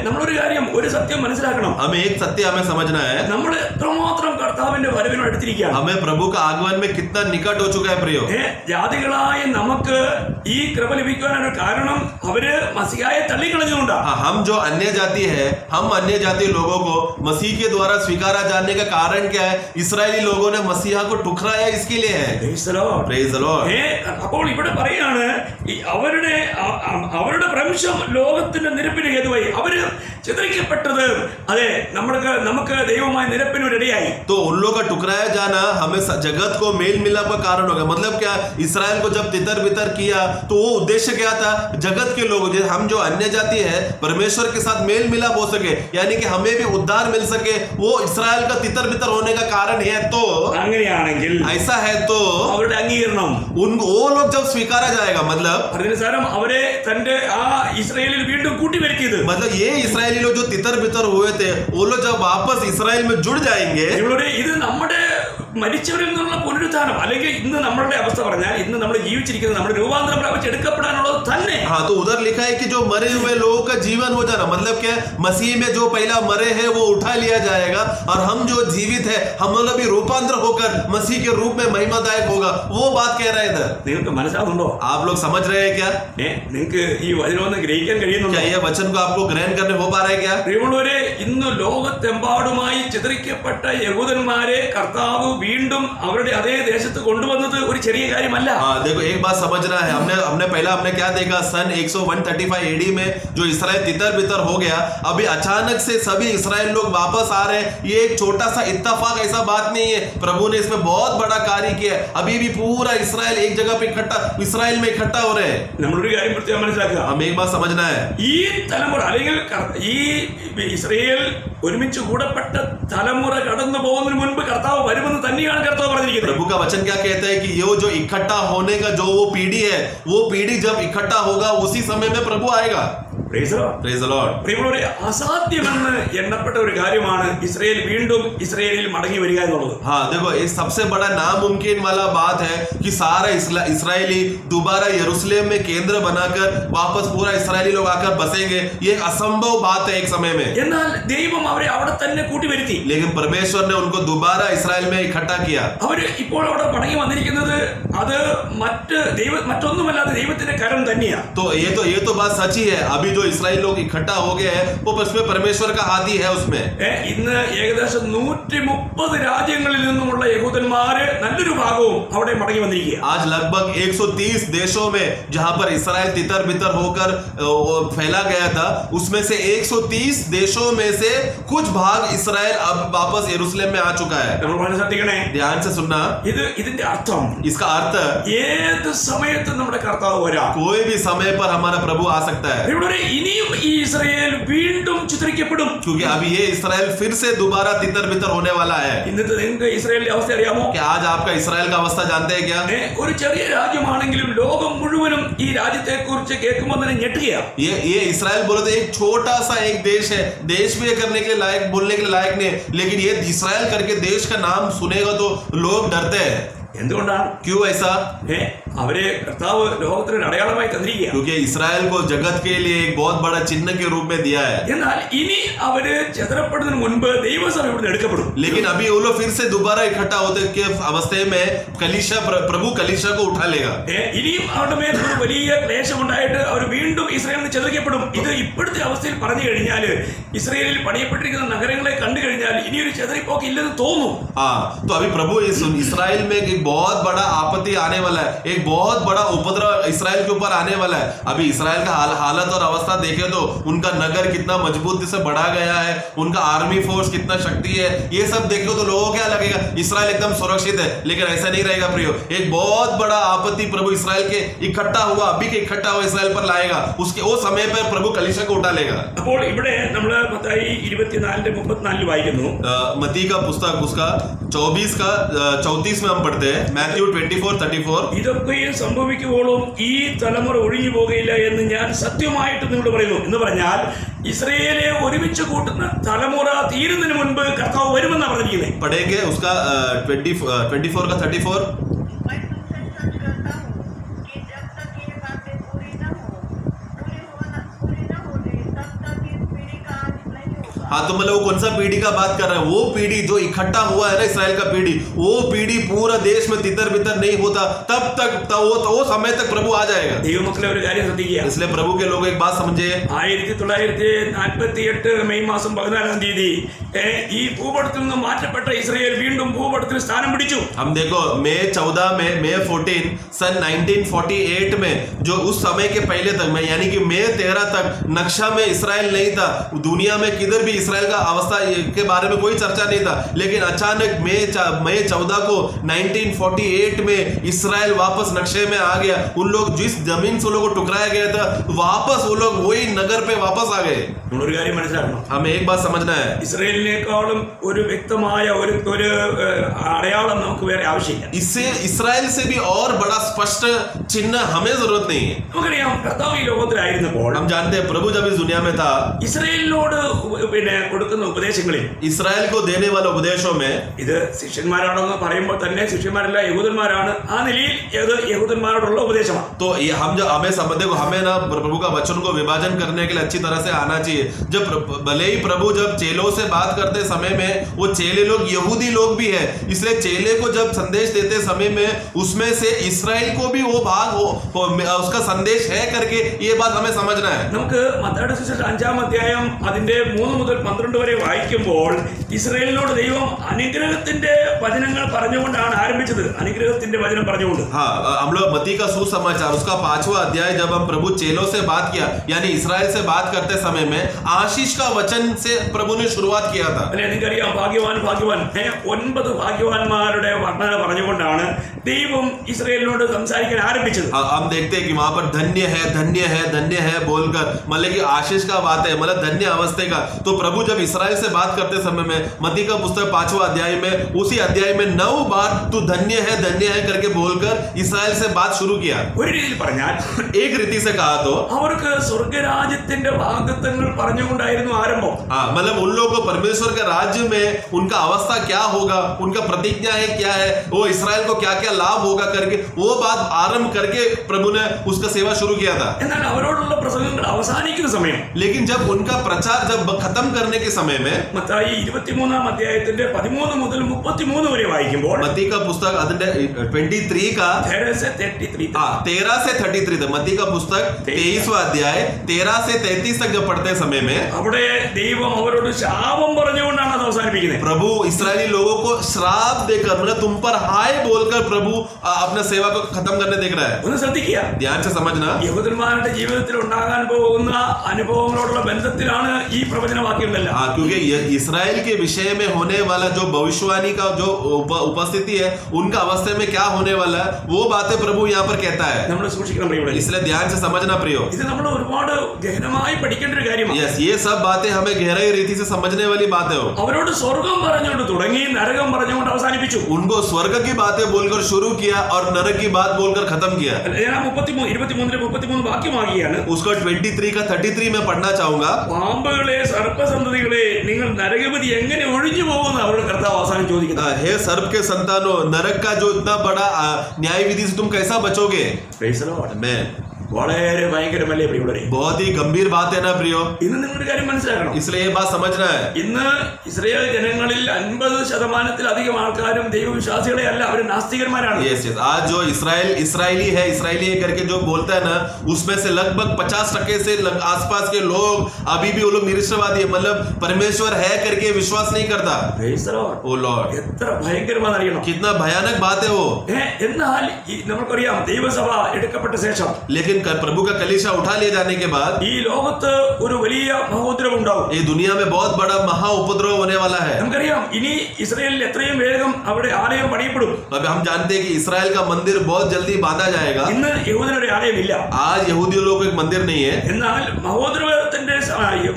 നമ്മളൊരു കാര്യം, ഒരു സത്യം മനസ്സിലാക്കണം. हमें एक सत्य हमें समझना है. നമ്മൾ എത്രമാത്രം കർത്താവിന്റെ വരവിനോട് അടുത്തിരിക്കുകയാണ്. हमें प्रभु का आगमन में कितना निकट हो चुका है प्रियो. ജാതികളായ നമുക്ക് ഈ കൃപ ലഭിക്കാനൊരു കാരണം അവര് മസിഹായെ തള്ളിക്കളഞ്ഞുകൊണ്ടാണ്. हाँ, हम जो अन्य जाति है, हम अन्य जाति लोगों को मसीह के द्वारा स्वीकारा जाने का कारण क्या है? इसराइली लोगों ने मसीहा को ठुकराया, इसके लिए है. Praise the Lord. Praise the Lord. അപ്പോൾ ഇവിടെ പറയാണ് അവരുടെ ഭ്രംശം ലോകത്തിന്റെ നിരപ്പിന് ഹേതുവായി. അവര് ചിതറിക്കപ്പെട്ടത് അതെ നമുക്ക് ദൈവമായ നിരപ്പിനൊരിടയായി. तो उन लोग का टुकराया जाना हमें जगत को मेल मिलाप का कारण हो गया. मतलब क्या? इसराइल को जब तितर बितर किया तो वो उद्देश्य क्या था? जगत के लोग, हम जो अन्य जाति है, परमेश्वर के साथ मेल मिलाप हो सके, यानी कि हमें भी उद्धार मिल सके. वो इसराइल का तितर बितर होने का कारण है. तो അങ്ങനെയാണെങ്കിൽ ऐसा है तो അവരുടെ അംഗീകരണം वो लोग जब स्वीकारा जाएगा, मतलब അതിനുസാരം അവരെ തന്റെ ആ ഇസ്രായേലിൽ വീണ്ടും കൂട്ടിവരുത്തിയത്. ये इसराइली लोग जो तितर बितर हुए थे, वो लोग जब वापस इसराइल में जुड़ जाएंगे. ഇത് നമ്മുടെ മരിച്ചവരിൽ നിന്നുള്ള പുനരുത്ഥാനം, അല്ലെങ്കിൽ ഇന്ന് നമ്മളുടെ അവസ്ഥ പറഞ്ഞാൽ ഇന്ന് നമ്മൾ ജീവിച്ചിരിക്കുന്നത് നമ്മുടെ രൂപാന്തരം പ്രാപിച്ചെടുക്കപ്പെടാനുള്ളത് തന്നെ. हाँ, तो उधर लिखा है कि जो मरे हुए लोगों का जीवन हो जाना, मतलब क्या? मसीह में जो पहला मरे हैं वो उठा लिया जाएगा और हम जो जीवित है हम लोग भी रूपांतर होकर मसीह के रूप में महिमादायक होगा. वो बात कह रहा है इधर. നിങ്ങൾക്ക് മനസ്സിലാവുന്നുണ്ടോ? आप लोग समझ रहे हैं क्या? നിങ്ങൾക്ക് ഈ വചനമൊന്ന് ഗ്രഹിക്കാൻ കഴിയുന്നുണ്ടോ? क्या ये वचन को आपको ग्रहण करने हो पा रहा है क्या? പ്രിയമുള്ളവരെ, ഇന്ന് ലോകത്തെമ്പാടുമായി ചിതറിക്കപ്പെട്ട യഹൂദന്മാരെ കർത്താവ് വീണ്ടും അവരുടെ അതേ ദേശത്ത് കൊണ്ടുവന്നത് ഒരു ചെറിയ കാര്യമല്ല. हाँ, देखो एक बात समझना है. हमने पहला क्या देखा? सन 135 AD में जो इसराइल तितर बितर हो गया, अभी अचानक से सभी इसराइल लोग वापस आ रहे हैं. ये एक छोटा सा इत्तेफाक ऐसा बात नहीं है. प्रभु ने इसमें बहुत बड़ा कार्य किया है. अभी भी पूरा इसराइल एक जगह पे इसराइल में इकट्ठा हो रहे हैं. നമ്മളൊരു കാര്യം പ്രത്യേകം മനസ്സിലാക്കുക. हमें एक बात समझना है. ഈ തലമുറ അല്ലെങ്കിൽ ഈ ഇസ്രായേൽ ഒരുമിച്ച് കൂടപ്പെട്ട തലമുറ കടന്നു പോകുന്നതിന് മുൻപ് കർത്താവ് വരുമെന്ന് തന്നെയാണ് കർത്താവ് പറഞ്ഞിരിക്കുന്നത്. प्रभु का वचन क्या कहता है कि ये जो इकट्ठा होने का जो वो पीढ़ी है, वो पीढ़ी जब इकट्ठा होगा उसी समय में प्रभु आएगा. Praise the Lord. Praise the Lord. പ്രിയമുള്ളവരെ, അസാധ്യമെന്ന് എണ്ണപ്പെട്ട ഒരു കാര്യമാണ് ഇസ്രായേൽ വീണ്ടും ഇസ്രായേലിൽ മടങ്ങി വരിക എന്നുള്ളത്. हाँ, देखो ये सबसे बड़ा नामुमकिन वाला बात है कि सारा इसराइली दोबारा यरूशलेम में केंद्र बनाकर वापस पूरा इसराइली लोग आकर बसेंगे. ये एक असंभव बात है एक समय में. എന്നാൽ ദൈവം അവരെ അവിടെ തന്നെ കൂട്ടിവരുത്തി. लेकिन परमेश्वर ने उनको दोबारा इसराइल में इकट्ठा किया. അവര് ഇപ്പോൾ അവിടെ മടങ്ങി വന്നിരിക്കുന്നത് അത് മറ്റൊന്നുമല്ലാതെ ദൈവത്തിന്റെ കരം തന്നെയാണ്. तो ये तो बात सच्ची है. अभी जो जो इसराइली लोग इकट्ठा हो गए हैं वो उसमें परमेश्वर का हाथ ही है उसमें। ഇന്ന് ഏകദേശം 130 രാജ്യങ്ങളിൽ നിന്നുമുള്ള യഹൂദന്മാര് നല്ലൊരു ഭാഗവും അവിടെ മടങ്ങി വന്നിരിക്കുക. आज लगभग 130 देशों में जहां पर इसराइल तितर बितर होकर फैला गया था, उसमें से 130 देशों में से कुछ भाग इसराइल अब वापस यरूशलेम में आ चुका है। നമ്മൾ വളരെ ശ്രദ്ധിക്കണേ. ध्यान से सुनना, ഇതിന്റെ അർത്ഥം इसका अर्थ ഏത് സമയത്തും നമ്മുടെ കർത്താവ് വരാം. कोई भी समय पर हमारा प्रभु आ सकता है, ഇവിടെ ഇനിയും ഈ ഇസ്രായേൽ വീണ്ടും ചിത്രിക്കപ്പെടും. क्योंकि अब ये इसराइल फिर से दोबारा तितर बितर होने वाला है। ഇന്നത്തെ നിങ്ങൾക്ക് ഇസ്രായേലിന്റെ അവസ്ഥ അറിയാമോ? क्या आज आपका इसराइल का अवस्था जानते हैं क्या? ഒരു ചെറിയ രാജ്യമാണെങ്കിലും ലോകം മുഴുവനും ഈ രാജ്യത്തെ കുറിച്ച് കേൾക്കുമ്പോൾ തന്നെ ഞെട്ടുകയാണ്. ये इसराइल बोले तो एक छोटा सा एक देश है, देश भी करने के लिए लायक, बोलने के लिए लायक नहीं है, लेकिन ये इसराइल करके देश का नाम सुनेगा तो लोग डरते हैं। എന്തുകൊണ്ടാണ്? क्यों ऐसा? അവരെ കർത്താവ് ലോകത്തിന് അടയാളമായി തന്നിരിക്കുകയാണ്. क्योंकि इसराइल को जगत के लिए एक बहुत बड़ा चिन्ह के रूप में दिया है। എന്നാൽ ഇനി അവര് ചെതറപ്പെടുന്നതിന് മുൻപ് ദൈവസഭ ഇവിടുന്ന് എടുക്കപ്പെടും. लेकिन अभी वो लोग फिर से दोबारा इकट्ठा होते के अवस्थे में कलीसिया प्रभु कलीसिया को उठा लेगा। ഇനിയും അവരുടെ മേൽ ഒരു വലിയ ക്ലേശമുണ്ടായിട്ട് അവർ വീണ്ടും ഇസ്രായേലിൽ നിന്ന് ചെതറിക്കപ്പെടും. ഇത് ഇപ്പോഴത്തെ അവസ്ഥയിൽ പറഞ്ഞു കഴിഞ്ഞാൽ ഇസ്രായേലിൽ പണിയപ്പെട്ടിരിക്കുന്ന നഗരങ്ങളെ കണ്ടു കഴിഞ്ഞാൽ ഇനിയൊരു ചെതറിപ്പോക്ക് ഇല്ലെന്ന് തോന്നും. हाँ, तो अभी प्रभु इसराइल में एक बहुत बड़ा आपत्ति आने वाला है, एक बहुत बड़ा उपद्रव इसराइल के ऊपर आने वाला है। अभी इसराइल का हालत और अवस्था देखे तो उनका नगर कितना मजबूती से बढ़ा गया है, उनका आर्मी फोर्स कितना शक्ति है, ये सब देखो तो लोगों को क्या लगेगा इसराइल एकदम सुरक्षित है, लेकिन ऐसा नहीं रहेगा प्रियो। एक बहुत बड़ा आपत्ति प्रभु इसराइल के इकट्ठा हुआ, अभी के इकट्ठा हुआ इसराइल पर लाएगा, उसके वो समय पर प्रभु कलीसिया को उठा लेगा। അപ്പോൾ ഇവിടെ നമ്മൾ മത്തായി 24:34 വായിക്കുന്നു. मती का पुस्तक उसका 24 का 34 में हम पढ़ते हैं, मैथ्यू 24:34। ഇതൊക്കെയും സംഭവിക്കുമ്പോഴും ഈ തലമുറ ഒഴിഞ്ഞു പോകുകയില്ല എന്ന് ഞാൻ സത്യമായിട്ട് നിങ്ങളോട് പറയുന്നു എന്ന് പറഞ്ഞാൽ ഇസ്രയേലെ ഒരുമിച്ച് കൂട്ടുന്ന തലമുറ തീരുന്നതിന് മുൻപ് കർത്താവ് വരുമെന്നാണ് പറഞ്ഞിരിക്കുന്നത്. पढ़ेंगे उसका 24 का 34। मैं तुमसे सच कहता हूँ कि जब तक ये बातें पूरी न होने तब तक इस पीढ़ी का अंत नहीं होगा। हाँ, तो मतलब वो कौन सा पीढ़ी का बात कर रहा है? वो पीढ़ी जो इकट्ठा हुआ है ना इसराइल का पीढ़ी, वो पीढ़ी पूरा देश में तितर बितर नहीं होता तब तक वो समय तक प्रभु आ जाएगा। ദൈവമക്കളെ ഒരു കാര്യം ശ്രദ്ധിക്കുക. इसलिए प्रभु के लोग एक बात समझे, 1948 മെയ് മാസം 14 തീയതി ഈ ഭൂപടത്തിൽ നിന്ന് മാറ്റപ്പെട്ട ഇസ്രായേൽ വീണ്ടും ഭൂപടത്തിൽ സ്ഥാനം പിടിച്ചു. हम देखो मई 14 सन 1948 में जो उस समय के पहले तक में यानी कि मई 13 तक नक्शा में इसराइल नहीं था, दुनिया में किधर भी इसराइल का अवस्था के बारे में कोई चर्चा नहीं था, लेकिन अचानक मई 14 को 1948 में इसराइल वापस नक्शे में आ गया। उन लोग जिस जमीन से लोगों को टुकराया गया था वापस वो लोग वही नगर पे वापस आ गए। ഒരു കാര്യം മനസ്സിലാക്കണം. हमें एक बात समझना है, ഇസ്രായേലിനേക്കാളും ഒരു വ്യക്തമായ ഒരു അടയാളം നമുക്ക് വേറെ ആവശ്യമില്ല. इससे इसराइल से भी और बड़ा स्पष्ट चिन्ह हमें जरूरत नहीं है। നമുക്കറിയാം കർത്താവ് ഈ ലോകത്തിലായിരുന്നപ്പോൾ हम जानते हैं प्रभु जब इस दुनिया में था, ഇസ്രായേലിനോട് കൊടുക്കുന്ന ഉപദേശങ്ങളിൽ इसराइल को देने वाले उपदेशों में ഇത് ശിഷ്യന്മാരാണെന്ന് പറയുമ്പോൾ തന്നെ ശിഷ്യന്മാരല്ല യഹൂദന്മാരാണ്. ആ നിലയിൽ ഏത് യഹൂദന്മാരോടുള്ള ഉപദേശമാണ്. तो ये हम जो हमें समझते हो, हमें ना प्रभु का वचन को विभाजन करने के लिए अच्छी तरह से आना चाहिए। जब भले ही प्रभु जब चेलों से बात करते समय में वो चेले लोग यहूदी लोग भी है, इसलिए चेले को जब संदेश देते समय में उसमें से इसराइल को भी वो भाग उसका संदेश है करके ये बात हमें समझना है। നമുക്ക് മത്തായിയുടെ സുവിശേഷം 5-ാം അധ്യായം അതിന്റെ 3 മുതൽ 12 വരെ വായിക്കുമ്പോൾ ഇസ്രായേലിനോട് ദൈവം അനുഗ്രഹത്തിന്റെ വചനങ്ങൾ പറഞ്ഞുകൊണ്ടാണ് ആരംഭിച്ചത്. അനുഗ്രഹത്തിന്റെ വചനം പറഞ്ഞുകൊണ്ട്. हाँ, हम लोग मती का सुसमाचार उसका 5वां अध्याय जब हम प्रभु चेलों से बात किया यानी इसराइल से बात करते समय में आशीष का वचन से प्रभु ने शुरुआत किया था। അല്ലെ നിങ്ങൾക്കറിയാം ഭാഗ്യവാൻ 9 ഭാഗ്യവാന്മാരുടെ വർണ്ണന പറഞ്ഞുകൊണ്ടാണ് ദൈവം ഇസ്രായേലിനോട് സംസാരിക്കാൻ ആരംഭിച്ചത്. हम देखते हैं कि वहां पर धन्य है धन्य है धन्य है बोलकर मतलब कि आशीष का बात है, मतलब धन्य अवस्थे का। तो प्रभु जब इसराइल से बात करते समय में मती का पुस्तक 5वां अध्याय में उसी अध्याय में 9 बार तू धन्य है करके बोलकर इसराइल से बात शुरू किया। ഒരു രീതിയിൽ പറഞ്ഞാൽ एक रीति से कहा तो അവർക്ക് സ്വർഗരാജ്യത്തിന്റെ വാഗ്ദത്തങ്ങൾ പറഞ്ഞുകൊണ്ടായിരുന്നു ആരംഭം. हाँ, मतलब उन लोगों को परमेश्वर के राज्य में उनका अवस्था क्या होगा, उनका प्रतिज्ञा है क्या है, वो इसराइल को क्या क्या लाभ होगा करके वो बात आरंभ करके प्रभु ने उसका सेवा शुरू किया था। എന്നാൽ അവരോടുള്ള പ്രസംഗങ്ങൾ അവസാനിക്കുന്ന സമയം लेकिन जब उनका प्रचार जब खत्म करने के समय में മത്തായി 23-ാം അധ്യായത്തിന്റെ 13 മുതൽ 33 വരെ വായിക്കുമ്പോൾ मत्ती का पुस्तक അതിന്റെ 23 का 13 से 33 तक, मत्ती का पुस्तक 23वां अध्याय 13 से 33 तक जब पढ़ते समय में അവിടെ ദൈവം അവരോട് ശാപം പറഞ്ഞുകൊണ്ടാണ് അത് അവസാനിപ്പിക്കുന്നത്. प्रभु इसराइली लोगों को श्राप देकर, मतलब तुम पर हाय बोलकर प्रभु अपना सेवा को खत्म करने देख रहा है. ഒന്ന് ശ്രദ്ധിക്കുക, ध्यान से समझना. യഹൂദന്മാരുടെ ജീവിതത്തിൽ ഉണ്ടാകാൻ പോകുന്ന അനുഭവങ്ങളോടുള്ള ബന്ധത്തിലാണ് ഈ പ്രവചനവാക്യങ്ങളെല്ലാം. हाँ, क्योंकि इसराइल के विषय में होने वाला जो भविष्यवाणी का जो उपस्थिति है, उनका अवस्था में क्या होने वाला है, वो बातें प्रभु यहाँ पर कहता है. നമ്മൾ സൂക്ഷിക്കണം പ്രിയമുള്ളവരെ. इसलिए ध्यान से समझना प्रियो. ഇത് നമ്മൾ ഒരുപാട് ഗഹനമായി പഠിക്കേണ്ട ഒരു കാര്യമാണ്. यस, ये सब बातें हमें गहराई रीति से समझने वाली बातें हो. അവരോട് സ്വർഗം പറഞ്ഞുകൊണ്ട് തുടങ്ങി നരകം പറഞ്ഞുകൊണ്ട് അവസാനിപ്പിച്ചു. उनको स्वर्ग की बातें बोलकर शुरू किया और नरक की बात बोलकर खत्म किया. ഞാൻ 23 വാക്യമാകിയാണ്. उसको 23 का 33 में पढ़ना चाहूंगा. പാമ്പുകളെ സർപ്പസന്തതികളെ നിങ്ങൾ നരകപതി എങ്ങനെ ഒഴിഞ്ഞു പോകുമെന്ന് അവരുടെ കർത്താവ് അവസാനം ചോദിക്കുന്നത്. हे सर्प के संतानों, नरक का जो इतना बड़ा न्याय विधि से तुम कैसा बचोगे? Praise the Lord. मैं വളരെ ഭയങ്കരമല്ലേ പ്രിയമുള്ളവരെ? बहुत ही गंभीर बात है ना प्रियो. ഇന്ന് നിങ്ങളൊരു കാര്യം മനസ്സിലാക്കണം. इसलिए ये बात समझना है. ഇന്ന് ഇസ്രായേൽ ജനങ്ങളിൽ 50%-ലധികം ആൾക്കാരും ദൈവവിശ്വാസികളെ അല്ല, അവർ നാസ്തികന്മാരാണ്. यस यस, आज जो इसराइली है करके जो बोलता है ना, उसमें से लगभग 50% से आसपास के लोग अभी भी वो लोग निरीश्वरवादी है, मतलब परमेश्वर है करके विश्वास नहीं करता. Praise the Lord. O Lord, എത്ര ഭയങ്കരമാണെന്ന് അറിയണം. कितना भयानक बात है वो. എന്നാൽ നമുക്കറിയാം ദൈവസഭ എടുക്കപ്പെട്ട ശേഷം, लेकिन प्रभु का कलीसिया उठा लिए जाने के बाद ഈ ലോകത്ത് ഒരു വലിയ മഹോദ്രവം ഉണ്ടാവും. ये दुनिया में बहुत बड़ा महा उपद्रव होने वाला है. നമുക്കറിയാം ഇനി ഇസ്രായേലിൽ എത്രയും വേഗം അവിടെ ആലയം പണിയപ്പെടും. अब हम जानते हैं कि इस्राएल का मंदिर बहुत जल्दी बांधा जाएगा. ഇന്ന് യഹൂദനൊരു ആലയമില്ല. आज यहूदी लोगों को एक मंदिर नहीं है. എന്നാൽ മഹോദ്രവത്തിന്റെ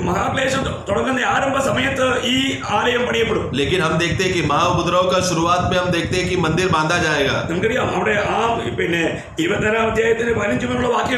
മഹാക്ലേശം തുടങ്ങുന്ന ആരംഭ സമയത്ത് ഈ ആലയം പണിയപ്പെടും. लेकिन हम देखते हैं कि महा उपद्रव का शुरुआत में हम देखते हैं कि मंदिर बांधा जाएगा. നമുക്കറിയാം അവിടെ ആ 24-ാം അധ്യായത്തിന് 15 മുതലുള്ള വാക്യങ്ങള്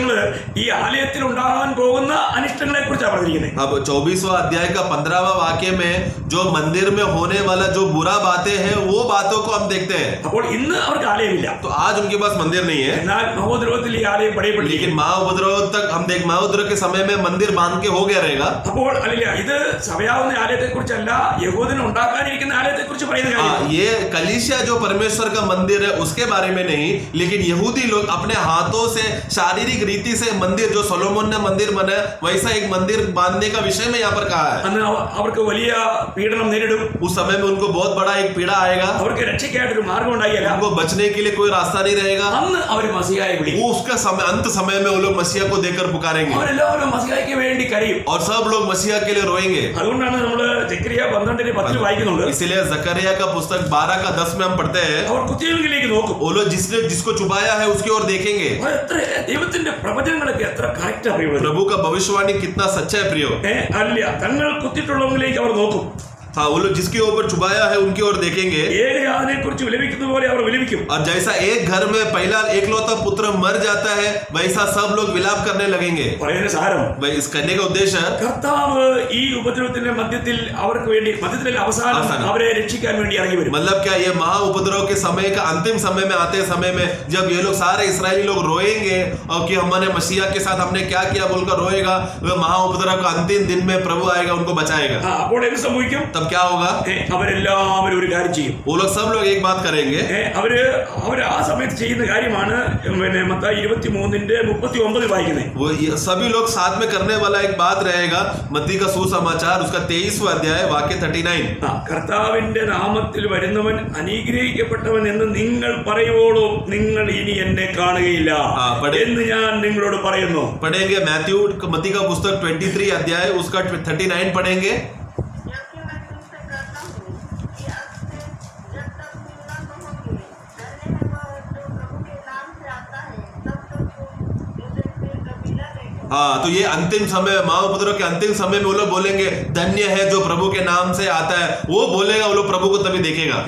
ഈ ആലയത്തിൽ ഉണ്ടാകാൻ പോകുന്ന അനിഷ്ടങ്ങളെ കുറിച്ചാണ് പറഞ്ഞിരിക്കുന്നത്. अब 24वां अध्याय का 15वां वाक्य में जो मंदिर में होने वाला जो बुरा बातें हैं, वो बातों को हम देखते हैं. അപ്പോൾ ഇന്ന് അവർക്ക് ആലയമില്ല. तो आज उनके पास मंदिर नहीं है. എന്നാൽ മഹോദ്രവത്തിൽ ഈ ആലയം പണിയപ്പെട്ടിരിക്കും. लेकिन महा उपद्रव तक हम देख, महा उपद्रव के समय में मंदिर बांध के हो गया रहेगा. അപ്പോൾ അല്ല, ഇത് സഭയാവുന്ന ആലയത്തെ കുറിച്ചല്ല, യഹൂദന് ഉണ്ടാക്കാനിരിക്കുന്ന ആലയത്തെ കുറിച്ച് പറയുന്ന കാര്യം. ये कलीसिया जो परमेश्वर का मंदिर है उसके बारे में नहीं, लेकिन यहूदी लोग अपने हाथों से शारीरिक रीति से मंदिर, जो सोलोमन ने मंदिर बनाया वैसा एक मंदिर बांधने का विषय में यहाँ पर कहा है. അന്ന് അവർക്ക് വലിയ പീഡനം നേരിടും. उस समय में उनको बहुत बड़ा एक पीड़ा आएगा. അവർക്ക് രക്ഷയ്ക്കായിട്ടൊരു മാർഗം ഉണ്ടായില്ല. उनको बचने के लिए कोई रास्ता नहीं रहेगा. അന്ന് അവർ മസിഹായെ വിളിക്കും. वो उसका समय, अंत समय में वो लोग मसीहा को देखकर पुकारेंगे അവരെല്ലാവരും മസിഹായ്ക്ക് വേണ്ടി കരയും. और सब लोग मसीहा के लिए रोएंगे. അതുകൊണ്ടാണ് നമ്മള് സെക്കരിയ 12:10 വായിക്കുന്നുണ്ട്. इसीलिए जकरिया का पुस्तक 12 का 10 में हम पढ़ते हैं, അവർ കുത്തിയെങ്കിലേക്ക് നോക്കും. वो लोग जिसको चुबाया है उसकी ओर देखेंगे. അവർ എത്ര ദൈവത്തിന്റെ പ്രവചനങ്ങളൊക്കെ എത്ര കറക്റ്റ് അറിയുന്നത്. प्रभु का भविष्यवाणी कितना सच्चा है प्रियो. അല്ല, തങ്ങൾ കുത്തിയിട്ടുള്ളവരിലേക്ക് അവർ നോക്കും. हाँ, वो लोग जिसके ऊपर चुबाया है उनकी ओर देखेंगे. ഏകജാതനെ കുറിച്ച് വിലപിക്കുന്ന പോലെ അവർ വിലപിക്കും. और जैसा एक घर में पहला एकलौता पुत्र मर जाता है, वैसा सब लोग विलाप करने लगेंगे. പറയുന്ന സാരം, भाई, इस करने का उद्देश्य है, കർത്താവ് ഈ ഉപദ്രവത്തിന്റെ മധ്യത്തിൽ അവർക്ക് വേണ്ടി, മധ്യത്തിലെ അവസാനം അവരെ രക്ഷിക്കാൻ വേണ്ടി ഇറങ്ങി വരും. मतलब क्या, ये महा उपद्रव के समय का अंतिम समय में आते समय में जब ये लोग सारे इसराइली लोग रोएंगे और कि हमने मसीहा के साथ हमने क्या किया बोलकर रोएगा, वह महा उपद्रव का अंतिम दिन में प्रभु आएगा, उनको बचाएगा. അപ്പോൾ എന്ത് സംഭവിക്കും? तब क्या होगा? അവരെല്ലാവരും ഒരു കാര്യം ചെയ്യും. वो लोग सब लोग एक बात करेंगे. അവര് ആ സമയത്ത് ചെയ്യുന്ന കാര്യമാണ് മത്തായി 23:39 വായിക്കുന്നത്. वो सभी लोग साथ में करने वाला एक बात रहेगा. मत्ती का सुसमाचार उसका 23वां अध्याय वाक्य 39. കർത്താവിന്റെ നാമത്തിൽ വരുന്നവൻ അനുഗ്രഹിക്കപ്പെട്ടവൻ എന്ന് നിങ്ങൾ പറയുവോളൂ നിങ്ങൾ ഇനി എന്നെ കാണുകയില്ല എന്ന് ഞാൻ നിങ്ങളോട് പറയുന്നു. पढ़ेंगे मैथ्यू मत्ती का पुस्तक 23 अध्याय उसका 39 पढ़ेंगे. जबकि मैं तुमसे कहता हूँ कि अब से जब तक तुम न कहोगे धन्य है वह जो प्रभु के नाम से आता है, तब तक तुम मुझे फिर कभी न देखोगे. हाँ, तो ये अंतिम समय, महा उपद्रव के अंतिम समय में वो लोग बोलेंगे धन्य है जो प्रभु के नाम से आता है. वो बोलेगा, वो लोग प्रभु को तभी देखेगा.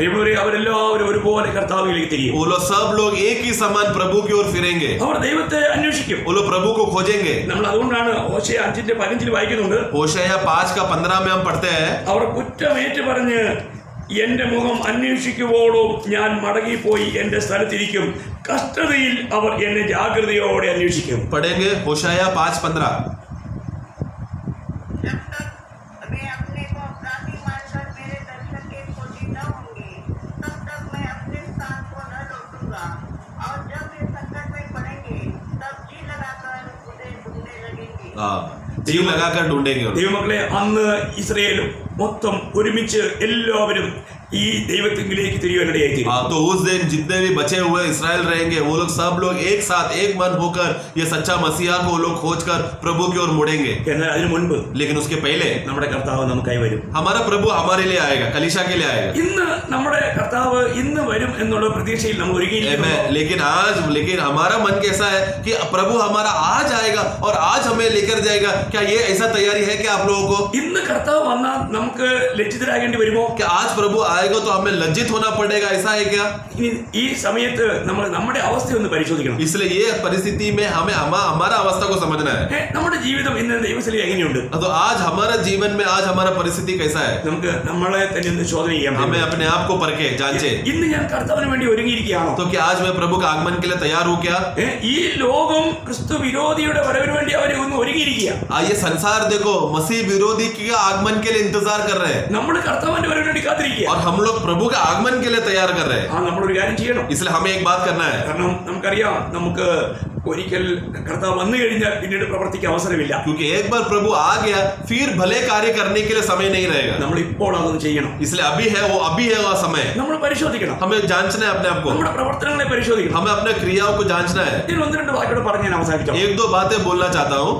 അവരെല്ലാവരും ഒരുപോലെ കർത്താവിലേക്ക് തിരിയും. वो लोग सब लोग एक ही समान प्रभु की ओर फिरेंगे. അവർ ദൈവത്തെ അന്വേഷിക്കും. वो लोग प्रभु को खोजेंगे. നമ്മൾ അതുകൊണ്ടാണ് ഹോശേയ 5:15 വായിക്കുന്നുണ്ട്. होशेया 5 का 15 में हम पढ़ते हैं, അവർ കുറ്റമേറ്റ് പറഞ്ഞ് എന്റെ മുഖം അന്വേഷിക്കുവോളും ഞാൻ മടങ്ങിപ്പോയി എന്റെ സ്ഥലത്തിരിക്കും. കഷ്ടതയിൽ അവർ എന്നെ ജാഗ്രതയോടെ അന്വേഷിക്കും. पढ़ेंगे होशेया 5:15. जब तक वे अपने को जीव लगाकर ढूंढेंगे उनको। ദൈവമക്കളെ, അന്ന് ഇസ്രയേലും മൊത്തം ഒരുമിച്ച് എല്ലാവരും ഈ ദൈവത്തിലേക്ക് തിരിയുവാനിടയായി. तो उस दिन जितने भी बचे हुए इस्राएल रहेंगे वो लोग सब लोग एक साथ एक मन होकर ये सच्चा मसीहा को वो लोग खोजकर प्रभु की ओर मुड़ेंगे। എന്നാൽ അതിനു മുൻപ് लेकिन उसके पहले നമ്മുടെ കർത്താവ് നമുക്കായി വരും. हमारा प्रभु हमारे लिए आएगा, कलीसिया के लिए आएगा। ഇന്ന് നമ്മുടെ കർത്താവ് ഇന്ന് വരും എന്നുള്ള പ്രതീക്ഷയിൽ നമ്മൾ ഒരുങ്ങിയിരിക്കുന്നു. लेकिन हमारा मन कैसा है कि प्रभु हमारा आज आएगा और आज हमें लेकर जाएगा। क्या ये ऐसा तैयारी है क्या आप लोगों को? ഇന്ന് കർത്താവ് വന്നാൽ നമുക്ക് ലജ്ജിതരാകേണ്ടി വരുമോ? क्या आज प्रभु आएगा तो हमें लज्जित होना पड़ेगा, ऐसा है क्या? ഇനി ഈ സമയത്ത് നമ്മൾ നമ്മുടെ അവസ്ഥ ഒന്ന് പരിശോധിക്കണം. इसलिए ये परिस्थिति में हमें हमारा अवस्था को समझना है। നമ്മുടെ ജീവിതം ഇന്ന് ദൈവസഭയിൽ എങ്ങനെയുണ്ട്? तो आज हमारा जीवन में आज हमारा परिस्थिति कैसा है? നമുക്ക് നമ്മളെ തന്നെ ഒന്ന് ശോധന ചെയ്യാം. हमें अपने आप को परखे जांचे। ഇന്ന് ഞാൻ കർത്താവിന് വേണ്ടി ഒരുങ്ങിയിരിക്കുകയാണോ? तो क्या आज मैं प्रभु के आगमन के लिए तैयार हूँ क्या? ഈ ലോകം ക്രിസ്തു വിരോധിയുടെ വരവിന് വേണ്ടി അവരെ ഒന്ന് ഒരുങ്ങിയിരിക്കുക. ये संसार देखो मसीह विरोधी के आगमन के लिए इंतजार कर रहे हैं നമ്മൾ കർത്താവിന്റെ വരവിന് വേണ്ടി കാത്തിരിക്കുക. और हम लोग प्रभु के आगमन के लिए तैयार कर रहे हैं। നമ്മളൊരു കാര്യം ചെയ്യണം. इसलिए हमें एक बात करना है, കാരണം നമുക്കറിയാം, നമുക്ക് ഒരിക്കൽ കർത്താവ് വന്നു കഴിഞ്ഞാൽ പിന്നീട് പ്രവർത്തിക്കാൻ അവസരമില്ല. क्योंकि एक बार प्रभु आ गया फिर भले कार्य करने के लिए समय नहीं रहेगा। നമ്മൾ ഇപ്പോൾ അതൊന്ന് ചെയ്യണം. इसलिए अभी है वो समय। നമ്മൾ പരിശോധിക്കണം. हमें जांचना है अपने आप को, നമ്മുടെ പ്രവർത്തനങ്ങളെ പരിശോധിക്കണം. हमें अपने क्रियाओं को जांचना है। ഇതിൽ ഒന്ന് രണ്ട് വാക്യോട് പറഞ്ഞ് ഞാൻ അവസാനിക്കാം. एक दो बातें बोलना चाहता हूँ।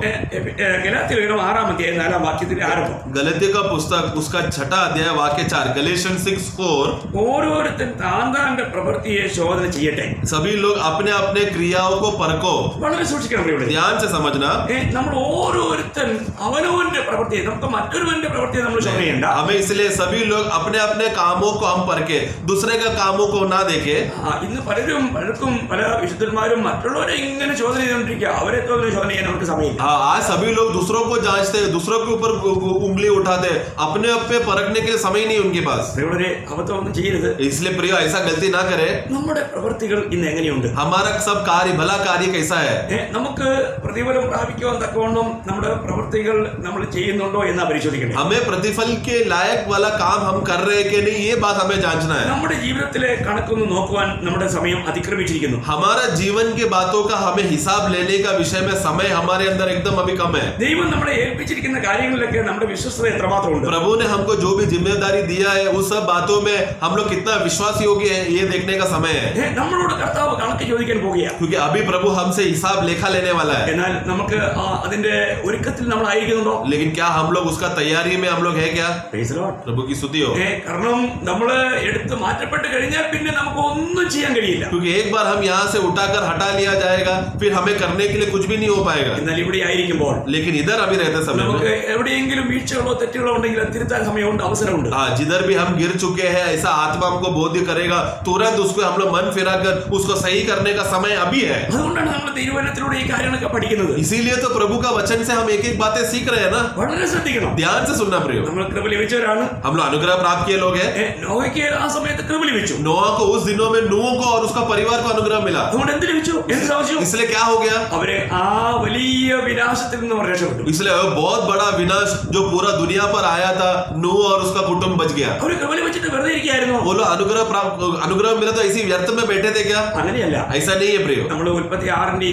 ഗലാത്യർ ലേഖനം 6-ാം അധ്യായം 4-ാം വാക്യത്തിന്റെ ആരംഭം. गलातियों का पुस्तक उसका 6वां अध्याय वाक्य 4 Galatians 6:4 ഓരോരുത്തൻ താന്താന്റെ പ്രവൃത്തിയെ ശോധന ചെയ്യട്ടെ. सभी लोग अपने अपने क्रियाओं को परखो। വളരെ സൂക്ഷിക്കണം പ്രിയപ്പെട്ടവരെ. ध्यान से समझना, നമ്മൾ ഓരോരുത്തൻ അവനവന്റെ പ്രവൃത്തിയെ, നമുക്ക് മറ്റൊരുവന്റെ പ്രവൃത്തിയെ നമ്മൾ ശോധന ചെയ്യണ്ട. हमें इसलिए सभी लोग अपने अपने कामों को हम परखे, दूसरे का कामों को ना देखे। ഇന്ന് പലർക്കും പല വിശുദ്ധന്മാരും മറ്റുള്ളവരെ ഇങ്ങനെ ചോദന ചെയ്തുകൊണ്ടിരിക്കുക. അവരെ ചോദന ചെയ്യാൻ അവർക്ക് സമയമില്ല. हाँ, आज सभी लोग दूसरों को जांचते हैं, दूसरों के ऊपर उंगली उठाते हैं, अपने आप पे परखने के लिए समय नहीं उनके पास। പ്രിയപ്പെട്ടവരെ, അബദ്ധമൊന്നും ചെയ്യരുത്. इसलिए प्रिय ऐसा गलती ना करे। നമ്മുടെ പ്രവൃത്തികൾ ഇന്ന് എങ്ങനെയുണ്ട്? हमारा सब कार्य भला कार्य कैसा है? നമുക്ക് പ്രതിഫലം പ്രാപിക്കുവാൻ തക്കവണ്ണം നമ്മുടെ പ്രവൃത്തികൾ നമ്മൾ ചെയ്യുന്നുണ്ടോ എന്നാ പരിശോധിക്കണ്ടേ. हमें प्रतिफल के लायक वाला काम हम कर रहे हैं कि नहीं, ये बात हमें जांचना है। നമ്മുടെ ജീവിതത്തിലെ കണക്കൊന്ന് നോക്കുവാൻ നമ്മുടെ സമയം അതിക്രമിച്ചിരിക്കുന്നു. हमारा जीवन के बातों का हमें हिसाब लेने का विषय में समय हमारे अंदर एकदम अभी कम है। ദൈവം നമ്മളെ ഏൽപ്പിച്ചിരിക്കുന്ന കാര്യങ്ങളിലൊക്കെ നമ്മുടെ വിശ്വസ്തത എത്രമാത്രം ഉണ്ട്? प्रभु ने हमको जो भी जिम्मेदारी दिया है उस सब बातों में हम लोग कितना विश्वास योग्य है, ये देखने का समय है। നമ്മളോട് കർത്താവ് കണക്ക് ചോദിക്കാൻ പോകുകയാണ്. क्योंकि अभी प्रभु हमसे हिसाब लेखा लेने वाला है। എന്നാൽ നമുക്ക് അതിന്റെ ഒരുക്കത്തിൽ നമ്മൾ ആയിരിക്കുന്നുണ്ടോ? लेकिन क्या हम लोग उसका तैयारी में हम लोग है क्या? Praise the Lord. प्रभु की स्तुति हो। കാരണം നമ്മൾ എടുത്ത് മാറ്റപ്പെട്ട് കഴിഞ്ഞാൽ പിന്നെ നമുക്ക് ഒന്നും ചെയ്യാൻ കഴിയില്ല. क्योंकि एक बार हम यहाँ से उठाकर हटा लिया जाएगा फिर हमें करने के लिए कुछ भी नहीं हो पाएगा। എന്നാൽ ഇവിടെ ആയിരിക്കുമ്പോൾ लेकिन इधर अभी रहते समय നമുക്ക് में എവിടെയെങ്കിലും വീഴ്ചകളോ തെറ്റുകളോ ഉണ്ടെങ്കിൽ അത് തിരുത്താൻ സമയമുണ്ട്, അവസരമുണ്ട്. हाँ, जिधर भी हम गिर चुके हैं ऐसा आत्मा हमको बोध करेगा, तुरंत उसको हम लोग मन फिराकर उसको सही करने का समय अभी है। അതുകൊണ്ടാണ് നമ്മൾ തിരുവചനത്തിലൂടെ ഈ കാര്യങ്ങളൊക്കെ പഠിക്കുന്നത്. इसीलिए तो प्रभु का वचन से हम एक एक बातें सीख रहे हैं ना। വളരെ ശ്രദ്ധിക്കണം. ध्यान से सुनना प्रियो। നമ്മൾ കൃപ ലഭിച്ചവരാണ്. हम लोग अनुग्रह प्राप्त किए लोग हैं। നോഹയ്ക്ക് ആ സമയത്ത് കൃപ ലഭിച്ചു. नोआ को उस दिनों में नूह को और उसका परिवार को अनुग्रह मिला। അതുകൊണ്ട് എന്ത് ലഭിച്ചു? എന്ത് സാധിച്ചു? इसलिए क्या हो गया? അവരെ ആ വലിയ വിനാശത്തിൽ നിന്ന് അവർ രക്ഷപ്പെട്ടു. इसलिए वो बहुत बड़ा विनाश जो पूरा दुनिया पर आया था, नूह और उसका कुटुंब बच गया। അവർ കൃപ ലഭിച്ചിട്ട് വെറുതെ ഇരിക്കുകയായിരുന്നു. वो लोग अनुग्रह मिला तो ऐसी व्यर्थ में बैठे थे क्या? അങ്ങനെയല്ല. ऐसा नहीं है प्रियो। നമ്മൾ ഉൽപ്പത്തി 6:22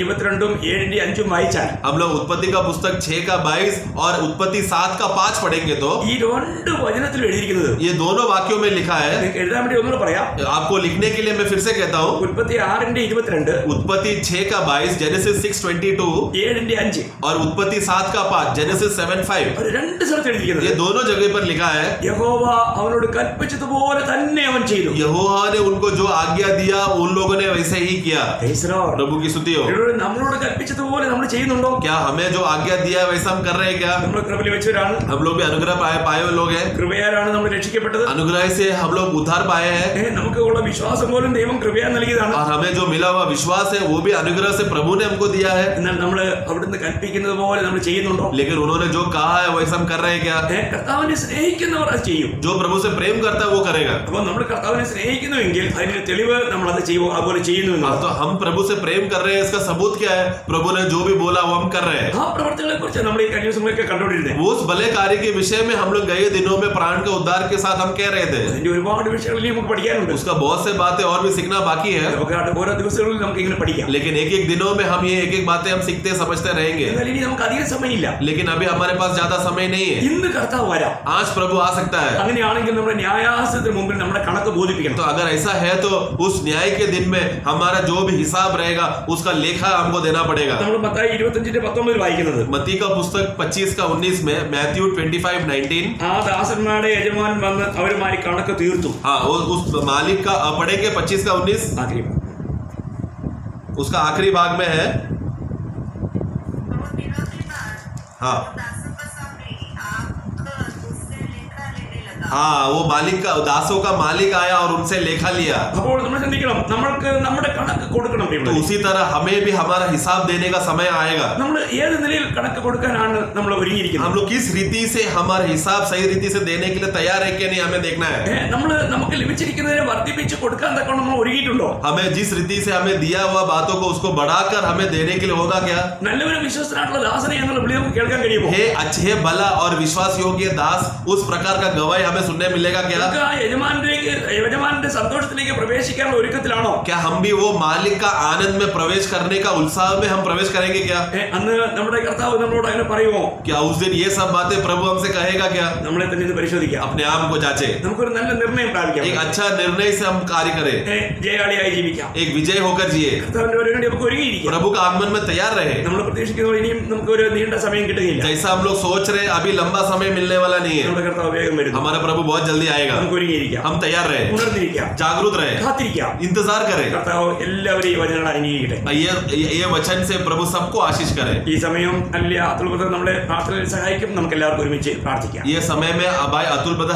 7:5 വായിച്ചാൽ हम लोग उत्पत्ति का पुस्तक 6:22 और उत्पत्ति 7:5 पढ़ेंगे तो ഈ രണ്ട് വചനത്തിൽ എഴുതിയിരിക്കുന്നത്, ये दोनों वाक्यों में लिखा है। നിങ്ങൾക്ക് എഴുതാൻ വേണ്ടി ഒന്നുകൂടെ പറയാം. आपको लिखने के लिए मैं फिर से कहता हूँ, ഉൽപ്പത്തി 6:22 उत्पत्ति 6:22 जेनेसिस 6:22 7:5 और उत्पत्ति 7:5 जेनेसिस 7:5 ഒരു രണ്ട് സ്ഥലത്ത് എഴുതിയിരിക്കുന്നത്. ये दोनों जगह पर लिखा है യഹോവ അവനോട് കൽപ്പിച്ചതുപോലെ തന്നെ അവൻ ചെയ്തു. यहोवा ने उनको जो आज्ञा दिया उन लोगों ने वैसे ही किया। Praise the Lord. प्रभु की स्तुति हो। നമ്മളോട് കൽപ്പിച്ചതുപോലെ നമ്മൾ ചെയ്യുന്നുണ്ടോ? क्या हमें जो आज्ञा दिया है वैसा हम कर रहे हैं क्या? നമ്മൾ കൃപ ലഭിച്ചവരാണ്. हम लोग भी अनुग्रह पाए हुए लोग हैं। കൃപയാലാണ് നമ്മൾ രക്ഷിക്കപ്പെട്ടത്. अनुग्रह से हम लोग उद्धार पाए हैं നമുക്ക് ഉള്ള വിശ്വാസം പോലും ദൈവം കൃപയാ നൽകിയതാണ്. और हमें जो मिला हुआ विश्वास है वो भी अनुग्रह से प्रभु ने हमको दिया है। എന്നാൽ നമ്മൾ അവിടുന്ന് കൽപ്പിക്കുന്നത് പോലെ നമ്മൾ ചെയ്യുന്നുണ്ടോ? लेकिन उन्होंने जो कहा है वैसा हम कर रहे हैं क्या? കർത്താവിനെ സ്നേഹിക്കുന്നവർ അത് ചെയ്യും. जो प्रभु से प्रेम करते करता है वो करेगा। അപ്പോൾ നമ്മൾ കർത്താവിനെ സ്നേഹിക്കുന്നുവെങ്കിൽ അതിന് തെളിവ് നമ്മൾ അത് ചെയ്യുമോ അതുപോലെ ചെയ്യുന്നു हाँ, എന്നാണ്. तो हम प्रभु से प्रेम कर रहे हैं, इसका सबूत क्या है? प्रभु ने जो भी बोला वो हम कर रहे हैं। ആ പ്രവർത്തികളെ കുറിച്ച് നമ്മൾ ഈ കഴിഞ്ഞ ദിവസങ്ങളൊക്കെ കണ്ടുകൊണ്ടിരുന്നത്. वो उस भले कार्य के विषय में हम लोग गए दिनों में प्राण के उद्धार के साथ हम कह रहे थे। അതിന്റെ ഒരുപാട് വിഷയങ്ങൾ ഇനി നമുക്ക് പഠിക്കാനുണ്ട്. उसका बहुत से बातें और भी सीखना बाकी है, നമുക്ക് ഓരോ ദിവസങ്ങളിൽ നമുക്ക് ഇങ്ങനെ പഠിക്കാം. लेकिन एक एक दिनों में हम ये एक एक बातें हम सीखते समझते रहेंगे। എന്നാൽ ഇനി നമുക്ക് അധികം സമയമില്ല. लेकिन अभी हमारे पास ज्यादा समय नहीं है। ഇന്ന് കർത്താവ് വരാം. आज प्रभु आ सकता है। അങ്ങനെയാണെങ്കിൽ നമ്മുടെ ന്യായാസനത്തിന് മുമ്പിൽ നമ്മുടെ കണക്ക് ബോധിപ്പിക്കണം. तो अगर ऐसा है तो उस न्याय के दिन में हमारा जो भी हिसाब रहेगा उसका लेखा हमको देना पड़ेगा। നമ്മൾ മത്തായി 25:19 വായിക്കുന്നത്, मत्ती का पुस्तक 25:19 में, मैथ्यू 25:19, ആ ദാസന്മാരുടെ യജമാനൻ വന്ന് അവരുമായി കണക്ക് തീർത്തു. हाँ उस मालिक का पढ़ेंगे 25:19, ആഗ്രഹം. उसका आखिरी भाग में है। 2 दिनों के बाद हाँ वो दासों का स्वामी आकर उससे लेखा लेने लगा। हाँ, वो मालिक का दासों का मालिक आया और उनसे लेखा लिया। അപ്പോൾ നമ്മൾ ചിന്തിക്കണം, നമ്മൾക്ക് നമ്മുടെ കണക്ക് കൊടുക്കണം. तो പ്രിയമുള്ളവരെ. उसी तरह हमें भी हमारा हिसाब देने का समय आएगा। നമ്മൾ ഏത് നിലയിൽ കണക്ക് കൊടുക്കാനാണ് നമ്മൾ हम ഒരുങ്ങിയിരിക്കുന്നത്? लोग किस रीति से हमारा हिसाब सही रीति से देने के लिए तैयार है कि नहीं, हमें देखना है। നമുക്ക് ലഭിച്ചിരിക്കുന്നതിനെ വർദ്ധിപ്പിച്ച് കൊടുക്കാൻ തക്കവണ്ണം നമ്മൾ ഒരുങ്ങിയിട്ടുണ്ടോ? हमें जिस रीति से हमें दिया हुआ बातों को उसको बढ़ाकर हमें देने के लिए होगा क्या? നല്ലൊരു വിശ്വസ്തനായിട്ടുള്ള ദാസനെ എന്നുള്ള വിളി നമുക്ക് കേൾക്കാൻ കഴിയുമോ? हे अच्छे भला और विश्वास योग्य दास, उस प्रकार का गवाही हमें सुनने मिलेगा क्या? നമുക്ക് ആ യജമാനന്റെ സന്തോഷത്തിലേക്ക് പ്രവേശിക്കാനുള്ള ഒരുക്കത്തിലാണോ? क्या हम भी वो मालिक का आनंद में प्रवेश करने का उत्साह में हम प्रवेश करेंगे क्या? അന്ന് നമ്മുടെ കർത്താവ് നമ്മളോട് അങ്ങനെ പറയുമോ? क्या उस दिन ये सब बातें प्रभु हमसे कहेगा क्या? നമ്മളെ തന്നെ ഇത് പരിശോധിക്കാം. अपने आप को जांचे, നമുക്കൊരു നല്ല നിർണയം പ്രാപിക്കാം. एक अच्छा निर्णय से हम कार्य करें, ജയാളിയായി ജീവിക്കാം. एक विजय होकर जिए, കർത്താവിന്റെ വരവിന് വേണ്ടി നമുക്ക് ഒരുങ്ങിയിരിക്കാം. प्रभु का आगमन में तैयार रहे। നമ്മൾ പ്രതീക്ഷിക്കുന്നത് ഇനിയും നമുക്ക് ഒരു നീണ്ട സമയം കിട്ടുകയില്ല. जैसा हम लोग सोच रहे अभी लंबा समय मिलने वाला नहीं है। നമ്മുടെ കർത്താവ് വേഗം വരുന്നു. हमारा प्रभु बहुत जल्दी आएगा। നമുക്ക് ഒരുങ്ങിയിരിക്കാം. हम तैयार रहे, ഉണർന്നിരിക്കാം. जागरूक रहे, കാത്തിരിക്കാം. इंतजार करें। കർത്താവ് എല്ലാവരെയും ഈ വചനങ്ങൾ അനുഗ്രഹിക്കട്ടെ. ये वचन से प्रभु सबको आशीष करे। ഈ സമയം അല്ല അതുൽ നമ്മളെ പ്രാർത്ഥനയിൽ സഹായിക്കും. നമുക്ക് എല്ലാവർക്കും ഒരുമിച്ച് പ്രാർത്ഥിക്കാം. ये समय में अबाई अतुल